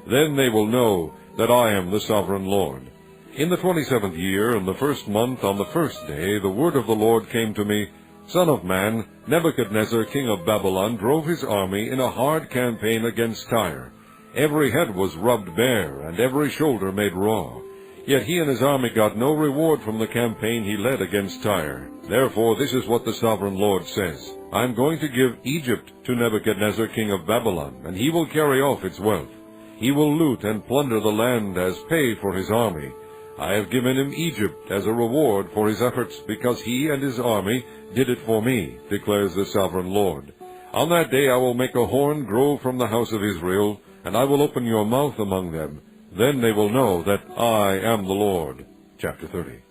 Speaker 1: Then they will know that I am the sovereign Lord. In the 27th year, in the 1st month, on the 1st day, the word of the Lord came to me, Son of man, Nebuchadnezzar king of Babylon drove his army in a hard campaign against Tyre. Every head was rubbed bare, and every shoulder made raw. Yet he and his army got no reward from the campaign he led against Tyre. Therefore this is what the sovereign Lord says. I am going to give Egypt to Nebuchadnezzar king of Babylon, and he will carry off its wealth. He will loot and plunder the land as pay for his army. I have given him Egypt as a reward for his efforts, because he and his army did it for me, declares the sovereign Lord. On that day I will make a horn grow from the house of Israel, and I will open your mouth among them. Then they will know that I am the Lord. Chapter 30.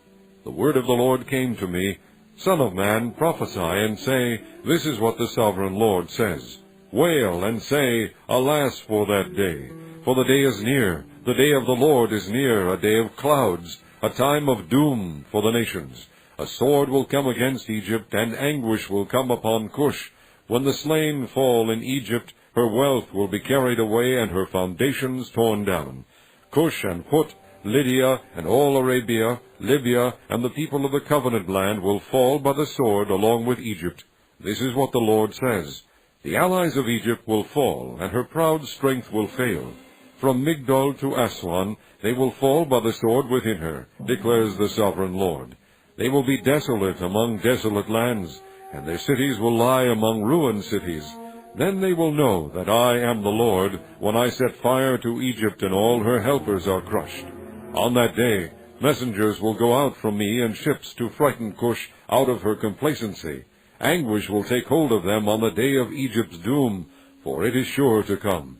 Speaker 1: The word of the Lord came to me, Son of man, prophesy and say, This is what the sovereign Lord says. Wail and say, Alas for that day! For the day is near, the day of the Lord is near, a day of clouds, a time of doom for the nations. A sword will come against Egypt, and anguish will come upon Cush. When the slain fall in Egypt, her wealth will be carried away, and her foundations torn down. Cush and Put, Lydia, and all Arabia, Libya, and the people of the covenant land will fall by the sword along with Egypt. This is what the Lord says. The allies of Egypt will fall, and her proud strength will fail. From Migdol to Aswan they will fall by the sword within her, declares the sovereign Lord. They will be desolate among desolate lands, and their cities will lie among ruined cities. Then they will know that I am the Lord, when I set fire to Egypt and all her helpers are crushed. On that day messengers will go out from me in ships to frighten Cush out of her complacency. Anguish will take hold of them on the day of Egypt's doom, for it is sure to come.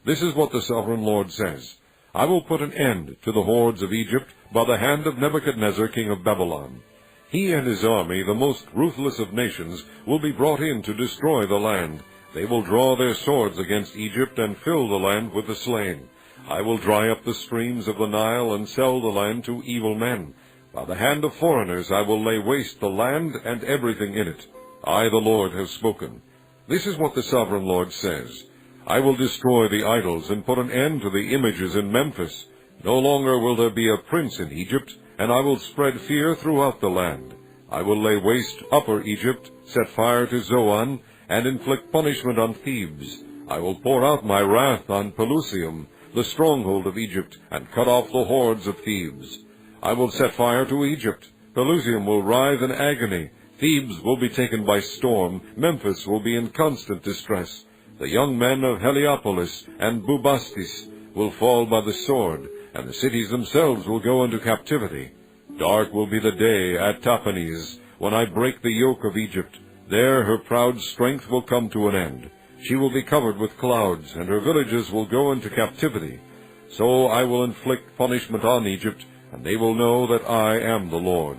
Speaker 1: This is what the sovereign Lord says. I will put an end to the hordes of Egypt by the hand of Nebuchadnezzar king of Babylon. He and his army, the most ruthless of nations, will be brought in to destroy the land. They will draw their swords against Egypt and fill the land with the slain. I will dry up the streams of the Nile and sell the land to evil men. By the hand of foreigners I will lay waste the land and everything in it. I, the Lord, have spoken. This is what the sovereign Lord says. I will destroy the idols and put an end to the images in Memphis. No longer will there be a prince in Egypt, and I will spread fear throughout the land. I will lay waste Upper Egypt, set fire to Zoan, and inflict punishment on Thebes. I will pour out my wrath on Pelusium, the stronghold of Egypt, and cut off the hordes of Thebes. I will set fire to Egypt. Pelusium will writhe in agony. Thebes will be taken by storm. Memphis will be in constant distress. The young men of Heliopolis and Bubastis will fall by the sword, and the cities themselves will go into captivity. Dark will be the day at Tahpanhes, when I break the yoke of Egypt. There her proud strength will come to an end. She will be covered with clouds, and her villages will go into captivity. So I will inflict punishment on Egypt, and they will know that I am the Lord.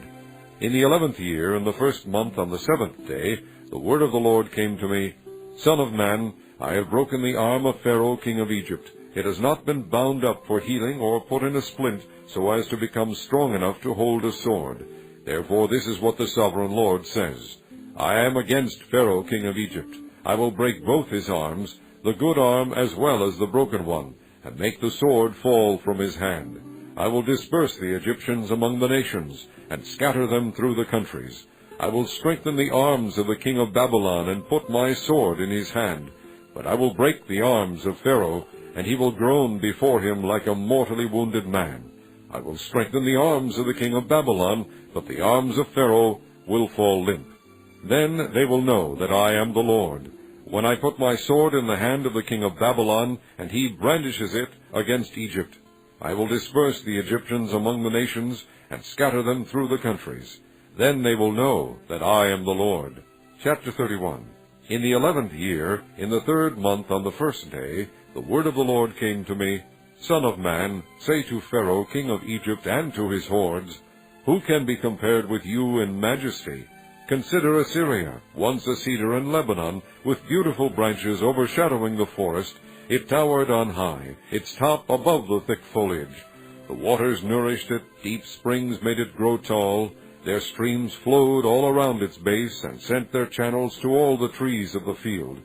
Speaker 1: In the 11th year, in the 1st month, on the 7th day, the word of the Lord came to me, Son of man, I have broken the arm of Pharaoh king of Egypt. It has not been bound up for healing or put in a splint, so as to become strong enough to hold a sword. Therefore this is what the sovereign Lord says. I am against Pharaoh king of Egypt. I will break both his arms, the good arm as well as the broken one, and make the sword fall from his hand. I will disperse the Egyptians among the nations, and scatter them through the countries. I will strengthen the arms of the king of Babylon, and put my sword in his hand. But I will break the arms of Pharaoh, and he will groan before him like a mortally wounded man. I will strengthen the arms of the king of Babylon, but the arms of Pharaoh will fall limp. Then they will know that I am the Lord, when I put my sword in the hand of the king of Babylon, and he brandishes it against Egypt. I will disperse the Egyptians among the nations, and scatter them through the countries. Then they will know that I am the Lord. Chapter 31. In the 11th year, in the 3rd month on the 1st day, the word of the Lord came to me, Son of man, say to Pharaoh, king of Egypt, and to his hordes, Who can be compared with you in majesty? Consider Assyria, once a cedar in Lebanon, with beautiful branches overshadowing the forest. It towered on high, its top above the thick foliage. The waters nourished it, deep springs made it grow tall. Their streams flowed all around its base, and sent their channels to all the trees of the field.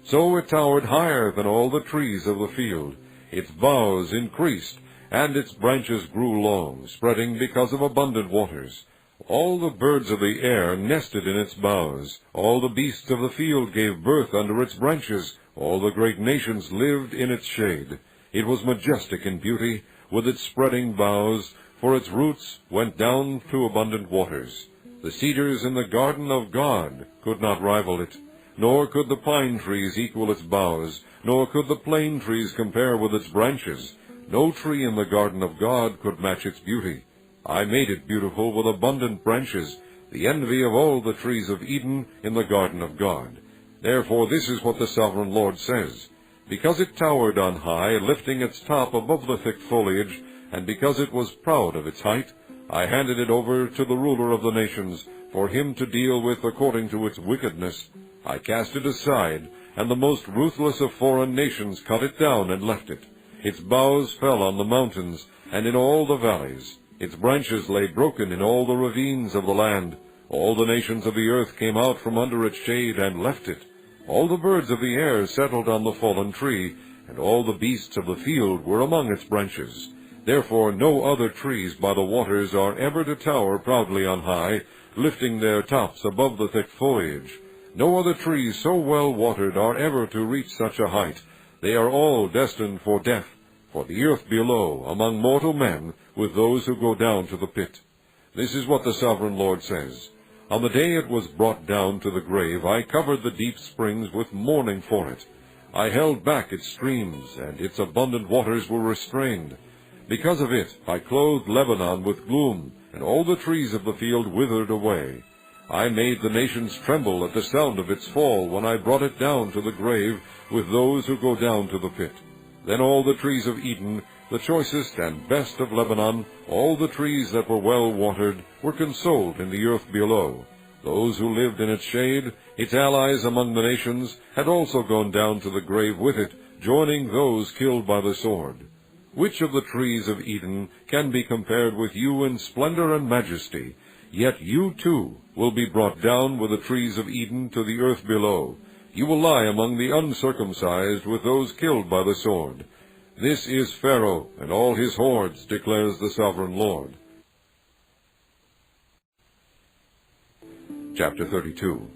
Speaker 1: So it towered higher than all the trees of the field. Its boughs increased, and its branches grew long, spreading because of abundant waters. All the birds of the air nested in its boughs. All the beasts of the field gave birth under its branches. All the great nations lived in its shade. It was majestic in beauty, with its spreading boughs, for its roots went down to abundant waters. The cedars in the garden of God could not rival it, nor could the pine trees equal its boughs, nor could the plane trees compare with its branches. No tree in the garden of God could match its beauty. I made it beautiful with abundant branches, the envy of all the trees of Eden in the garden of God. Therefore this is what the sovereign Lord says. Because it towered on high, lifting its top above the thick foliage, and because it was proud of its height, I handed it over to the ruler of the nations, for him to deal with according to its wickedness. I cast it aside, and the most ruthless of foreign nations cut it down and left it. Its boughs fell on the mountains, and in all the valleys. Its branches lay broken in all the ravines of the land. All the nations of the earth came out from under its shade and left it. All the birds of the air settled on the fallen tree, and all the beasts of the field were among its branches. Therefore no other trees by the waters are ever to tower proudly on high, lifting their tops above the thick foliage. No other trees so well watered are ever to reach such a height. They are all destined for death, for the earth below, among mortal men, with those who go down to the pit. This is what the sovereign Lord says. On the day it was brought down to the grave, I covered the deep springs with mourning for it. I held back its streams, and its abundant waters were restrained. Because of it, I clothed Lebanon with gloom, and all the trees of the field withered away. I made the nations tremble at the sound of its fall when I brought it down to the grave with those who go down to the pit. Then all the trees of Eden, the choicest and best of Lebanon, all the trees that were well watered, were consoled in the earth below. Those who lived in its shade, its allies among the nations, had also gone down to the grave with it, joining those killed by the sword. Which of the trees of Eden can be compared with you in splendor and majesty? Yet you too will be brought down with the trees of Eden to the earth below. You will lie among the uncircumcised with those killed by the sword. This is Pharaoh and all his hordes, declares the sovereign Lord. Chapter 32.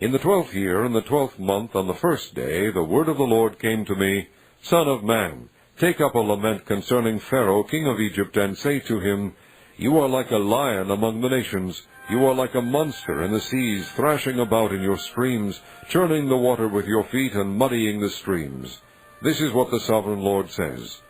Speaker 1: In the 12th year, in the 12th month, on the 1st day, the word of the Lord came to me, Son of man, take up a lament concerning Pharaoh, king of Egypt, and say to him, You are like a lion among the nations. You are like a monster in the seas, thrashing about in your streams, churning the water with your feet and muddying the streams. This is what the sovereign Lord says.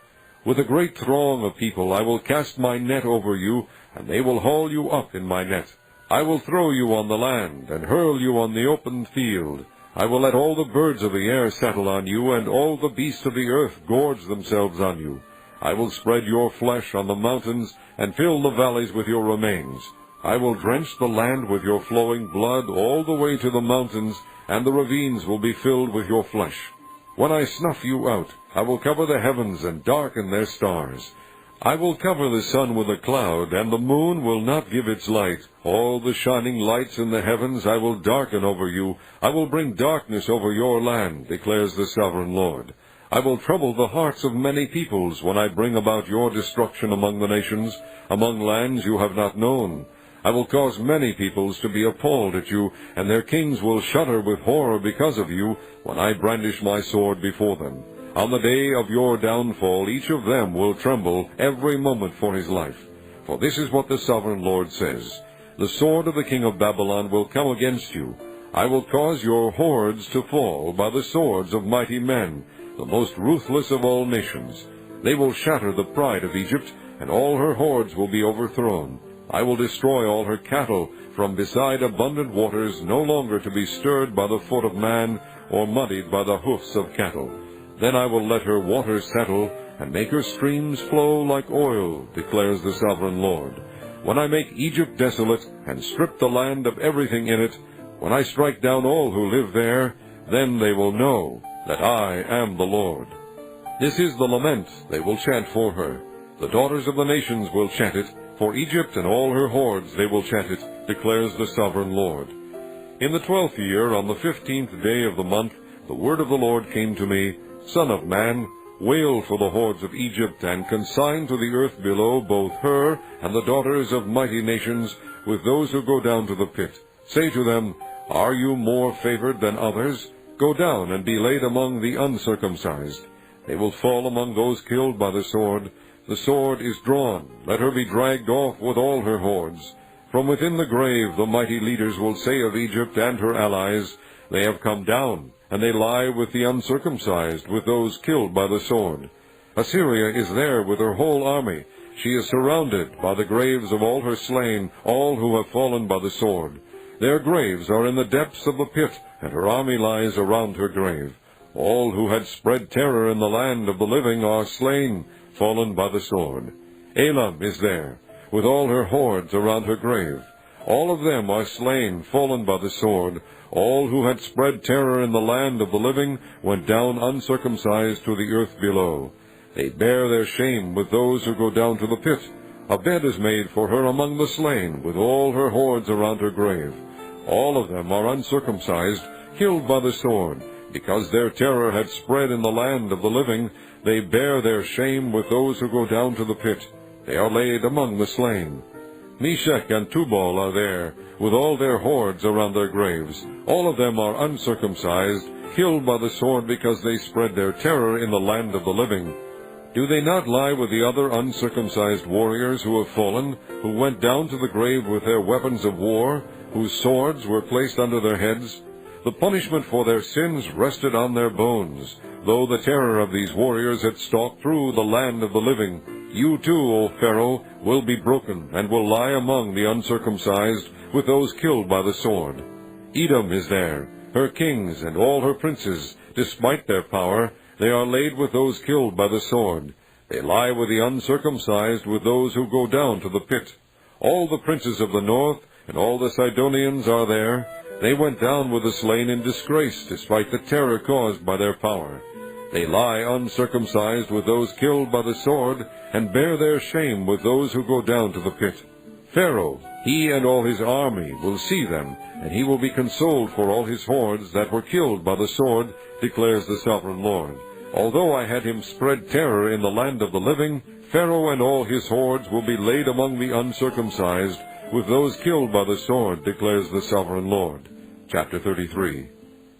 Speaker 1: With a great throng of people I will cast my net over you, and they will haul you up in my net. I will throw you on the land, and hurl you on the open field. I will let all the birds of the air settle on you, and all the beasts of the earth gorge themselves on you. I will spread your flesh on the mountains, and fill the valleys with your remains. I will drench the land with your flowing blood all the way to the mountains, and the ravines will be filled with your flesh. When I snuff you out, I will cover the heavens and darken their stars. I will cover the sun with a cloud, and the moon will not give its light. All the shining lights in the heavens I will darken over you. I will bring darkness over your land, declares the sovereign Lord. I will trouble the hearts of many peoples when I bring about your destruction among the nations, among lands you have not known. I will cause many peoples to be appalled at you, and their kings will shudder with horror because of you, when I brandish my sword before them. On the day of your downfall each of them will tremble every moment for his life. For this is what the sovereign Lord says: The sword of the king of Babylon will come against you. I will cause your hordes to fall by the swords of mighty men, the most ruthless of all nations. They will shatter the pride of Egypt, and all her hordes will be overthrown. I will destroy all her cattle from beside abundant waters, no longer to be stirred by the foot of man, or muddied by the hoofs of cattle. Then I will let her waters settle, and make her streams flow like oil, declares the sovereign Lord. When I make Egypt desolate, and strip the land of everything in it, when I strike down all who live there, then they will know that I am the Lord. This is the lament they will chant for her. The daughters of the nations will chant it. For Egypt and all her hordes they will chant it, declares the sovereign Lord. In the 12th year, on the 15th day of the month, the word of the Lord came to me, Son of man, wail for the hordes of Egypt, and consign to the earth below both her and the daughters of mighty nations, with those who go down to the pit. Say to them, Are you more favored than others? Go down and be laid among the uncircumcised. They will fall among those killed by the sword. The sword is drawn, let her be dragged off with all her hordes. From within the grave the mighty leaders will say of Egypt and her allies, They have come down, and they lie with the uncircumcised, with those killed by the sword. Assyria is there with her whole army. She is surrounded by the graves of all her slain, all who have fallen by the sword. Their graves are in the depths of the pit, and her army lies around her grave. All who had spread terror in the land of the living are slain, fallen by the sword. Elam is there, with all her hordes around her grave. All of them are slain, fallen by the sword. All who had spread terror in the land of the living went down uncircumcised to the earth below. They bear their shame with those who go down to the pit. A bed is made for her among the slain, with all her hordes around her grave. All of them are uncircumcised, killed by the sword. Because their terror had spread in the land of the living, they bear their shame with those who go down to the pit. They are laid among the slain. Meshech and Tubal are there, with all their hordes around their graves. All of them are uncircumcised, killed by the sword because they spread their terror in the land of the living. Do they not lie with the other uncircumcised warriors who have fallen, who went down to the grave with their weapons of war, whose swords were placed under their heads? The punishment for their sins rested on their bones, though the terror of these warriors had stalked through the land of the living. You too, O Pharaoh, will be broken, and will lie among the uncircumcised, with those killed by the sword. Edom is there, her kings and all her princes. Despite their power, they are laid with those killed by the sword. They lie with the uncircumcised, with those who go down to the pit. All the princes of the north and all the Sidonians are there. They went down with the slain in disgrace, despite the terror caused by their power. They lie uncircumcised with those killed by the sword, and bear their shame with those who go down to the pit. Pharaoh, he and all his army, will see them, and he will be consoled for all his hordes that were killed by the sword, declares the sovereign Lord. Although I had him spread terror in the land of the living, Pharaoh and all his hordes will be laid among the uncircumcised, with those killed by the sword, declares the sovereign Lord. Chapter 33.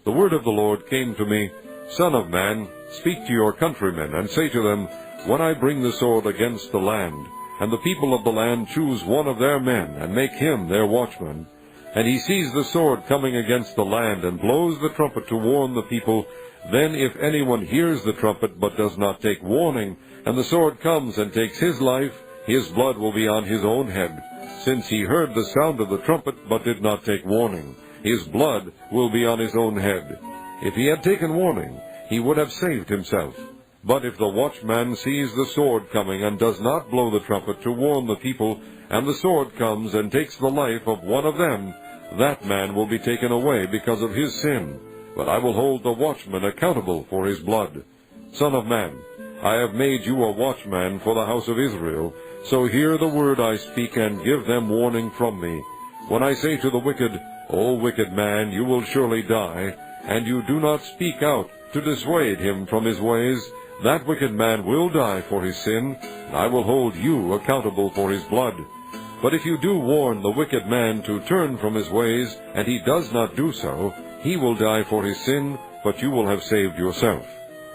Speaker 1: The word of the Lord came to me, Son of man, speak to your countrymen, and say to them, When I bring the sword against the land, and the people of the land choose one of their men, and make him their watchman, and he sees the sword coming against the land, and blows the trumpet to warn the people, then if anyone hears the trumpet, but does not take warning, and the sword comes and takes his life, his blood will be on his own head. Since he heard the sound of the trumpet, but did not take warning, his blood will be on his own head. If he had taken warning, he would have saved himself. But if the watchman sees the sword coming, and does not blow the trumpet to warn the people, and the sword comes and takes the life of one of them, that man will be taken away because of his sin. But I will hold the watchman accountable for his blood. Son of man, I have made you a watchman for the house of Israel. So hear the word I speak, and give them warning from me. When I say to the wicked, O wicked man, you will surely die, and you do not speak out to dissuade him from his ways, that wicked man will die for his sin, and I will hold you accountable for his blood. But if you do warn the wicked man to turn from his ways, and he does not do so, he will die for his sin, but you will have saved yourself.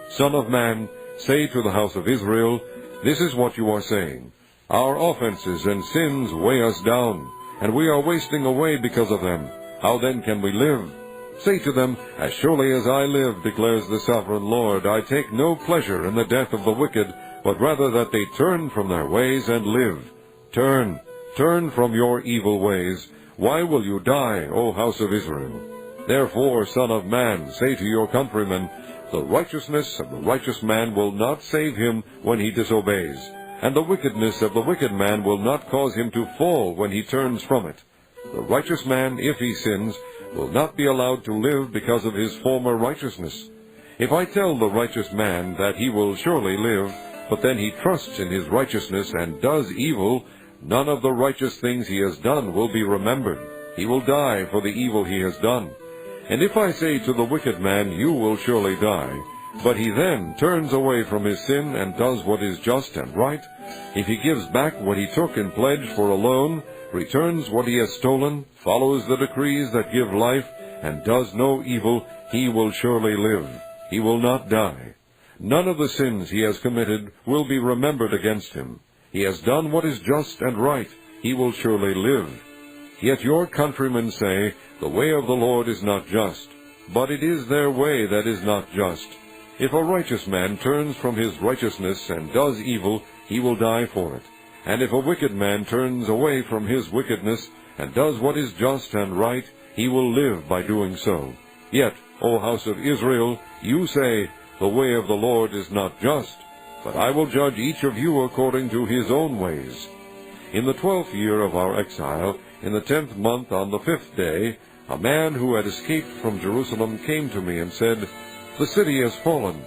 Speaker 1: Son of man, say to the house of Israel, this is what you are saying. Our offenses and sins weigh us down, and we are wasting away because of them. How then can we live? Say to them, as surely as I live, declares the sovereign Lord, I take no pleasure in the death of the wicked, but rather that they turn from their ways and live. Turn from your evil ways. Why will you die, O house of Israel? Therefore, Son of man, say to your countrymen, the righteousness of the righteous man will not save him when he disobeys, and the wickedness of the wicked man will not cause him to fall when he turns from it. The righteous man, if he sins, will not be allowed to live because of his former righteousness. If I tell the righteous man that he will surely live, but then he trusts in his righteousness and does evil, none of the righteous things he has done will be remembered. He will die for the evil he has done. And if I say to the wicked man, you will surely die, but he then turns away from his sin and does what is just and right, if he gives back what he took in pledge for a loan, returns what he has stolen, follows the decrees that give life, and does no evil, he will surely live. He will not die. None of the sins he has committed will be remembered against him. He has done what is just and right. He will surely live. Yet your countrymen say, the way of the Lord is not just, but it is their way that is not just. If a righteous man turns from his righteousness and does evil, he will die for it. And if a wicked man turns away from his wickedness and does what is just and right, he will live by doing so. Yet, O house of Israel, you say, the way of the Lord is not just, but I will judge each of you according to his own ways. In the 12th year of our exile, in the 10th month on the 5th day, a man who had escaped from Jerusalem came to me and said, the city has fallen.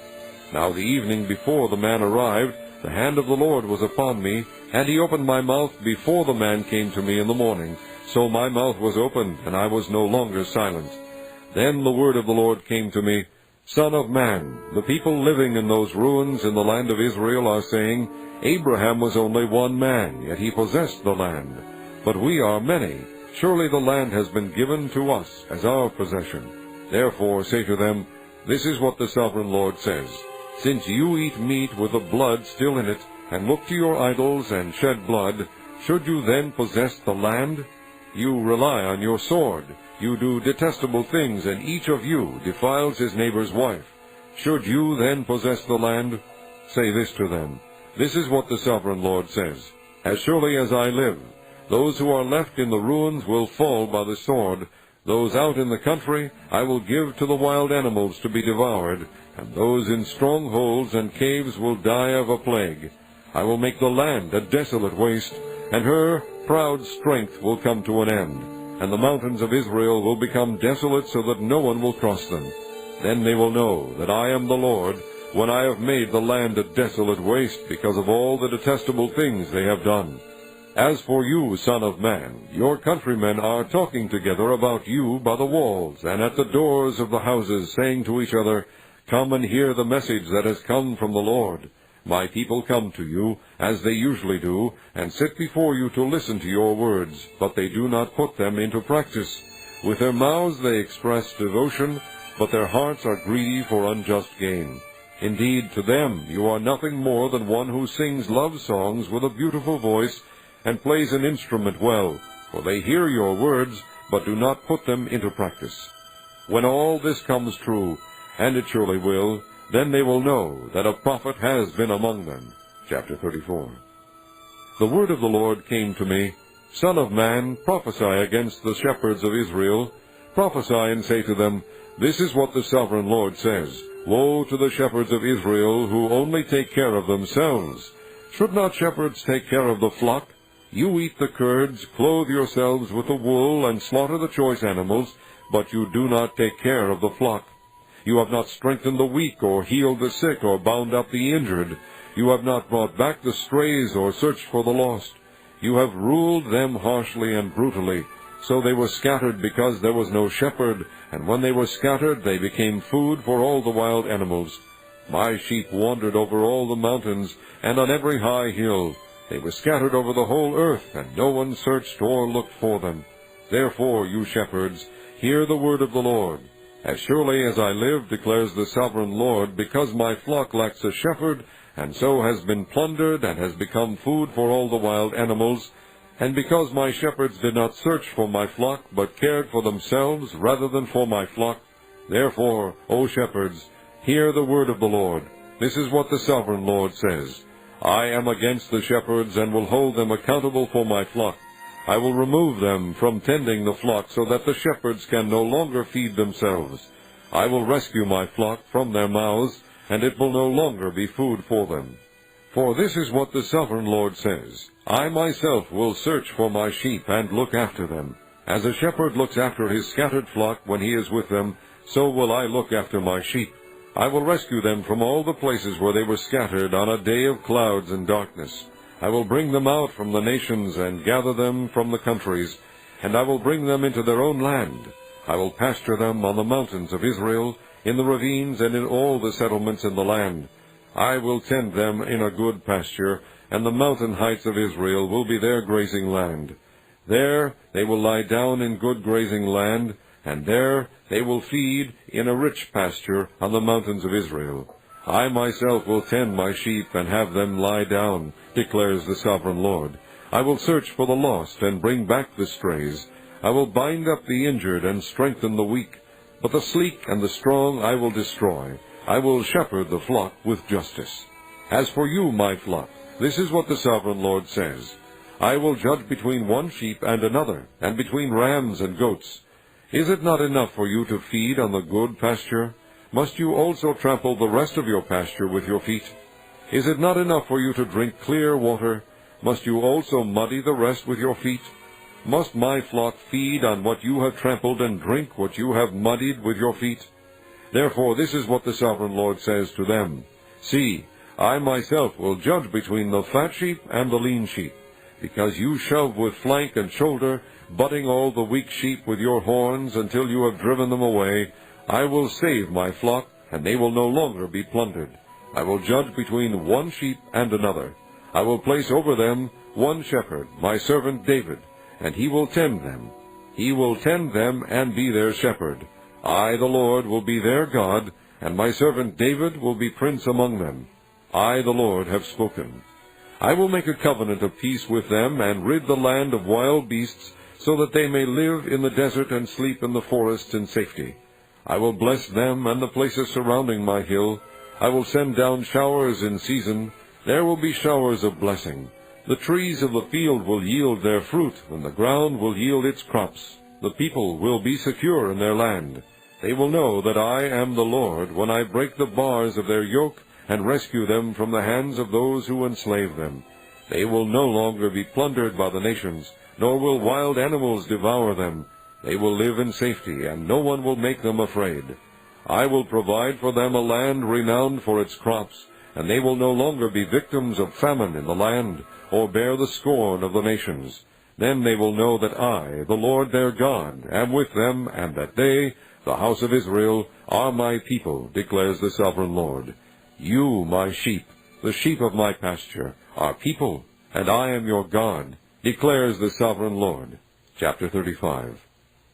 Speaker 1: Now the evening before the man arrived, the hand of the Lord was upon me, and he opened my mouth before the man came to me in the morning. So my mouth was opened, and I was no longer silent. Then the word of the Lord came to me, Son of man, the people living in those ruins in the land of Israel are saying, Abraham was only one man, yet he possessed the land. But we are many. Surely the land has been given to us as our possession. Therefore say to them, this is what the sovereign Lord says. Since you eat meat with the blood still in it, and look to your idols and shed blood, should you then possess the land? You rely on your sword. You do detestable things, and each of you defiles his neighbor's wife. Should you then possess the land? Say this to them. This is what the sovereign Lord says. As surely as I live, those who are left in the ruins will fall by the sword. Those out in the country I will give to the wild animals to be devoured, and those in strongholds and caves will die of a plague. I will make the land a desolate waste, and her proud strength will come to an end, and the mountains of Israel will become desolate so that no one will cross them. Then they will know that I am the Lord, when I have made the land a desolate waste because of all the detestable things they have done. As for you, Son of man, your countrymen are talking together about you by the walls and at the doors of the houses, saying to each other, Come and hear the message that has come from the Lord. My people come to you, as they usually do, and sit before you to listen to your words, but they do not put them into practice. With their mouths they express devotion, but their hearts are greedy for unjust gain. Indeed, to them you are nothing more than one who sings love songs with a beautiful voice, and plays an instrument well, for they hear your words, but do not put them into practice. When all this comes true, and it surely will, then they will know that a prophet has been among them. Chapter 34. The word of the Lord came to me, Son of man, prophesy against the shepherds of Israel. Prophesy and say to them, This is what the sovereign Lord says. Woe to the shepherds of Israel who only take care of themselves. Should not shepherds take care of the flock? You eat the curds, clothe yourselves with the wool, and slaughter the choice animals, but you do not take care of the flock. You have not strengthened the weak, or healed the sick, or bound up the injured. You have not brought back the strays, or searched for the lost. You have ruled them harshly and brutally. So they were scattered because there was no shepherd, and when they were scattered they became food for all the wild animals. My sheep wandered over all the mountains, and on every high hill. They were scattered over the whole earth, and no one searched or looked for them. Therefore, you shepherds, hear the word of the Lord. As surely as I live, declares the sovereign Lord, because my flock lacks a shepherd, and so has been plundered, and has become food for all the wild animals, and because my shepherds did not search for my flock, but cared for themselves rather than for my flock, therefore, O shepherds, hear the word of the Lord. This is what the sovereign Lord says. I am against the shepherds, and will hold them accountable for my flock. I will remove them from tending the flock, so that the shepherds can no longer feed themselves. I will rescue my flock from their mouths, and it will no longer be food for them. For this is what the sovereign Lord says. I myself will search for my sheep and look after them. As a shepherd looks after his scattered flock when he is with them, so will I look after my sheep. I will rescue them from all the places where they were scattered on a day of clouds and darkness. I will bring them out from the nations and gather them from the countries, and I will bring them into their own land. I will pasture them on the mountains of Israel, in the ravines and in all the settlements in the land. I will tend them in a good pasture, and the mountain heights of Israel will be their grazing land. There they will lie down in good grazing land, and there they will feed in a rich pasture on the mountains of Israel. I myself will tend my sheep and have them lie down, declares the sovereign Lord. I will search for the lost and bring back the strays. I will bind up the injured and strengthen the weak. But the sleek and the strong I will destroy. I will shepherd the flock with justice. As for you, my flock, this is what the sovereign Lord says. I will judge between one sheep and another, and between rams and goats. Is it not enough for you to feed on the good pasture? Must you also trample the rest of your pasture with your feet? Is it not enough for you to drink clear water? Must you also muddy the rest with your feet? Must my flock feed on what you have trampled and drink what you have muddied with your feet? Therefore this is what the sovereign Lord says to them. See, I myself will judge between the fat sheep and the lean sheep, because you shove with flank and shoulder, butting all the weak sheep with your horns until you have driven them away. I will save my flock, and they will no longer be plundered. I will judge between one sheep and another. I will place over them one shepherd, my servant David, and he will tend them. He will tend them and be their shepherd. I, the Lord, will be their God, and my servant David will be prince among them. I, the Lord, have spoken. I will make a covenant of peace with them, and rid the land of wild beasts, so that they may live in the desert and sleep in the forests in safety. I will bless them and the places surrounding my hill. I will send down showers in season. There will be showers of blessing. The trees of the field will yield their fruit, and the ground will yield its crops. The people will be secure in their land. They will know that I am the Lord when I break the bars of their yoke and rescue them from the hands of those who enslave them. They will no longer be plundered by the nations, nor will wild animals devour them. They will live in safety, and no one will make them afraid. I will provide for them a land renowned for its crops, and they will no longer be victims of famine in the land, or bear the scorn of the nations. Then they will know that I, the Lord their God, am with them, and that they, the house of Israel, are my people, declares the sovereign Lord. You, my sheep, the sheep of my pasture, are people, and I am your God, declares the sovereign Lord. Chapter 35.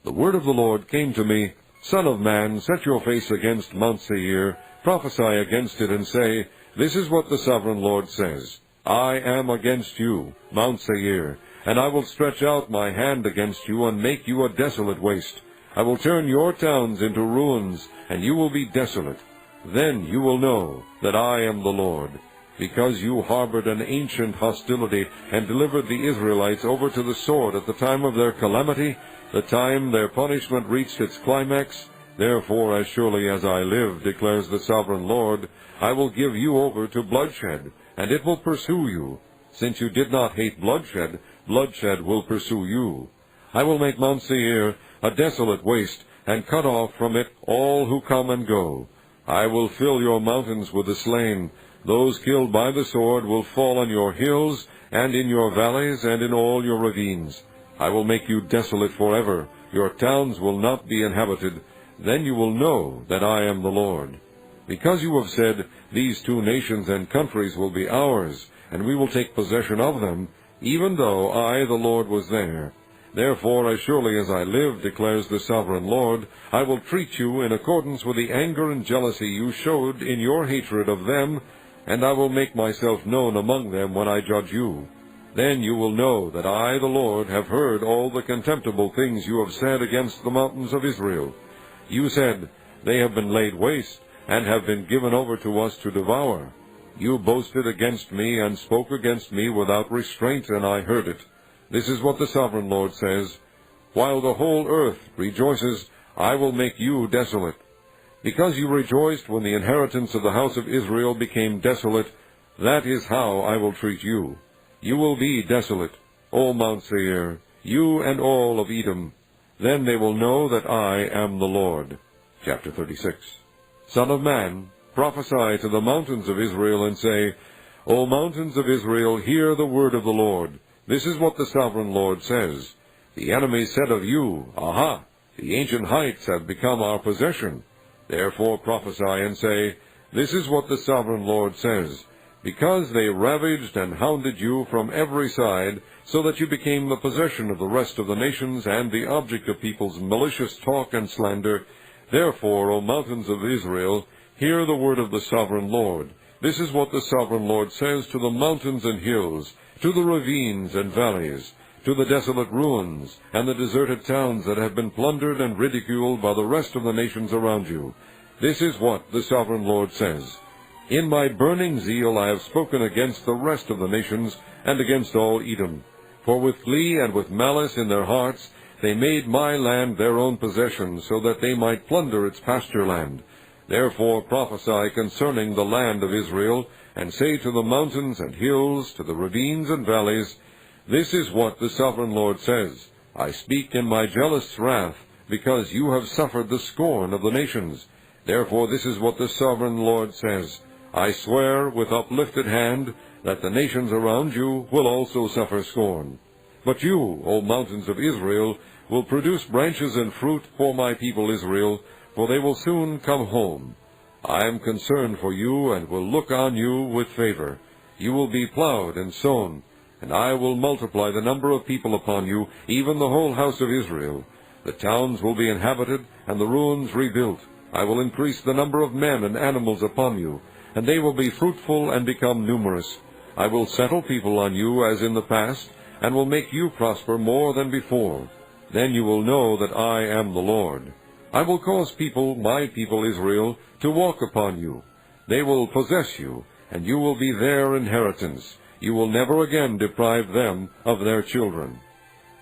Speaker 1: The word of the Lord came to me, Son of man, set your face against Mount Seir, prophesy against it, and say, This is what the sovereign Lord says. I am against you, Mount Seir, and I will stretch out my hand against you, and make you a desolate waste. I will turn your towns into ruins, and you will be desolate. Then you will know that I am the Lord. Because you harbored an ancient hostility, and delivered the Israelites over to the sword at the time of their calamity, the time their punishment reached its climax, therefore, as surely as I live, declares the sovereign Lord, I will give you over to bloodshed, and it will pursue you. Since you did not hate bloodshed, bloodshed will pursue you. I will make Mount Seir a desolate waste, and cut off from it all who come and go. I will fill your mountains with the slain. Those killed by the sword will fall on your hills, and in your valleys, and in all your ravines. I will make you desolate forever. Your towns will not be inhabited. Then you will know that I am the Lord. Because you have said, These 2 nations and countries will be ours, and we will take possession of them, even though I, the Lord, was there. Therefore, as surely as I live, declares the sovereign Lord, I will treat you in accordance with the anger and jealousy you showed in your hatred of them, and I will make myself known among them when I judge you. Then you will know that I, the Lord, have heard all the contemptible things you have said against the mountains of Israel. You said, They have been laid waste, and have been given over to us to devour. You boasted against me, and spoke against me without restraint, and I heard it. This is what the sovereign Lord says, While the whole earth rejoices, I will make you desolate. Because you rejoiced when the inheritance of the house of Israel became desolate, that is how I will treat you. You will be desolate, O Mount Seir, you and all of Edom. Then they will know that I am the Lord. Chapter 36. Son of man, prophesy to the mountains of Israel, and say, O mountains of Israel, hear the word of the Lord. This is what the sovereign Lord says. The enemy said of you, Aha! The ancient heights have become our possession. Therefore prophesy and say, This is what the sovereign Lord says. Because they ravaged and hounded you from every side, so that you became the possession of the rest of the nations and the object of people's malicious talk and slander, therefore, O mountains of Israel, hear the word of the sovereign Lord. This is what the sovereign Lord says to the mountains and hills, to the ravines and valleys, to the desolate ruins, and the deserted towns that have been plundered and ridiculed by the rest of the nations around you. This is what the sovereign Lord says. In my burning zeal I have spoken against the rest of the nations, and against all Edom. For with glee and with malice in their hearts they made my land their own possession, so that they might plunder its pasture land. Therefore prophesy concerning the land of Israel, and say to the mountains and hills, to the ravines and valleys, This is what the sovereign Lord says. I speak in my jealous wrath, because you have suffered the scorn of the nations. Therefore this is what the sovereign Lord says. I swear with uplifted hand that the nations around you will also suffer scorn. But you, O mountains of Israel, will produce branches and fruit for my people Israel, for they will soon come home. I am concerned for you, and will look on you with favor. You will be plowed and sown, and I will multiply the number of people upon you, even the whole house of Israel. The towns will be inhabited, and the ruins rebuilt. I will increase the number of men and animals upon you, and they will be fruitful and become numerous. I will settle people on you as in the past, and will make you prosper more than before. Then you will know that I am the Lord. I will cause people, my people Israel, to walk upon you. They will possess you, and you will be their inheritance. You will never again deprive them of their children.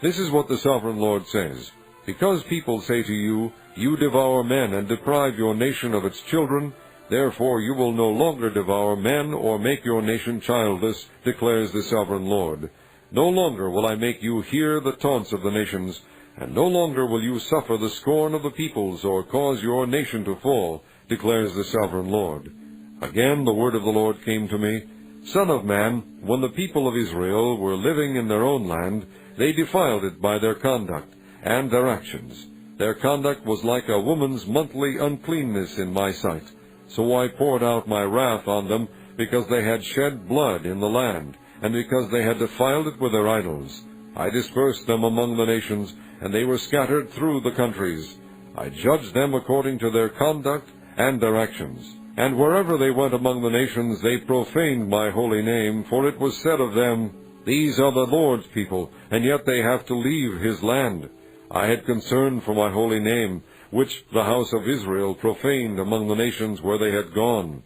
Speaker 1: This is what the sovereign Lord says. Because people say to you, You devour men and deprive your nation of its children, therefore you will no longer devour men or make your nation childless, declares the sovereign Lord. No longer will I make you hear the taunts of the nations, and no longer will you suffer the scorn of the peoples, or cause your nation to fall, declares the sovereign Lord. Again the word of the Lord came to me, Son of man, when the people of Israel were living in their own land, they defiled it by their conduct and their actions. Their conduct was like a woman's monthly uncleanness in my sight. So I poured out my wrath on them, because they had shed blood in the land, and because they had defiled it with their idols. I dispersed them among the nations, and they were scattered through the countries. I judged them according to their conduct and their actions. And wherever they went among the nations, they profaned my holy name, for it was said of them, These are the Lord's people, and yet they have to leave his land. I had concern for my holy name, which the house of Israel profaned among the nations where they had gone.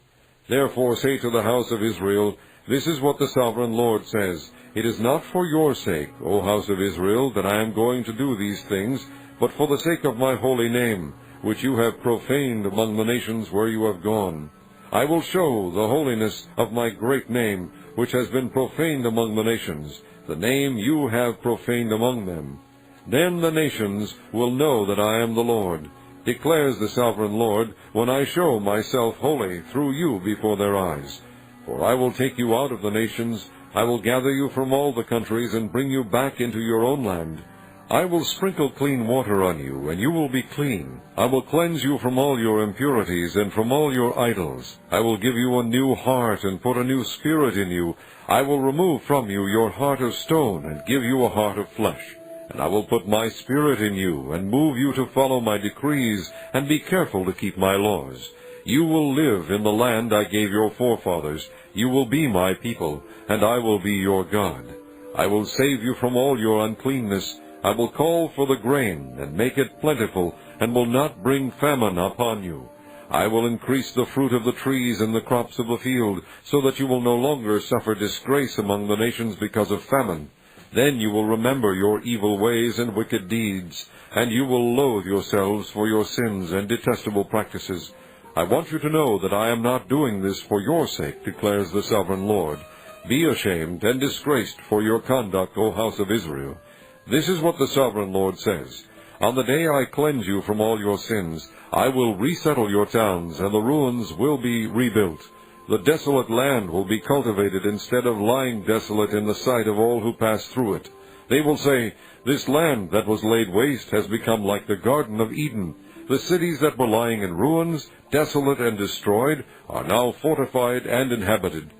Speaker 1: Therefore say to the house of Israel, This is what the sovereign Lord says, It is not for your sake, O house of Israel, that I am going to do these things, but for the sake of my holy name, which you have profaned among the nations where you have gone. I will show the holiness of my great name, which has been profaned among the nations, the name you have profaned among them. Then the nations will know that I am the Lord, declares the sovereign Lord, when I show myself holy through you before their eyes. For I will take you out of the nations, I will gather you from all the countries, and bring you back into your own land. I will sprinkle clean water on you, and you will be clean. I will cleanse you from all your impurities and from all your idols. I will give you a new heart and put a new spirit in you. I will remove from you your heart of stone and give you a heart of flesh. And I will put my spirit in you and move you to follow my decrees and be careful to keep my laws. You will live in the land I gave your forefathers. You will be my people, and I will be your God. I will save you from all your uncleanness. I will call for the grain and make it plentiful, and will not bring famine upon you. I will increase the fruit of the trees and the crops of the field, so that you will no longer suffer disgrace among the nations because of famine. Then you will remember your evil ways and wicked deeds, and you will loathe yourselves for your sins and detestable practices. I want you to know that I am not doing this for your sake, declares the sovereign Lord. Be ashamed and disgraced for your conduct, O house of Israel. This is what the sovereign Lord says. On the day I cleanse you from all your sins, I will resettle your towns, and the ruins will be rebuilt. The desolate land will be cultivated instead of lying desolate in the sight of all who pass through it. They will say, This land that was laid waste has become like the Garden of Eden. The cities that were lying in ruins, desolate and destroyed, are now fortified and inhabited.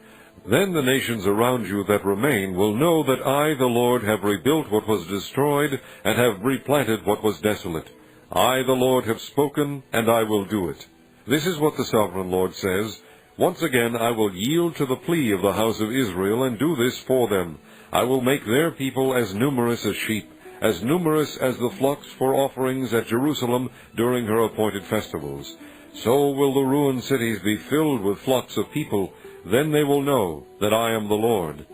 Speaker 1: Then the nations around you that remain will know that I, the Lord, have rebuilt what was destroyed, and have replanted what was desolate. I, the Lord, have spoken, and I will do it. This is what the sovereign Lord says. Once again I will yield to the plea of the house of Israel, and do this for them. I will make their people as numerous as sheep, as numerous as the flocks for offerings at Jerusalem during her appointed festivals. So will the ruined cities be filled with flocks of people. Then they will know that I am the Lord.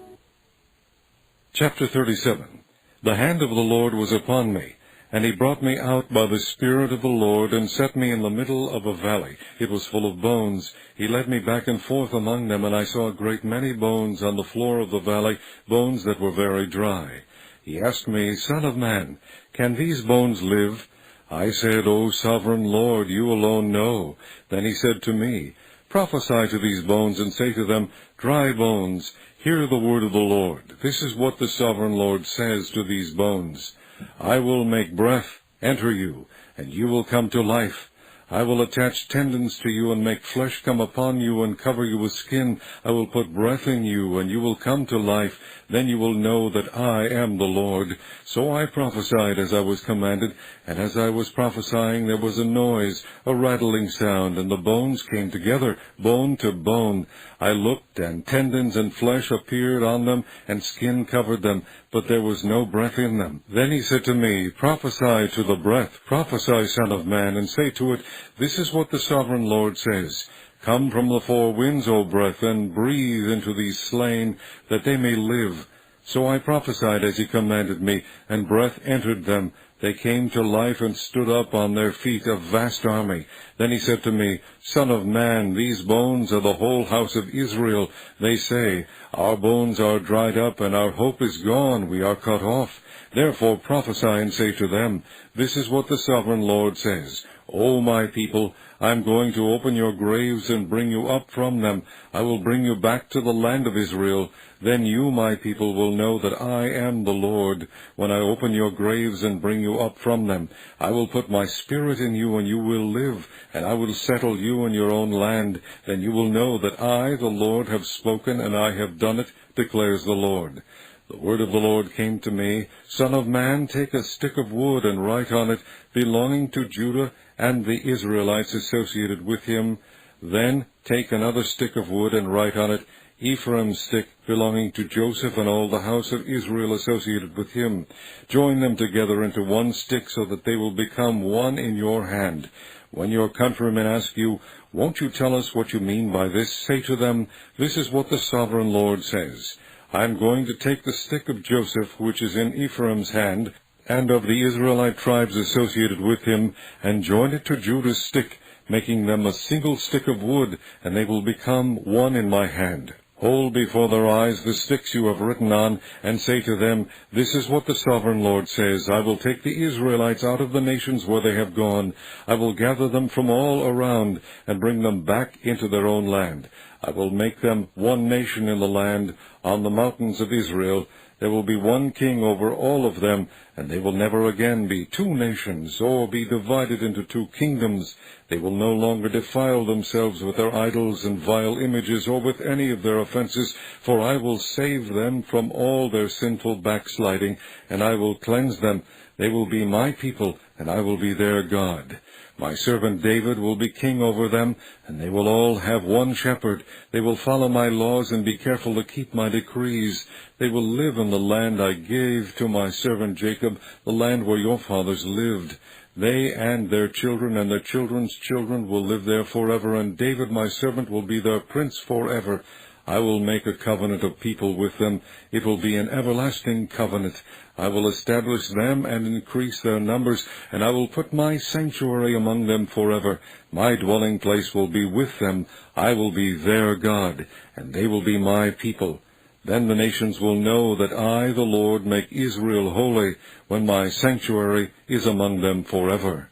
Speaker 1: Chapter 37. The hand of the Lord was upon me, and he brought me out by the Spirit of the Lord, and set me in the middle of a valley. It was full of bones. He led me back and forth among them, and I saw a great many bones on the floor of the valley, bones that were very dry. He asked me, Son of man, can these bones live? I said, O sovereign Lord, you alone know. Then he said to me, Prophesy to these bones, and say to them, Dry bones, hear the word of the Lord. This is what the sovereign Lord says to these bones. I will make breath enter you, and you will come to life. I will attach tendons to you, and make flesh come upon you, and cover you with skin. I will put breath in you, and you will come to life. Then you will know that I am the Lord. So I prophesied as I was commanded, and as I was prophesying there was a noise, a rattling sound, and the bones came together, bone to bone. I looked, and tendons and flesh appeared on them, and skin covered them, but there was no breath in them. Then he said to me, Prophesy to the breath, prophesy, Son of man, and say to it, This is what the sovereign Lord says. Come from the four winds, O breath, and breathe into these slain, that they may live. So I prophesied as he commanded me, and breath entered them. They came to life and stood up on their feet, a vast army. Then he said to me, Son of man, these bones are the whole house of Israel. They say, Our bones are dried up, and our hope is gone, we are cut off. Therefore prophesy and say to them, This is what the sovereign Lord says. O my people, I am going to open your graves and bring you up from them. I will bring you back to the land of Israel. Then you, my people, will know that I am the Lord, when I open your graves and bring you up from them. I will put my spirit in you, and you will live, and I will settle you in your own land. Then you will know that I, the Lord, have spoken, and I have done it, declares the Lord. The word of the Lord came to me, Son of man, take a stick of wood and write on it, belonging to Judah and the Israelites associated with him. Then take another stick of wood and write on it, Ephraim's stick, belonging to Joseph and all the house of Israel associated with him. Join them together into one stick, so that they will become one in your hand. When your countrymen ask you, Won't you tell us what you mean by this? Say to them, This is what the sovereign Lord says. I am going to take the stick of Joseph, which is in Ephraim's hand, and of the Israelite tribes associated with him, and join it to Judah's stick, making them a single stick of wood, and they will become one in my hand. Hold before their eyes the sticks you have written on, and say to them, This is what the sovereign Lord says. I will take the Israelites out of the nations where they have gone. I will gather them from all around, and bring them back into their own land. I will make them one nation in the land, on the mountains of Israel.
Speaker 2: There will be one king over all of them, and they will never again be two nations, or be divided into two kingdoms. They will no longer defile themselves with their idols and vile images, or with any of their offenses, for I will save them from all their sinful backsliding, and I will cleanse them. They will be my people, and I will be their God. My servant David will be king over them, and they will all have one shepherd. They will follow my laws and be careful to keep my decrees. They will live in the land I gave to my servant Jacob, the land where your fathers lived. They and their children and their children's children will live there forever, and David my servant will be their prince forever. I will make a covenant of people with them. It will be an everlasting covenant. I will establish them and increase their numbers, and I will put my sanctuary among them forever. My dwelling place will be with them. I will be their God, and they will be my people. Then the nations will know that I, the Lord, make Israel holy, when my sanctuary is among them forever.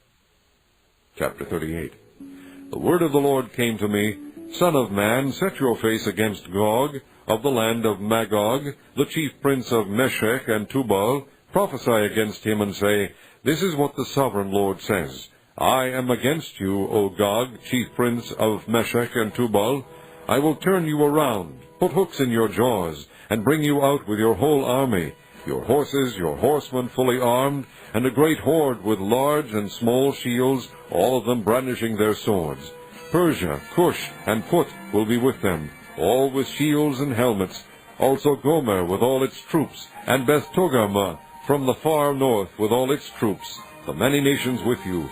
Speaker 1: Chapter 38. The word of the Lord came to me, Son of man, set your face against Gog, of the land of Magog, the chief prince of Meshech and Tubal. Prophesy against him, and say, This is what the sovereign Lord says. I am against you, O Gog, chief prince of Meshech and Tubal. I will turn you around, put hooks in your jaws, and bring you out with your whole army, your horses, your horsemen fully armed, and a great horde with large and small shields, all of them brandishing their swords. Persia, Cush, and Put will be with them, all with shields and helmets. Also Gomer with all its troops, and Beth Togarmah from the far north with all its troops, the many nations with you.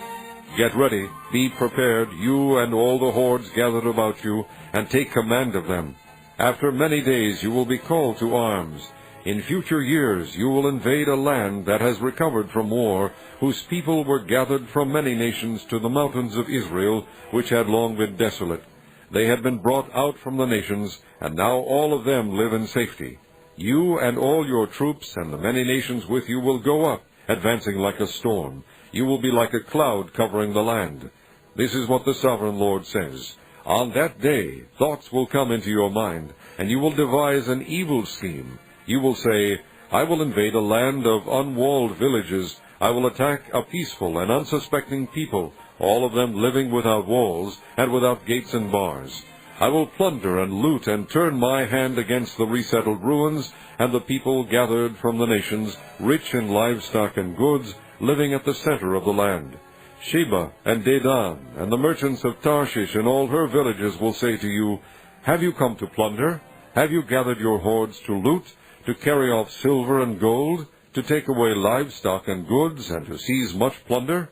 Speaker 1: Get ready, be prepared, you and all the hordes gathered about you, and take command of them. After many days you will be called to arms. In future years you will invade a land that has recovered from war, whose people were gathered from many nations to the mountains of Israel, which had long been desolate. They had been brought out from the nations, and now all of them live in safety. You and all your troops and the many nations with you will go up, advancing like a storm. You will be like a cloud covering the land. This is what the sovereign Lord says. On that day thoughts will come into your mind, and you will devise an evil scheme. You will say, I will invade a land of unwalled villages. I will attack a peaceful and unsuspecting people, all of them living without walls and without gates and bars. I will plunder and loot and turn my hand against the resettled ruins and the people gathered from the nations, rich in livestock and goods, living at the center of the land. Sheba and Dedan and the merchants of Tarshish and all her villages will say to you, Have you come to plunder? Have you gathered your hordes to loot, to carry off silver and gold, to take away livestock and goods, and to seize much plunder?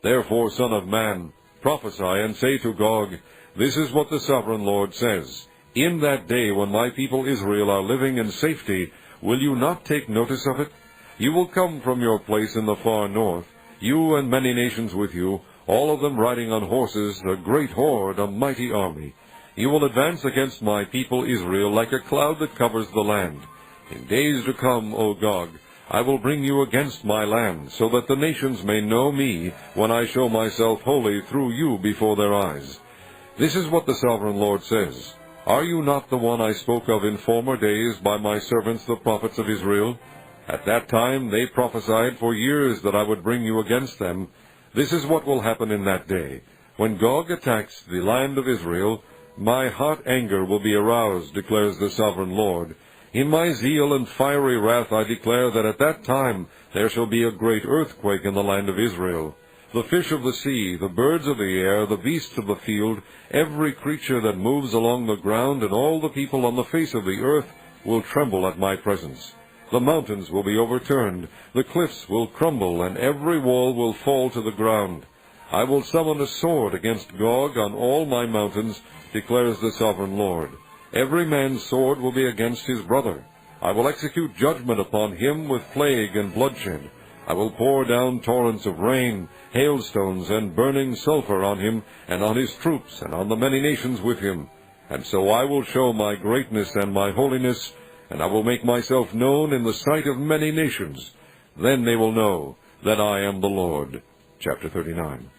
Speaker 1: Therefore, Son of man, prophesy and say to Gog, This is what the sovereign Lord says. In that day when my people Israel are living in safety, will you not take notice of it? You will come from your place in the far north, you and many nations with you, all of them riding on horses, a great horde, a mighty army. You will advance against my people Israel like a cloud that covers the land. In days to come, O Gog, I will bring you against my land, so that the nations may know me when I show myself holy through you before their eyes. This is what the sovereign Lord says. Are you not the one I spoke of in former days by my servants the prophets of Israel? At that time they prophesied for years that I would bring you against them. This is what will happen in that day. When Gog attacks the land of Israel, my hot anger will be aroused, declares the sovereign Lord. In my zeal and fiery wrath I declare that at that time there shall be a great earthquake in the land of Israel. The fish of the sea, the birds of the air, the beasts of the field, every creature that moves along the ground, and all the people on the face of the earth will tremble at my presence. The mountains will be overturned, the cliffs will crumble, and every wall will fall to the ground. I will summon a sword against Gog on all my mountains, declares the sovereign Lord. Every man's sword will be against his brother. I will execute judgment upon him with plague and bloodshed. I will pour down torrents of rain, hailstones, and burning sulfur on him, and on his troops, and on the many nations with him. And so I will show my greatness and my holiness, and I will make myself known in the sight of many nations. Then they will know that I am the Lord. Chapter 39.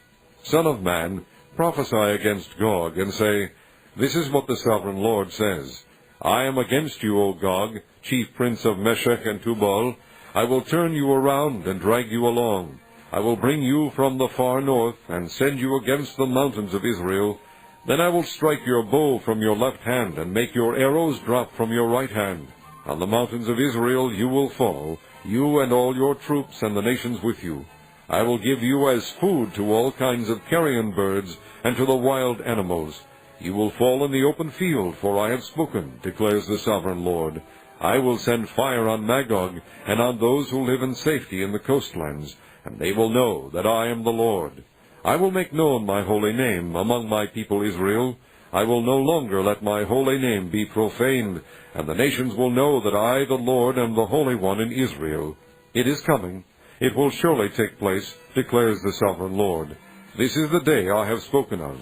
Speaker 1: Son of man, prophesy against Gog, and say, This is what the sovereign Lord says. I am against you, O Gog, chief prince of Meshech and Tubal. I will turn you around and drag you along. I will bring you from the far north, and send you against the mountains of Israel. Then I will strike your bow from your left hand, and make your arrows drop from your right hand. On the mountains of Israel you will fall, you and all your troops and the nations with you. I will give you as food to all kinds of carrion birds, and to the wild animals. You will fall in the open field, for I have spoken, declares the sovereign Lord. I will send fire on Magog, and on those who live in safety in the coastlands, and they will know that I am the Lord. I will make known my holy name among my people Israel. I will no longer let my holy name be profaned, and the nations will know that I, the Lord, am the Holy One in Israel. It is coming. It will surely take place, declares the sovereign Lord. This is the day I have spoken of.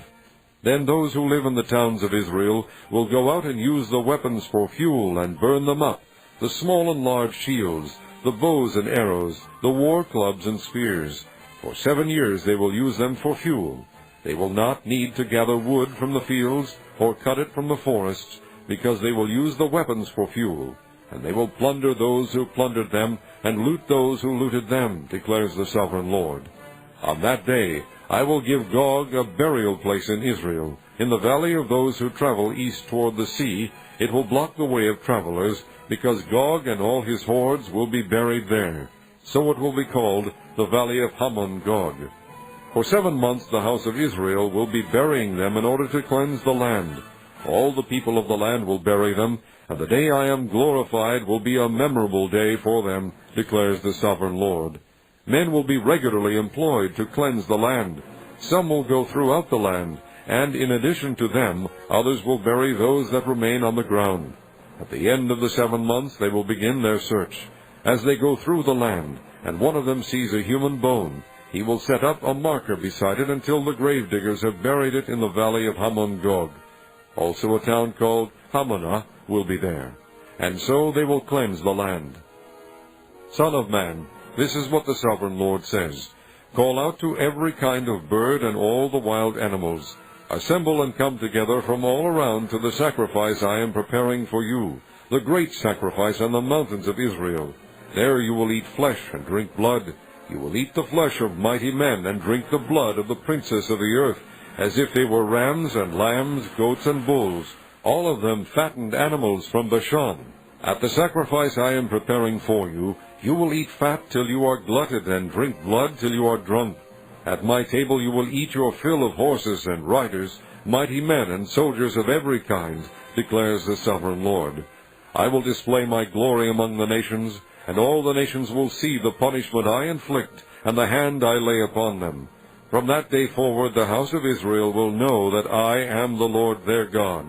Speaker 1: Then those who live in the towns of Israel will go out and use the weapons for fuel and burn them up, the small and large shields, the bows and arrows, the war clubs and spears. For 7 years they will use them for fuel. They will not need to gather wood from the fields or cut it from the forests, because they will use the weapons for fuel. And they will plunder those who plundered them, and loot those who looted them, declares the sovereign Lord. On that day I will give Gog a burial place in Israel. In the valley of those who travel east toward the sea, it will block the way of travelers, because Gog and all his hordes will be buried there. So it will be called the Valley of Hamon Gog. For 7 months the house of Israel will be burying them in order to cleanse the land. All the people of the land will bury them, and the day I am glorified will be a memorable day for them, declares the sovereign Lord. Men will be regularly employed to cleanse the land. Some will go throughout the land, and in addition to them, others will bury those that remain on the ground. At the end of the 7 months they will begin their search. As they go through the land, and one of them sees a human bone, he will set up a marker beside it until the gravediggers have buried it in the valley of Hamon Gog. Also a town called Hamonah will be there. And so they will cleanse the land. Son of man, this is what the sovereign Lord says. Call out to every kind of bird and all the wild animals. Assemble and come together from all around to the sacrifice I am preparing for you, the great sacrifice on the mountains of Israel. There you will eat flesh and drink blood. You will eat the flesh of mighty men and drink the blood of the princes of the earth, as if they were rams and lambs, goats and bulls, all of them fattened animals from Bashan. At the sacrifice I am preparing for you, you will eat fat till you are glutted and drink blood till you are drunk. At my table you will eat your fill of horses and riders, mighty men and soldiers of every kind, declares the sovereign Lord. I will display my glory among the nations, and all the nations will see the punishment I inflict, and the hand I lay upon them. From that day forward the house of Israel will know that I am the Lord their God.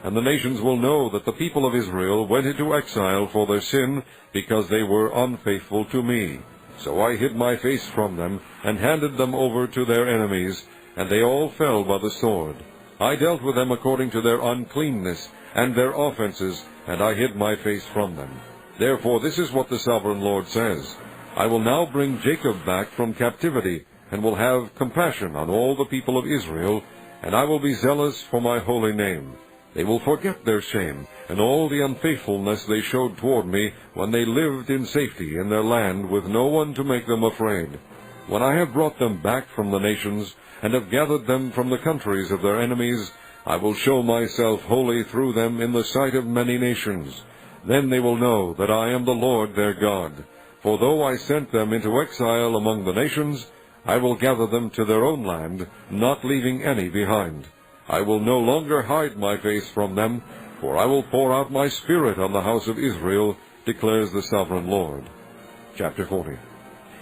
Speaker 1: And the nations will know that the people of Israel went into exile for their sin, because they were unfaithful to me. So I hid my face from them, and handed them over to their enemies, and they all fell by the sword. I dealt with them according to their uncleanness and their offenses, and I hid my face from them. Therefore this is what the sovereign Lord says. I will now bring Jacob back from captivity, and will have compassion on all the people of Israel, and I will be zealous for my holy name. They will forget their shame, and all the unfaithfulness they showed toward me when they lived in safety in their land with no one to make them afraid. When I have brought them back from the nations, and have gathered them from the countries of their enemies, I will show myself holy through them in the sight of many nations. Then they will know that I am the Lord their God. For though I sent them into exile among the nations, I will gather them to their own land, not leaving any behind. I will no longer hide my face from them, for I will pour out my spirit on the house of Israel, declares the sovereign Lord. Chapter 40.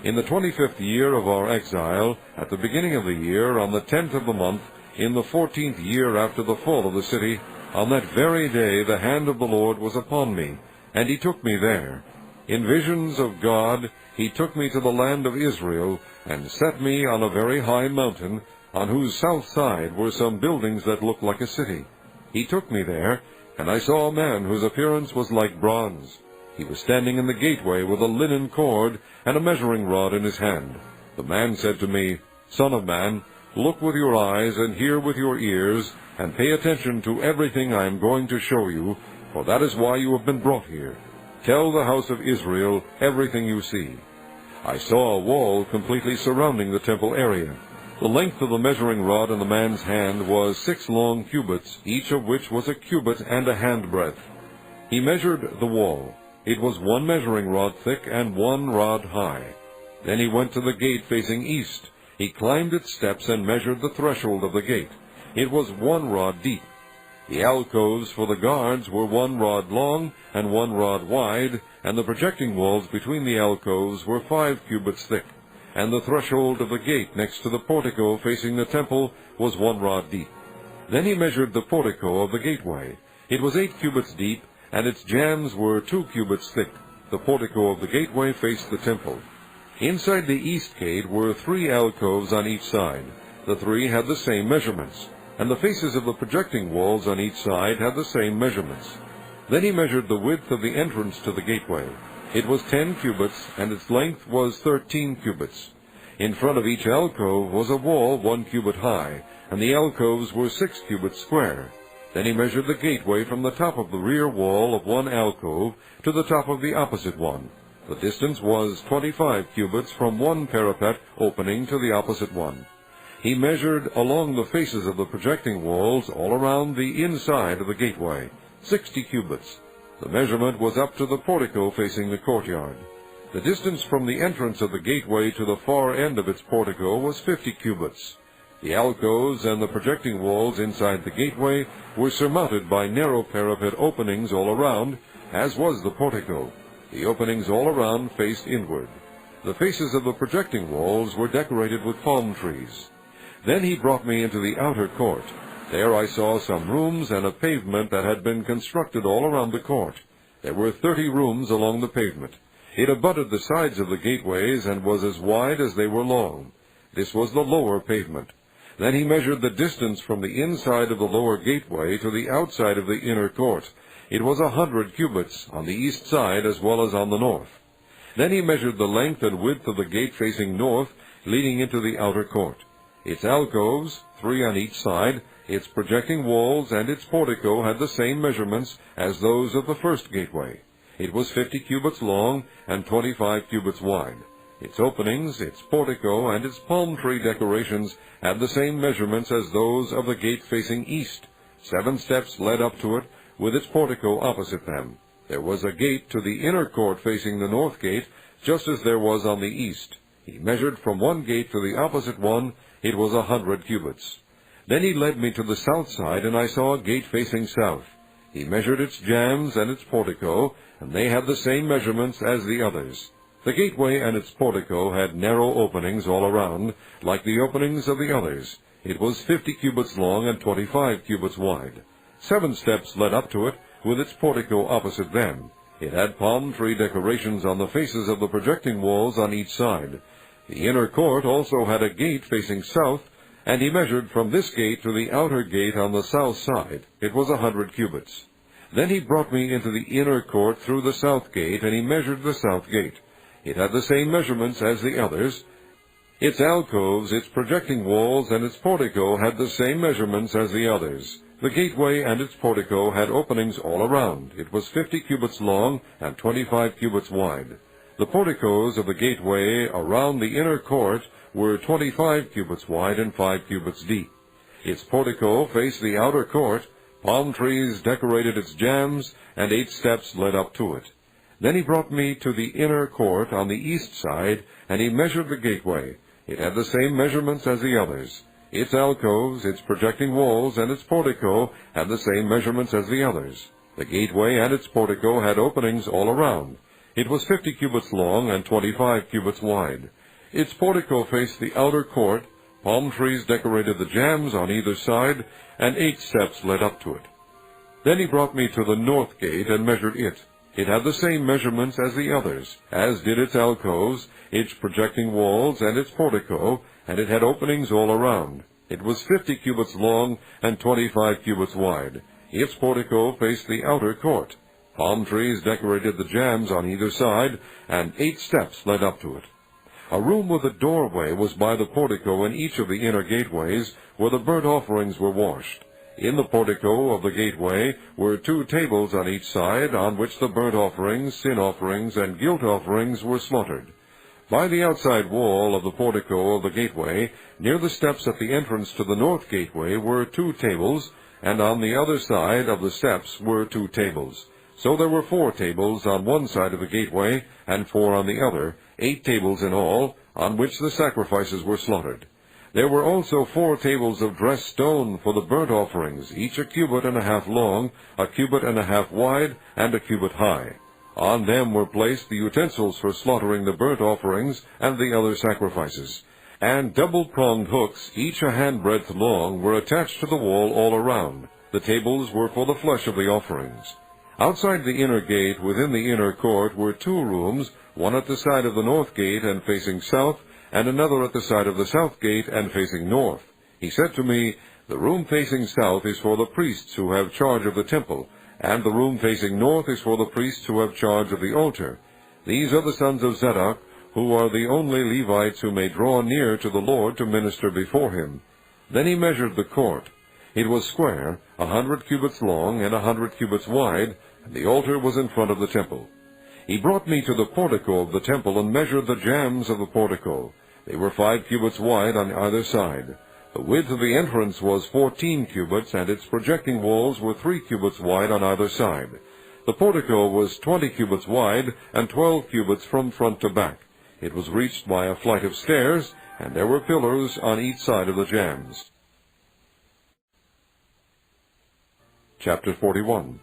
Speaker 1: In the 25th year of our exile, at the beginning of the year, on the 10th of the month, in the 14th year after the fall of the city, on that very day the hand of the Lord was upon me, and he took me there. In visions of God he took me to the land of Israel, and set me on a very high mountain, on whose south side were some buildings that looked like a city. He took me there, and I saw a man whose appearance was like bronze. He was standing in the gateway with a linen cord and a measuring rod in his hand. The man said to me, Son of man, look with your eyes and hear with your ears, and pay attention to everything I am going to show you, for that is why you have been brought here. Tell the house of Israel everything you see. I saw a wall completely surrounding the temple area. The length of the measuring rod in the man's hand was 6 long cubits, each of which was a cubit and a handbreadth. He measured the wall. It was 1 measuring rod thick and 1 rod high. Then he went to the gate facing east. He climbed its steps and measured the threshold of the gate. It was 1 rod deep. The alcoves for the guards were 1 rod long and 1 rod wide, and the projecting walls between the alcoves were 5 cubits thick, and the threshold of the gate next to the portico facing the temple was 1 rod deep. Then he measured the portico of the gateway. It was 8 cubits deep, and its jambs were 2 cubits thick. The portico of the gateway faced the temple. Inside the east gate were 3 alcoves on each side. The 3 had the same measurements, and the faces of the projecting walls on each side had the same measurements. Then he measured the width of the entrance to the gateway. It was 10 cubits, and its length was 13 cubits. In front of each alcove was a wall 1 cubit high, and the alcoves were 6 cubits square. Then he measured the gateway from the top of the rear wall of one alcove to the top of the opposite one. The distance was 25 cubits from one parapet opening to the opposite one. He measured along the faces of the projecting walls all around the inside of the gateway, 60 cubits. The measurement was up to the portico facing the courtyard. The distance from the entrance of the gateway to the far end of its portico was 50 cubits. The alcoves and the projecting walls inside the gateway were surmounted by narrow parapet openings all around, as was the portico. The openings all around faced inward. The faces of the projecting walls were decorated with palm trees. Then he brought me into the outer court. There I saw some rooms and a pavement that had been constructed all around the court. There were 30 rooms along the pavement. It abutted the sides of the gateways and was as wide as they were long. This was the lower pavement. Then he measured the distance from the inside of the lower gateway to the outside of the inner court. It was 100 cubits on the east side as well as on the north. Then he measured the length and width of the gate facing north, leading into the outer court. Its alcoves, 3 on each side, its projecting walls, and its portico had the same measurements as those of the first gateway. It was 50 cubits long and 25 cubits wide. Its openings, its portico, and its palm tree decorations had the same measurements as those of the gate facing east. 7 steps led up to it, with its portico opposite them. There was a gate to the inner court facing the north gate, just as there was on the east. He measured from one gate to the opposite one. It was 100 cubits. Then he led me to the south side, and I saw a gate facing south. He measured its jambs and its portico, and they had the same measurements as the others. The gateway and its portico had narrow openings all around, like the openings of the others. It was 50 cubits long and 25 cubits wide. 7 steps led up to it, with its portico opposite them. It had palm tree decorations on the faces of the projecting walls on each side. The inner court also had a gate facing south, and he measured from this gate to the outer gate on the south side. It was 100 cubits. Then he brought me into the inner court through the south gate, and he measured the south gate. It had the same measurements as the others. Its alcoves, its projecting walls, and its portico had the same measurements as the others. The gateway and its portico had openings all around. It was 50 cubits long and 25 cubits wide. The porticos of the gateway around the inner court were 25 cubits wide and 5 cubits deep. Its portico faced the outer court. Palm trees decorated its jambs, and 8 steps led up to it. Then he brought me to the inner court on the east side, and he measured the gateway. It had the same measurements as the others. Its alcoves, its projecting walls, and its portico had the same measurements as the others. The gateway and its portico had openings all around. It was 50 cubits long and 25 cubits wide. Its portico faced the outer court. Palm trees decorated the jambs on either side, and 8 steps led up to it. Then he brought me to the north gate and measured it. It had the same measurements as the others, as did its alcoves, its projecting walls, and its portico, and it had openings all around. It was 50 cubits long and 25 cubits wide. Its portico faced the outer court. Palm trees decorated the jambs on either side, and 8 steps led up to it. A room with a doorway was by the portico in each of the inner gateways, where the burnt offerings were washed. In the portico of the gateway were 2 tables on each side, on which the burnt offerings, sin offerings, and guilt offerings were slaughtered. By the outside wall of the portico of the gateway, near the steps at the entrance to the north gateway, were 2 tables, and on the other side of the steps were 2 tables. So there were 4 tables on one side of the gateway, and 4 on the other, 8 tables in all, on which the sacrifices were slaughtered. There were also 4 tables of dressed stone for the burnt offerings, each a cubit and a half long, a cubit and a half wide, and a cubit high. On them were placed the utensils for slaughtering the burnt offerings and the other sacrifices. And double-pronged hooks, each a handbreadth long, were attached to the wall all around. The tables were for the flesh of the offerings. Outside the inner gate, within the inner court, were 2 rooms, one at the side of the north gate and facing south, and another at the side of the south gate and facing north. He said to me, "The room facing south is for the priests who have charge of the temple, and the room facing north is for the priests who have charge of the altar. These are the sons of Zadok, who are the only Levites who may draw near to the Lord to minister before him." Then he measured the court. It was square, 100 cubits long and 100 cubits wide, and the altar was in front of the temple. He brought me to the portico of the temple and measured the jambs of the portico. They were 5 cubits wide on either side. The width of the entrance was 14 cubits, and its projecting walls were 3 cubits wide on either side. The portico was 20 cubits wide and 12 cubits from front to back. It was reached by a flight of stairs, and there were pillars on each side of the jambs. Chapter 41.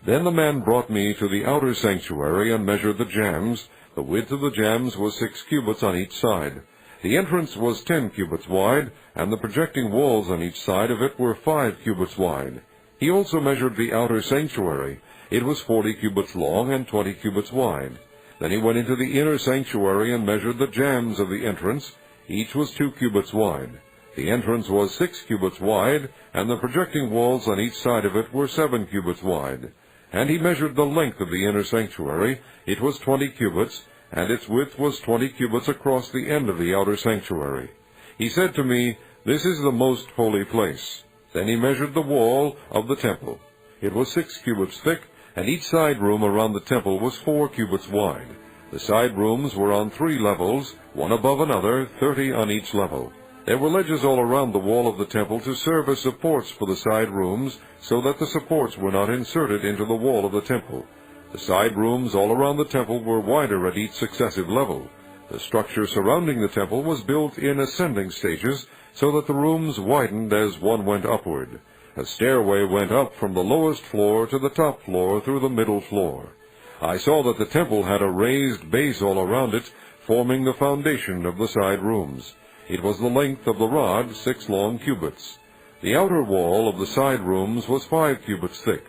Speaker 1: Then the man brought me to the outer sanctuary and measured the jambs. The width of the jambs was 6 cubits on each side. The entrance was 10 cubits wide, and the projecting walls on each side of it were 5 cubits wide. He also measured the outer sanctuary. It was 40 cubits long and 20 cubits wide. Then he went into the inner sanctuary and measured the jambs of the entrance. Each was 2 cubits wide. The entrance was 6 cubits wide, and the projecting walls on each side of it were 7 cubits wide. And he measured the length of the inner sanctuary. It was 20 cubits, and its width was 20 cubits across the end of the outer sanctuary. He said to me, "This is the most holy place." Then he measured the wall of the temple. It was 6 cubits thick, and each side room around the temple was 4 cubits wide. The side rooms were on 3 levels, one above another, 30 on each level. There were ledges all around the wall of the temple to serve as supports for the side rooms, so that the supports were not inserted into the wall of the temple. The side rooms all around the temple were wider at each successive level. The structure surrounding the temple was built in ascending stages, so that the rooms widened as one went upward. A stairway went up from the lowest floor to the top floor through the middle floor. I saw that the temple had a raised base all around it, forming the foundation of the side rooms. It was the length of the rod, 6 long cubits. The outer wall of the side rooms was 5 cubits thick.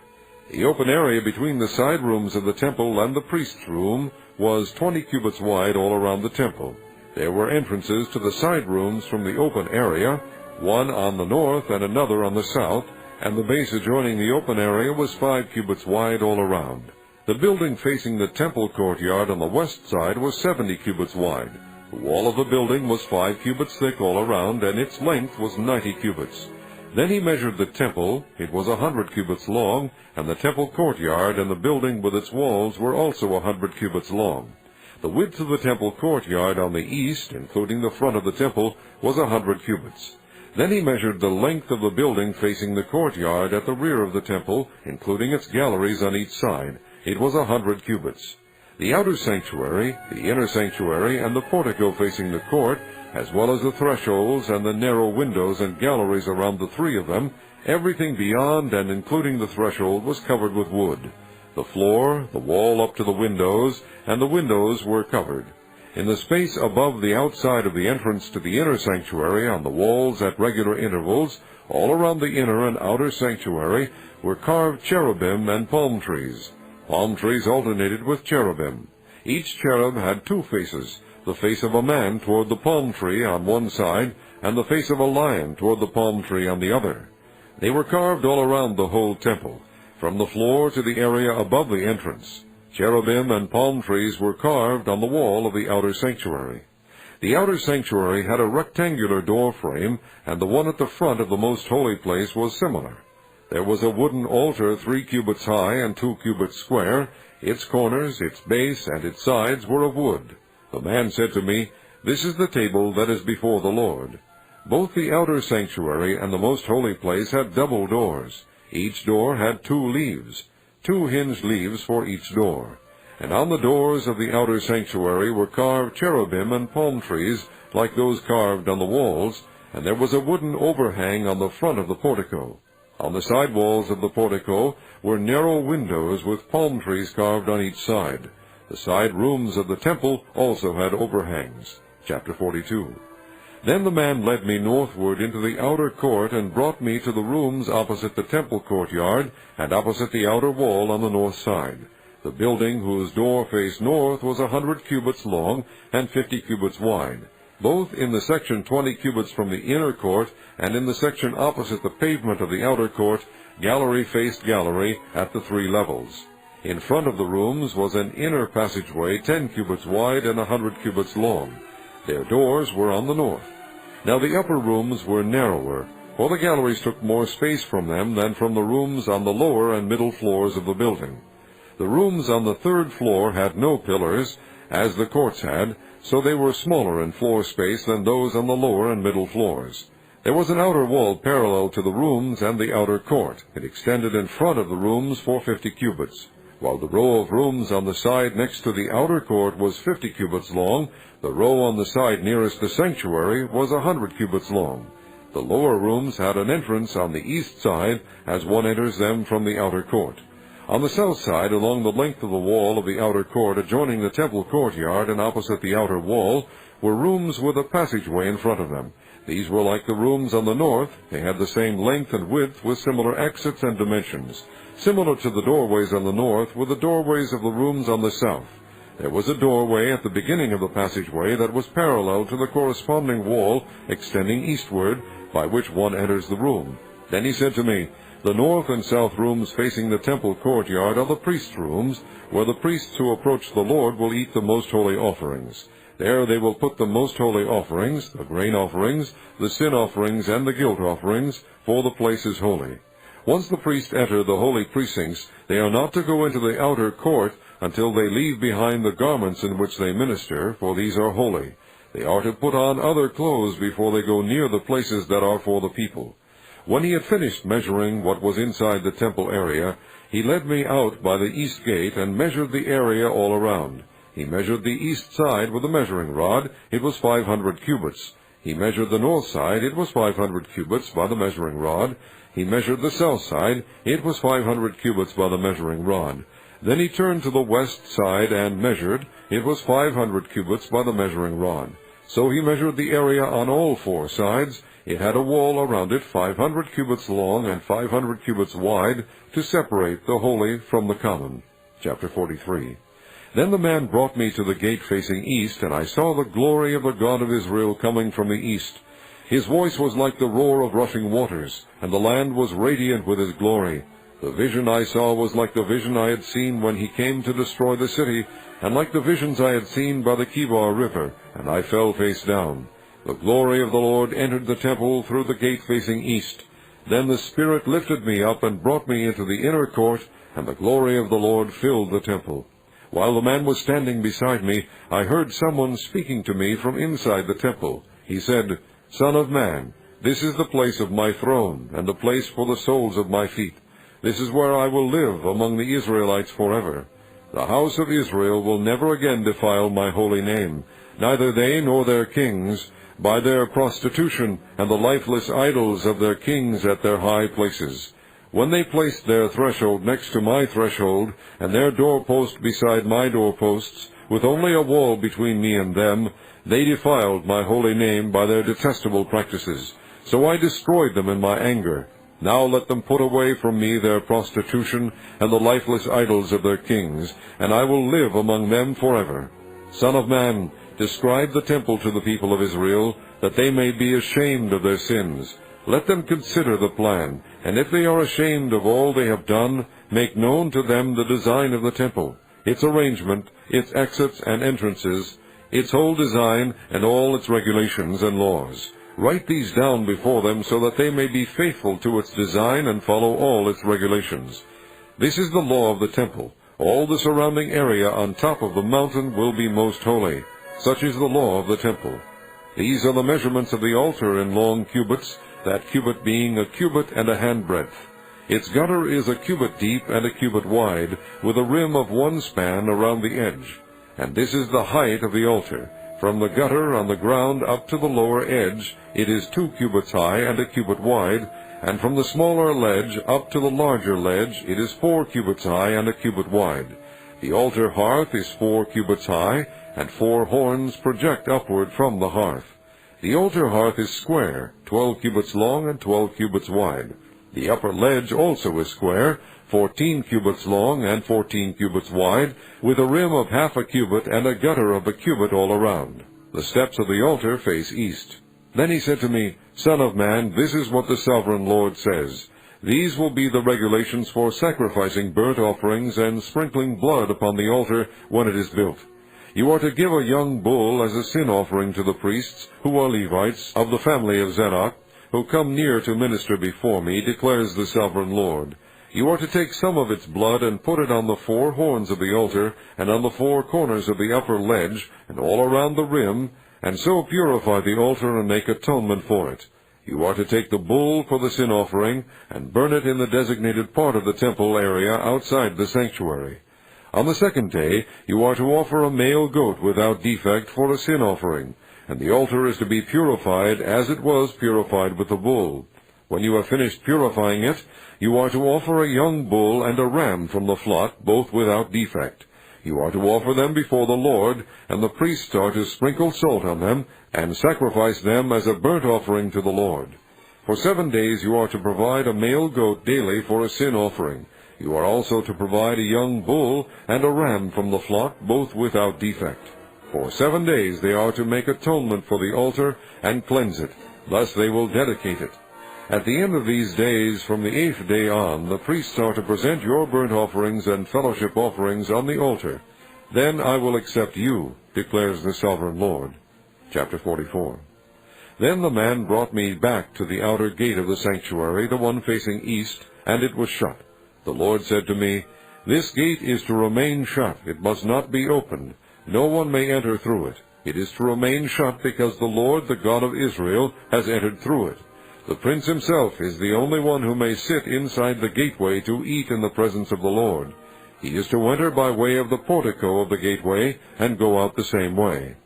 Speaker 1: The open area between the side rooms of the temple and the priest's room was 20 cubits wide all around the temple. There were entrances to the side rooms from the open area, one on the north and another on the south, and the base adjoining the open area was 5 cubits wide all around. The building facing the temple courtyard on the west side was 70 cubits wide. The wall of the building was 5 cubits thick all around, and its length was 90 cubits. Then he measured the temple. It was 100 cubits long, and the temple courtyard and the building with its walls were also 100 cubits long. The width of the temple courtyard on the east, including the front of the temple, was 100 cubits. Then he measured the length of the building facing the courtyard at the rear of the temple, including its galleries on each side. It was 100 cubits. The outer sanctuary, the inner sanctuary, and the portico facing the court, as well as the thresholds and the narrow windows and galleries around the 3 of them, everything beyond and including the threshold was covered with wood. The floor, the wall up to the windows, and the windows were covered. In the space above the outside of the entrance to the inner sanctuary, on the walls at regular intervals, all around the inner and outer sanctuary, were carved cherubim and palm trees. Palm trees alternated with cherubim. Each cherub had 2 faces, the face of a man toward the palm tree on one side, and the face of a lion toward the palm tree on the other. They were carved all around the whole temple, from the floor to the area above the entrance. Cherubim and palm trees were carved on the wall of the outer sanctuary. The outer sanctuary had a rectangular door frame, and the one at the front of the most holy place was similar. There was a wooden altar 3 cubits high and 2 cubits square. Its corners, its base, and its sides were of wood. The man said to me, This is the table that is before the Lord. Both the outer sanctuary and the most holy place had double doors. Each door had 2 leaves, 2 hinged leaves for each door. And on the doors of the outer sanctuary were carved cherubim and palm trees, like those carved on the walls, and there was a wooden overhang on the front of the portico. On the side walls of the portico were narrow windows with palm trees carved on each side. The side rooms of the temple also had overhangs. Chapter 42. Then the man led me northward into the outer court and brought me to the rooms opposite the temple courtyard and opposite the outer wall on the north side. The building whose door faced north was 100 cubits long and 50 cubits wide, both in the section 20 cubits from the inner court, and in the section opposite the pavement of the outer court, gallery faced gallery at the 3 levels. In front of the rooms was an inner passageway 10 cubits wide and 100 cubits long. Their doors were on the north. Now the upper rooms were narrower, for the galleries took more space from them than from the rooms on the lower and middle floors of the building. The rooms on the 3rd floor had no pillars, as the courts had, so they were smaller in floor space than those on the lower and middle floors. There was an outer wall parallel to the rooms and the outer court. It extended in front of the rooms for 50 cubits. While the row of rooms on the side next to the outer court was 50 cubits long, the row on the side nearest the sanctuary was 100 cubits long. The lower rooms had an entrance on the east side, as one enters them from the outer court. On the south side, along the length of the wall of the outer court adjoining the temple courtyard and opposite the outer wall, were rooms with a passageway in front of them. These were like the rooms on the north. They had the same length and width with similar exits and dimensions. Similar to the doorways on the north were the doorways of the rooms on the south. There was a doorway at the beginning of the passageway that was parallel to the corresponding wall extending eastward, by which one enters the room. Then he said to me, The north and south rooms facing the temple courtyard are the priests' rooms, where the priests who approach the Lord will eat the most holy offerings. There they will put the most holy offerings, the grain offerings, the sin offerings, and the guilt offerings, for the place is holy. Once the priests enter the holy precincts, they are not to go into the outer court until they leave behind the garments in which they minister, for these are holy. They are to put on other clothes before they go near the places that are for the people. When he had finished measuring what was inside the temple area, he led me out by the east gate and measured the area all around. He measured the east side with a measuring rod. It was 500 cubits. He measured the north side. It was 500 cubits by the measuring rod. He measured the south side. It was 500 cubits by the measuring rod. Then he turned to the west side and measured. It was 500 cubits by the measuring rod. So he measured the area on all 4 sides. It had a wall around it 500 cubits long and 500 cubits wide to separate the holy from the common. Chapter 43. Then the man brought me to the gate facing east, and I saw the glory of the God of Israel coming from the east. His voice was like the roar of rushing waters, and the land was radiant with his glory. The vision I saw was like the vision I had seen when he came to destroy the city, and like the visions I had seen by the Kibar River, and I fell face down. The glory of the Lord entered the temple through the gate facing east. Then the Spirit lifted me up and brought me into the inner court, and the glory of the Lord filled the temple. While the man was standing beside me, I heard someone speaking to me from inside the temple. He said, Son of man, this is the place of my throne, and the place for the soles of my feet. This is where I will live among the Israelites forever. The house of Israel will never again defile my holy name, neither they nor their kings, by their prostitution and the lifeless idols of their kings at their high places. When they placed their threshold next to my threshold, and their doorpost beside my doorposts, with only a wall between me and them, they defiled my holy name by their detestable practices. So I destroyed them in my anger. Now let them put away from me their prostitution and the lifeless idols of their kings, and I will live among them forever. Son of man, describe the temple to the people of Israel, that they may be ashamed of their sins. Let them consider the plan, and if they are ashamed of all they have done, make known to them the design of the temple, its arrangement, its exits and entrances, its whole design, and all its regulations and laws. Write these down before them so that they may be faithful to its design and follow all its regulations. This is the law of the temple. All the surrounding area on top of the mountain will be most holy. Such is the law of the temple. These are the measurements of the altar in long cubits, that cubit being a cubit and a handbreadth. Its gutter is a cubit deep and a cubit wide, with a rim of 1 span around the edge. And this is the height of the altar. From the gutter on the ground up to the lower edge, it is 2 cubits high and a cubit wide, and from the smaller ledge up to the larger ledge, it is 4 cubits high and a cubit wide. The altar hearth is 4 cubits high, and 4 horns project upward from the hearth. The altar hearth is square, 12 cubits long and 12 cubits wide. The upper ledge also is square, 14 cubits long and 14 cubits wide, with a rim of half a cubit and a gutter of a cubit all around. The steps of the altar face east. Then he said to me, Son of man, this is what the sovereign Lord says. These will be the regulations for sacrificing burnt offerings and sprinkling blood upon the altar when it is built. You are to give a young bull as a sin offering to the priests, who are Levites, of the family of Zadok, who come near to minister before me, declares the sovereign Lord. You are to take some of its blood and put it on the 4 horns of the altar, and on the 4 corners of the upper ledge, and all around the rim, and so purify the altar and make atonement for it. You are to take the bull for the sin offering, and burn it in the designated part of the temple area outside the sanctuary. On the 2nd day, you are to offer a male goat without defect for a sin offering, and the altar is to be purified as it was purified with the bull. When you have finished purifying it, you are to offer a young bull and a ram from the flock, both without defect. You are to offer them before the Lord, and the priests are to sprinkle salt on them, and sacrifice them as a burnt offering to the Lord. For 7 days you are to provide a male goat daily for a sin offering. You are also to provide a young bull and a ram from the flock, both without defect. For 7 days they are to make atonement for the altar and cleanse it. Thus they will dedicate it. At the end of these days, from the 8th day on, the priests are to present your burnt offerings and fellowship offerings on the altar. Then I will accept you, declares the sovereign Lord. Chapter 44. Then the man brought me back to the outer gate of the sanctuary, the one facing east, and it was shut. The Lord said to me, This gate is to remain shut. It must not be opened. No one may enter through it. It is to remain shut because the Lord, the God of Israel, has entered through it. The prince himself is the only one who may sit inside the gateway to eat in the presence of the Lord. He is to enter by way of the portico of the gateway and go out the same way.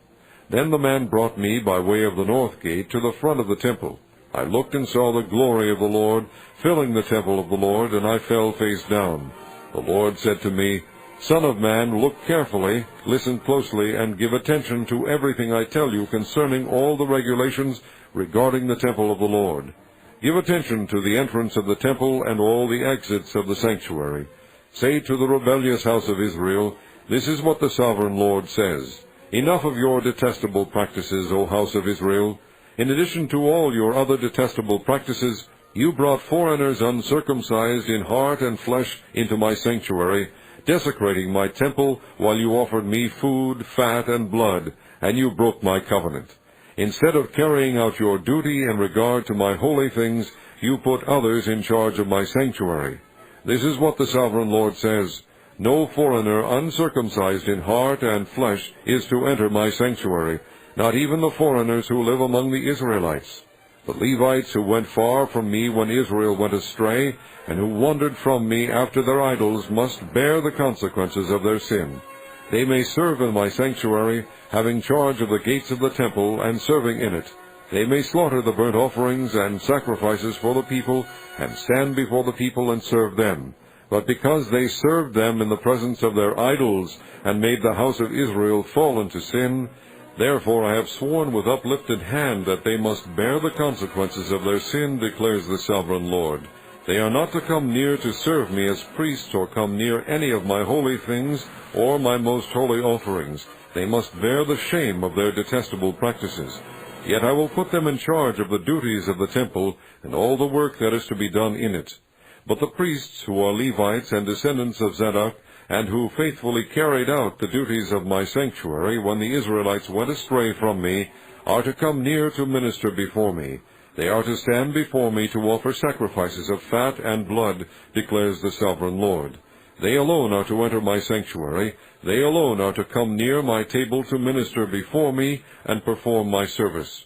Speaker 1: Then the man brought me by way of the north gate to the front of the temple. I looked and saw the glory of the Lord filling the temple of the Lord, and I fell face down. The Lord said to me, Son of man, look carefully, listen closely, and give attention to everything I tell you concerning all the regulations regarding the temple of the Lord. Give attention to the entrance of the temple and all the exits of the sanctuary. Say to the rebellious house of Israel, This is what the sovereign Lord says. Enough of your detestable practices, O house of Israel. In addition to all your other detestable practices, you brought foreigners uncircumcised in heart and flesh into my sanctuary, desecrating my temple while you offered me food, fat, and blood, and you broke my covenant. Instead of carrying out your duty in regard to my holy things, you put others in charge of my sanctuary. This is what the sovereign Lord says. No foreigner uncircumcised in heart and flesh is to enter my sanctuary, not even the foreigners who live among the Israelites. The Levites who went far from me when Israel went astray, and who wandered from me after their idols, must bear the consequences of their sin. They may serve in my sanctuary, having charge of the gates of the temple and serving in it. They may slaughter the burnt offerings and sacrifices for the people, and stand before the people and serve them. But because they served them in the presence of their idols, and made the house of Israel fall into sin, therefore I have sworn with uplifted hand that they must bear the consequences of their sin, declares the sovereign Lord. They are not to come near to serve me as priests, or come near any of my holy things, or my most holy offerings. They must bear the shame of their detestable practices. Yet I will put them in charge of the duties of the temple, and all the work that is to be done in it. But the priests, who are Levites and descendants of Zadok, and who faithfully carried out the duties of my sanctuary when the Israelites went astray from me, are to come near to minister before me. They are to stand before me to offer sacrifices of fat and blood, declares the Sovereign Lord. They alone are to enter my sanctuary. They alone are to come near my table to minister before me and perform my service.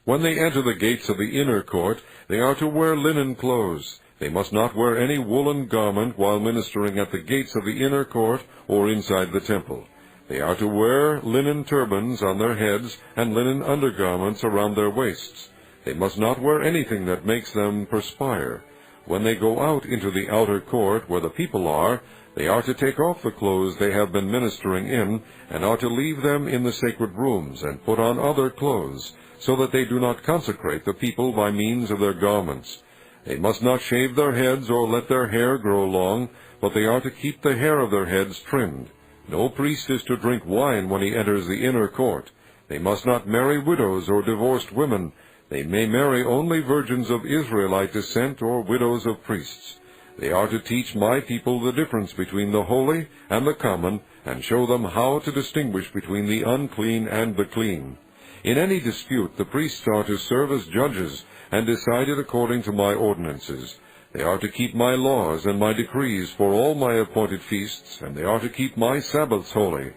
Speaker 1: When they enter the gates of the inner court, they are to wear linen clothes. They must not wear any woolen garment while ministering at the gates of the inner court or inside the temple. They are to wear linen turbans on their heads and linen undergarments around their waists. They must not wear anything that makes them perspire. When they go out into the outer court where the people are, they are to take off the clothes they have been ministering in, and are to leave them in the sacred rooms, and put on other clothes, so that they do not consecrate the people by means of their garments. They must not shave their heads or let their hair grow long, but they are to keep the hair of their heads trimmed. No priest is to drink wine when he enters the inner court. They must not marry widows or divorced women. They may marry only virgins of Israelite descent or widows of priests. They are to teach my people the difference between the holy and the common, and show them how to distinguish between the unclean and the clean. In any dispute the priests are to serve as judges, and decide it according to my ordinances. They are to keep my laws and my decrees for all my appointed feasts, and they are to keep my Sabbaths holy.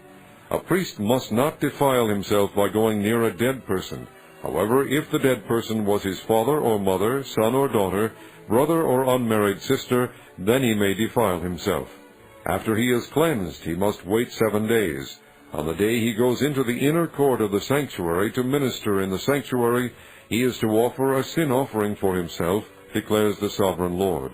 Speaker 1: A priest must not defile himself by going near a dead person. However, if the dead person was his father or mother, son or daughter, brother or unmarried sister, then he may defile himself. After he is cleansed, he must wait 7 days. On the day he goes into the inner court of the sanctuary to minister in the sanctuary, he is to offer a sin offering for himself, declares the Sovereign Lord.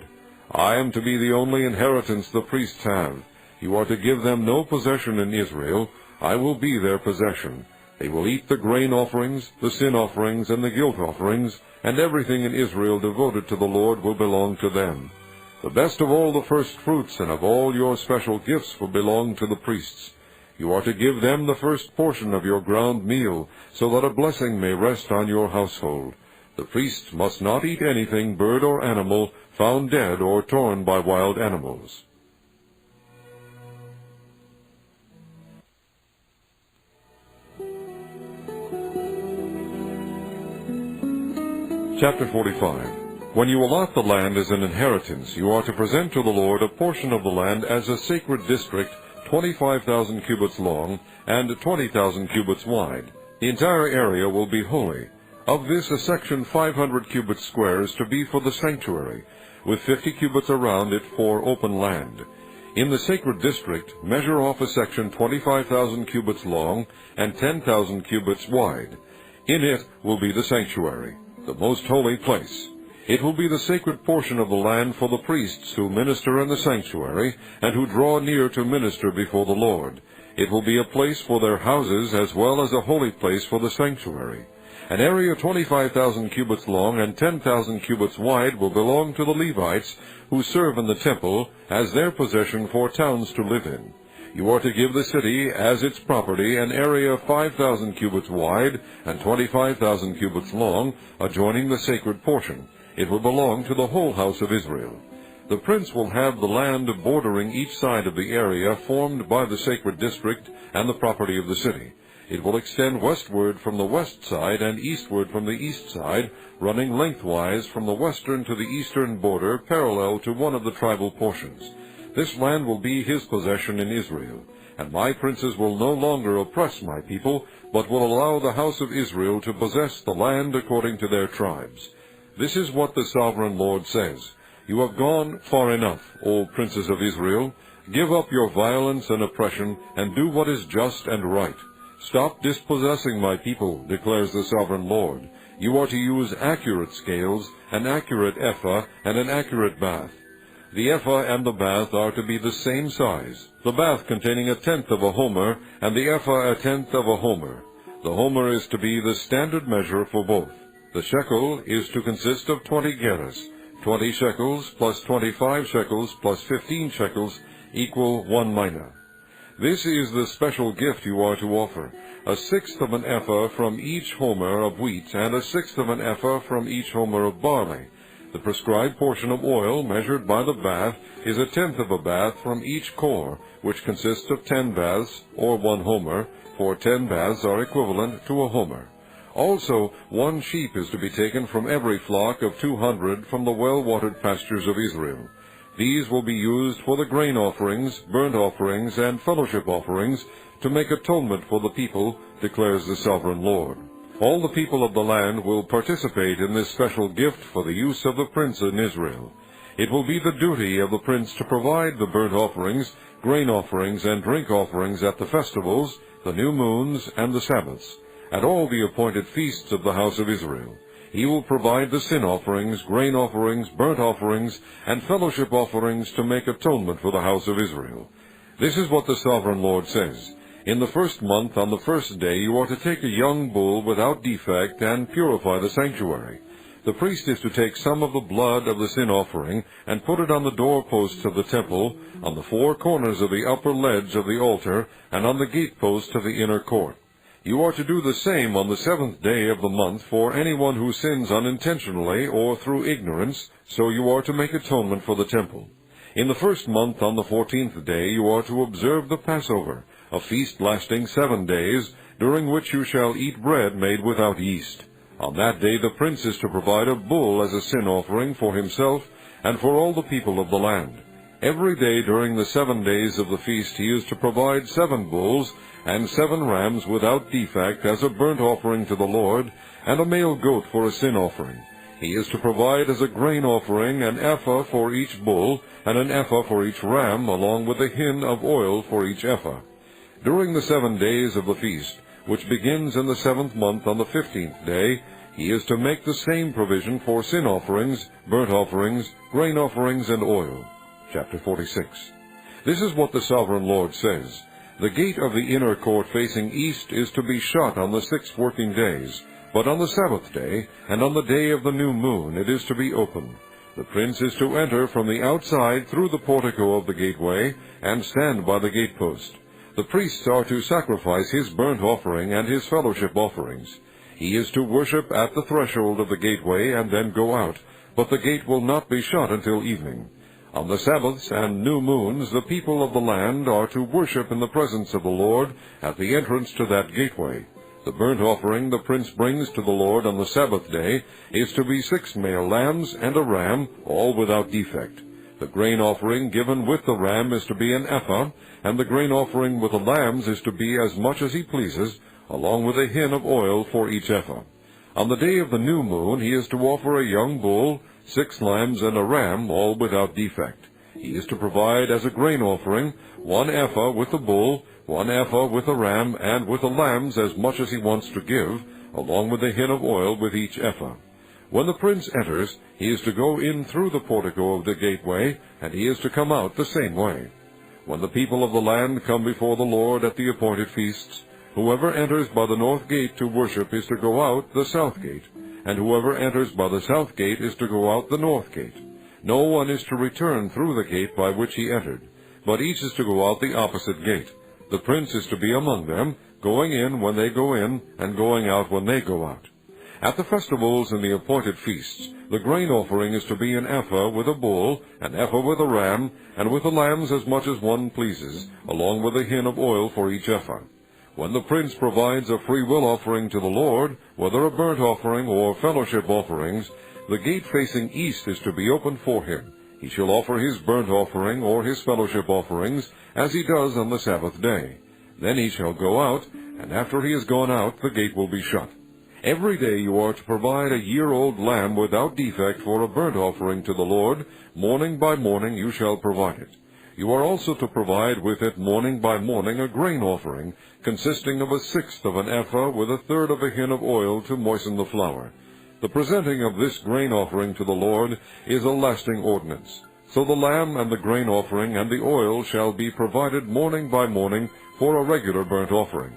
Speaker 1: I am to be the only inheritance the priests have. You are to give them no possession in Israel. I will be their possession. They will eat the grain offerings, the sin offerings, and the guilt offerings, and everything in Israel devoted to the Lord will belong to them. The best of all the first fruits and of all your special gifts will belong to the priests. You are to give them the first portion of your ground meal, so that a blessing may rest on your household. The priests must not eat anything, bird or animal, found dead or torn by wild animals. Chapter 45. When you allot the land as an inheritance, you are to present to the Lord a portion of the land as a sacred district, 25,000 cubits long and 20,000 cubits wide. The entire area will be holy. Of this, a section 500 cubits square is to be for the sanctuary, with 50 cubits around it for open land. In the sacred district, measure off a section 25,000 cubits long and 10,000 cubits wide. In it will be the sanctuary, the most holy place. It will be the sacred portion of the land for the priests who minister in the sanctuary and who draw near to minister before the Lord. It will be a place for their houses as well as a holy place for the sanctuary. An area 25,000 cubits long and 10,000 cubits wide will belong to the Levites who serve in the temple as their possession for towns to live in. You are to give the city as its property an area 5,000 cubits wide and 25,000 cubits long, adjoining the sacred portion. It will belong to the whole house of Israel. The prince will have the land bordering each side of the area formed by the sacred district and the property of the city. It will extend westward from the west side and eastward from the east side, running lengthwise from the western to the eastern border, parallel to one of the tribal portions. This land will be his possession in Israel, and my princes will no longer oppress my people, but will allow the house of Israel to possess the land according to their tribes. This is what the Sovereign Lord says. You have gone far enough, O princes of Israel. Give up your violence and oppression, and do what is just and right. Stop dispossessing my people, declares the Sovereign Lord. You are to use accurate scales, an accurate ephah, and an accurate bath. The ephah and the bath are to be the same size, the bath containing 1/10 of a homer, and the ephah 1/10 of a homer. The homer is to be the standard measure for both. The shekel is to consist of 20 gerahs. 20 shekels plus 25 shekels plus 15 shekels equal 1 mina. This is the special gift you are to offer, 1/6 of an ephah from each homer of wheat, and 1/6 of an ephah from each homer of barley. The prescribed portion of oil measured by the bath is 1/10 of a bath from each core, which consists of 10 baths, or 1 homer, for 10 baths are equivalent to a homer. Also 1 sheep is to be taken from every flock of 200 from the well-watered pastures of Israel. These will be used for the grain offerings, burnt offerings, and fellowship offerings, to make atonement for the people, declares the sovereign Lord. All the people of the land will participate in this special gift for the use of the prince in Israel. It will be the duty of the prince to provide the burnt offerings, grain offerings, and drink offerings at the festivals, the new moons, and the Sabbaths, at all the appointed feasts of the house of Israel. He will provide the sin offerings, grain offerings, burnt offerings, and fellowship offerings to make atonement for the house of Israel. This is what the sovereign Lord says. In the 1st month, on the 1st day, you are to take a young bull without defect and purify the sanctuary. The priest is to take some of the blood of the sin offering and put it on the doorposts of the temple, on the 4 corners of the upper ledge of the altar, and on the gateposts of the inner court. You are to do the same on the 7th day of the month for anyone who sins unintentionally or through ignorance, so you are to make atonement for the temple. In the 1st month, on the 14th day, you are to observe the Passover, a feast lasting 7 days, during which you shall eat bread made without yeast. On that day the prince is to provide a bull as a sin offering for himself and for all the people of the land. Every day during the 7 days of the feast he is to provide 7 bulls and 7 rams without defect as a burnt offering to the Lord, and a male goat for a sin offering. He is to provide as a grain offering an ephah for each bull, and an ephah for each ram, along with a hin of oil for each ephah. During the 7 days of the feast, which begins in the 7th month on the 15th day, he is to make the same provision for sin offerings, burnt offerings, grain offerings, and oil. Chapter 46. This is what the sovereign Lord says. The gate of the inner court facing east is to be shut on the 6 working days, but on the 7th day, and on the day of the new moon, it is to be open. The prince is to enter from the outside through the portico of the gateway, and stand by the gatepost. The priests are to sacrifice his burnt offering and his fellowship offerings. He is to worship at the threshold of the gateway and then go out, but the gate will not be shut until evening. On the Sabbaths and new moons the people of the land are to worship in the presence of the Lord at the entrance to that gateway. The burnt offering the prince brings to the Lord on the Sabbath day is to be 6 male lambs and a ram, all without defect. The grain offering given with the ram is to be an ephah, and the grain offering with the lambs is to be as much as he pleases, along with a hin of oil for each ephah. On the day of the new moon he is to offer a young bull, 6 lambs, and a ram, all without defect. He is to provide as a grain offering 1 ephah with the bull, 1 ephah with the ram, and with the lambs as much as he wants to give, along with a hin of oil with each ephah. When the prince enters, he is to go in through the portico of the gateway, and he is to come out the same way. When the people of the land come before the Lord at the appointed feasts, whoever enters by the north gate to worship is to go out the south gate, and whoever enters by the south gate is to go out the north gate. No one is to return through the gate by which he entered, but each is to go out the opposite gate. The prince is to be among them, going in when they go in, and going out when they go out. At the festivals and the appointed feasts, the grain offering is to be an ephah with a bull, an ephah with a ram, and with the lambs as much as one pleases, along with a hin of oil for each ephah. When the prince provides a freewill offering to the Lord, whether a burnt offering or fellowship offerings, the gate facing east is to be opened for him. He shall offer his burnt offering or his fellowship offerings, as he does on the Sabbath day. Then he shall go out, and after he has gone out, the gate will be shut. Every day you are to provide a year-old lamb without defect for a burnt offering to the Lord. Morning by morning you shall provide it. You are also to provide with it morning by morning a grain offering, consisting of 1/6 of an ephah with 1/3 of a hin of oil to moisten the flour. The presenting of this grain offering to the Lord is a lasting ordinance. So the lamb and the grain offering and the oil shall be provided morning by morning for a regular burnt offering.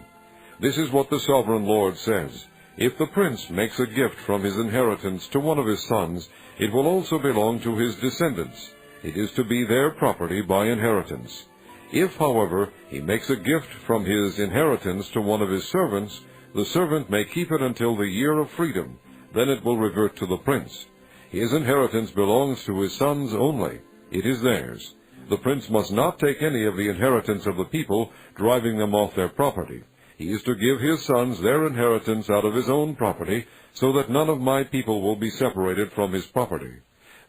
Speaker 1: This is what the sovereign Lord says. If the prince makes a gift from his inheritance to one of his sons, it will also belong to his descendants. It is to be their property by inheritance. If, however, he makes a gift from his inheritance to one of his servants, the servant may keep it until the year of freedom. Then it will revert to the prince. His inheritance belongs to his sons only. It is theirs. The prince must not take any of the inheritance of the people, driving them off their property. He is to give his sons their inheritance out of his own property, so that none of my people will be separated from his property.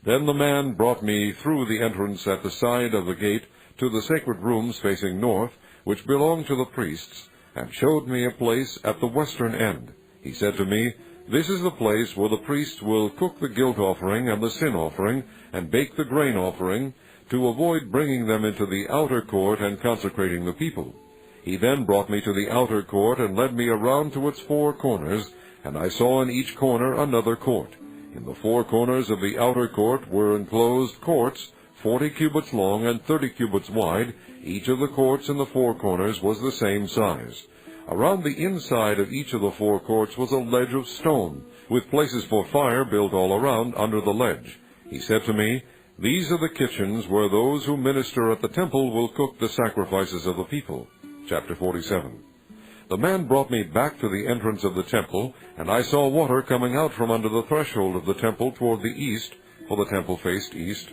Speaker 1: Then the man brought me through the entrance at the side of the gate to the sacred rooms facing north, which belong to the priests, and showed me a place at the western end. He said to me, "This is the place where the priests will cook the guilt offering and the sin offering, and bake the grain offering, to avoid bringing them into the outer court and consecrating the people." He then brought me to the outer court and led me around to its 4 corners, and I saw in each corner another court. In the 4 corners of the outer court were enclosed courts, 40 cubits long and 30 cubits wide. Each of the courts in the 4 corners was the same size. Around the inside of each of the 4 courts was a ledge of stone, with places for fire built all around under the ledge. He said to me, "These are the kitchens where those who minister at the temple will cook the sacrifices of the people." Chapter 47. The man brought me back to the entrance of the temple, and I saw water coming out from under the threshold of the temple toward the east, for the temple faced east.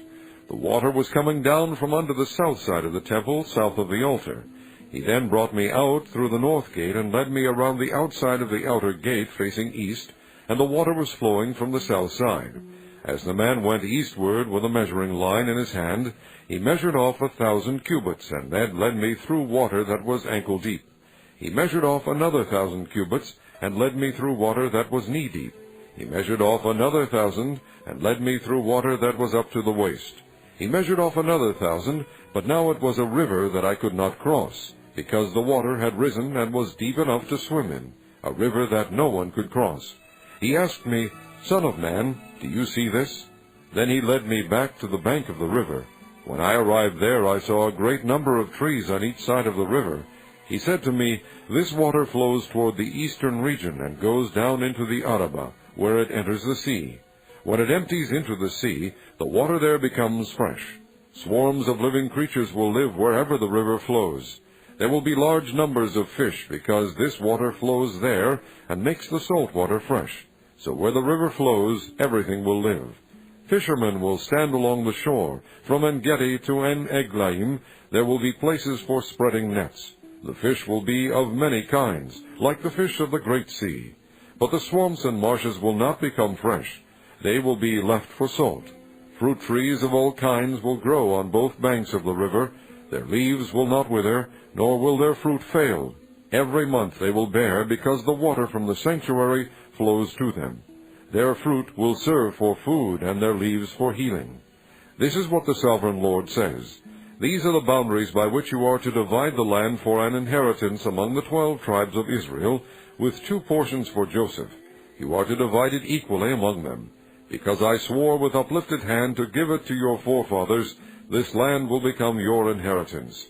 Speaker 1: The water was coming down from under the south side of the temple, south of the altar. He then brought me out through the north gate and led me around the outside of the outer gate facing east, and the water was flowing from the south side. As the man went eastward with a measuring line in his hand, he measured off 1,000 cubits, and then led me through water that was ankle deep. He measured off another 1,000 cubits, and led me through water that was knee deep. He measured off another 1,000, and led me through water that was up to the waist. He measured off another 1,000, but now it was a river that I could not cross, because the water had risen and was deep enough to swim in, a river that no one could cross. He asked me, "Son of man, do you see this?" Then he led me back to the bank of the river. When I arrived there, I saw a great number of trees on each side of the river. He said to me, "This water flows toward the eastern region and goes down into the Arabah, where it enters the sea. When it empties into the sea, the water there becomes fresh. Swarms of living creatures will live wherever the river flows. There will be large numbers of fish, because this water flows there and makes the salt water fresh. So where the river flows, everything will live. Fishermen will stand along the shore. From En-Gedi to En-Eglaim, there will be places for spreading nets. The fish will be of many kinds, like the fish of the great sea. But the swamps and marshes will not become fresh. They will be left for salt. Fruit trees of all kinds will grow on both banks of the river. Their leaves will not wither, nor will their fruit fail. Every month they will bear, because the water from the sanctuary flows to them. Their fruit will serve for food, and their leaves for healing. This is what the Sovereign Lord says. These are the boundaries by which you are to divide the land for an inheritance among the 12 tribes of Israel, with 2 portions for Joseph. You are to divide it equally among them. Because I swore with uplifted hand to give it to your forefathers, this land will become your inheritance.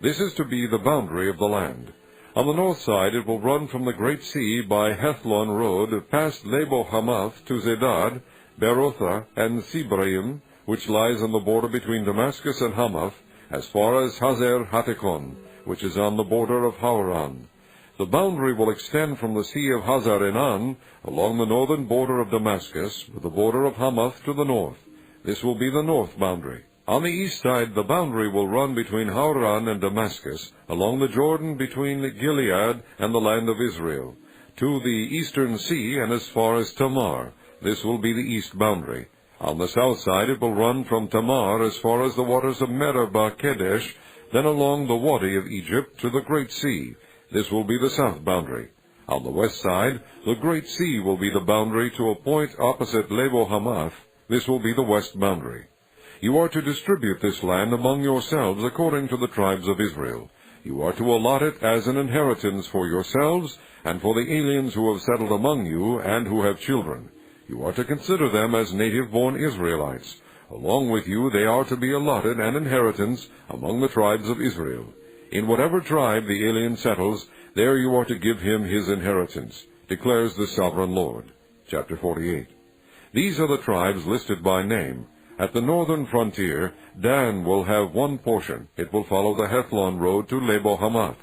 Speaker 1: This is to be the boundary of the land. On the north side it will run from the great sea by Hethlon road, past Lebo-Hamath to Zedad, Berotha, and Sibraim, which lies on the border between Damascus and Hamath, as far as Hazer Hatikon, which is on the border of Hauran. The boundary will extend from the sea of Hazar-Enan along the northern border of Damascus, with the border of Hamath to the north. This will be the north boundary. On the east side, the boundary will run between Hauran and Damascus, along the Jordan between Gilead and the land of Israel, to the eastern sea and as far as Tamar. This will be the east boundary. On the south side it will run from Tamar as far as the waters of Meribah Kadesh, then along the Wadi of Egypt to the Great Sea. This will be the south boundary. On the west side, the Great Sea will be the boundary to a point opposite Lebo-Hamath. This will be the west boundary. You are to distribute this land among yourselves according to the tribes of Israel. You are to allot it as an inheritance for yourselves and for the aliens who have settled among you and who have children. You are to consider them as native-born Israelites. Along with you they are to be allotted an inheritance among the tribes of Israel. In whatever tribe the alien settles, there you are to give him his inheritance, declares the Sovereign Lord. Chapter 48. These are the tribes listed by name. At the northern frontier, Dan will have 1 portion. It will follow the Hethlon road to Lebo-Hamath.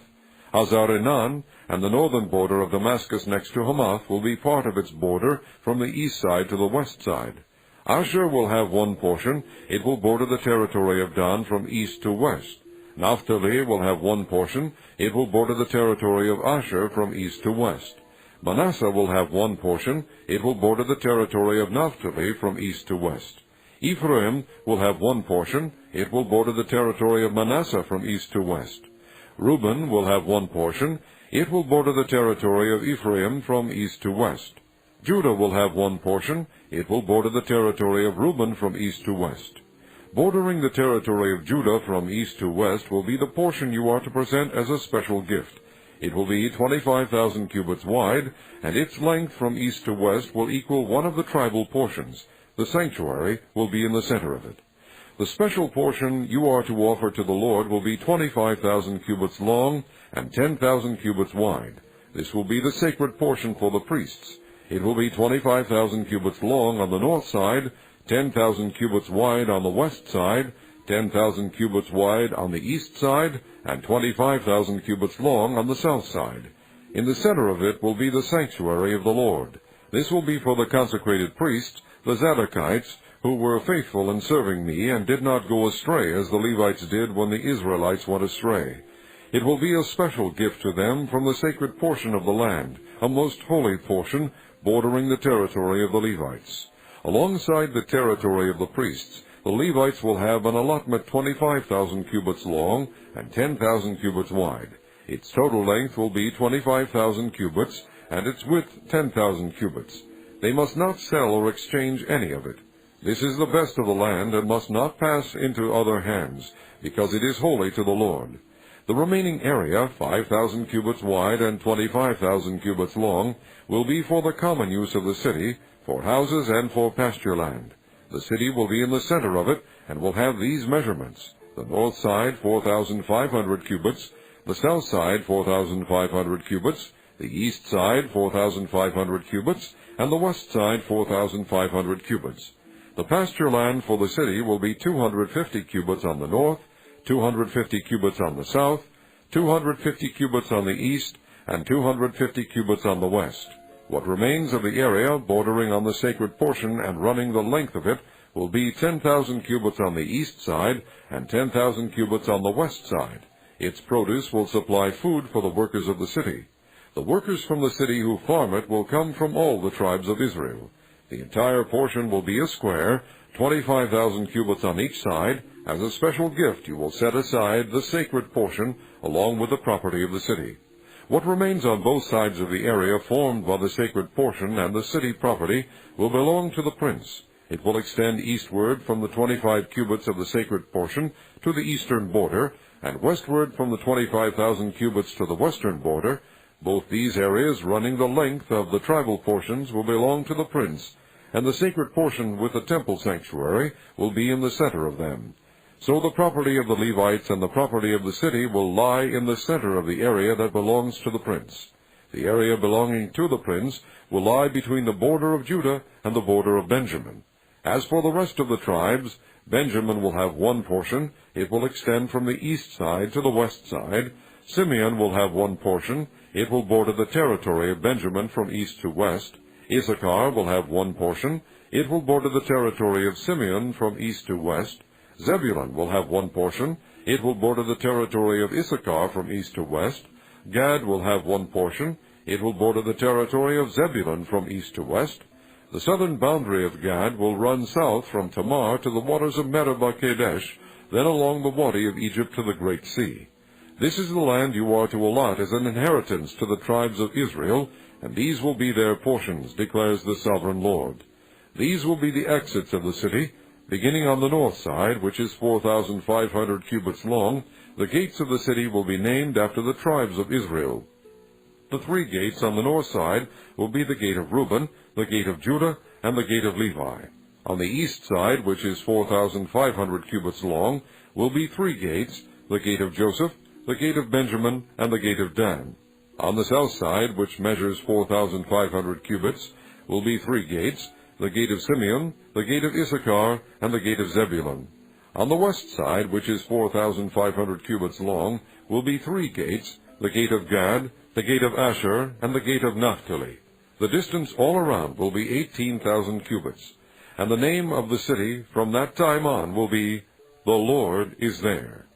Speaker 1: Hazar-Enan and the northern border of Damascus next to Hamath will be part of its border from the east side to the west side. Asher will have 1 portion. It will border the territory of Dan from east to west. Naphtali will have one portion. It will border the territory of Asher from east to west. Manasseh will have one portion. It will border the territory of Naphtali from east to west. Ephraim will have one portion. It will border the territory of Manasseh from east to west. Reuben will have one portion. It will border the territory of Ephraim from east to west. Judah will have one portion. It will border the territory of Reuben from east to west. Bordering the territory of Judah from east to west will be the portion you are to present as a special gift. It will be 25,000 cubits wide, and its length from east to west will equal one of the tribal portions. The sanctuary will be in the center of it. The special portion you are to offer to the Lord will be 25,000 cubits long and 10,000 cubits wide. This will be the sacred portion for the priests. It will be 25,000 cubits long on the north side, 10,000 cubits wide on the west side, 10,000 cubits wide on the east side, and 25,000 cubits long on the south side. In the center of it will be the sanctuary of the Lord. This will be for the consecrated priests, the Zadokites, who were faithful in serving me and did not go astray as the Levites did when the Israelites went astray. It will be a special gift to them from the sacred portion of the land, a most holy portion bordering the territory of the Levites. Alongside the territory of the priests, the Levites will have an allotment 25,000 cubits long and 10,000 cubits wide. Its total length will be 25,000 cubits, and its width 10,000 cubits. They must not sell or exchange any of it. This is the best of the land, and must not pass into other hands, because it is holy to the Lord. The remaining area, 5,000 cubits wide and 25,000 cubits long, will be for the common use of the city, for houses and for pasture land. The city will be in the center of it, and will have these measurements: the north side 4,500 cubits, the south side 4,500 cubits, the east side 4,500 cubits, and the west side 4,500 cubits. The pasture land for the city will be 250 cubits on the north, 250 cubits on the south, 250 cubits on the east, and 250 cubits on the west. What remains of the area bordering on the sacred portion and running the length of it will be 10,000 cubits on the east side and 10,000 cubits on the west side. Its produce will supply food for the workers of the city. The workers from the city who farm it will come from all the tribes of Israel. The entire portion will be a square, 25,000 cubits on each side. As a special gift you will set aside the sacred portion along with the property of the city. What remains on both sides of the area formed by the sacred portion and the city property will belong to the prince. It will extend eastward from the 25 cubits of the sacred portion to the eastern border, and westward from the 25,000 cubits to the western border. Both these areas running the length of the tribal portions will belong to the prince, and the sacred portion with the temple sanctuary will be in the center of them. So the property of the Levites and the property of the city will lie in the center of the area that belongs to the prince. The area belonging to the prince will lie between the border of Judah and the border of Benjamin. As for the rest of the tribes, Benjamin will have one portion. It will extend from the east side to the west side. Simeon will have one portion. It will border the territory of Benjamin from east to west. Issachar will have one portion. It will border the territory of Simeon from east to west. Zebulun will have one portion. It will border the territory of Issachar from east to west. Gad will have one portion. It will border the territory of Zebulun from east to west. The southern boundary of Gad will run south from Tamar to the waters of Meribah Kadesh, then along the Wadi of Egypt to the Great Sea. This is the land you are to allot as an inheritance to the tribes of Israel, and these will be their portions, declares the sovereign Lord. These will be the exits of the city. Beginning on the north side, which is 4,500 cubits long, the gates of the city will be named after the tribes of Israel. The three gates on the north side will be the gate of Reuben, the gate of Judah, and the gate of Levi. On the east side, which is 4,500 cubits long, will be three gates, the gate of Joseph, the gate of Benjamin, and the gate of Dan. On the south side, which measures 4,500 cubits, will be three gates, the gate of Simeon, the gate of Issachar, and the gate of Zebulun. On the west side, which is 4,500 cubits long, will be three gates, the gate of Gad, the gate of Asher, and the gate of Naphtali. The distance all around will be 18,000 cubits, and the name of the city from that time on will be, "The Lord is there."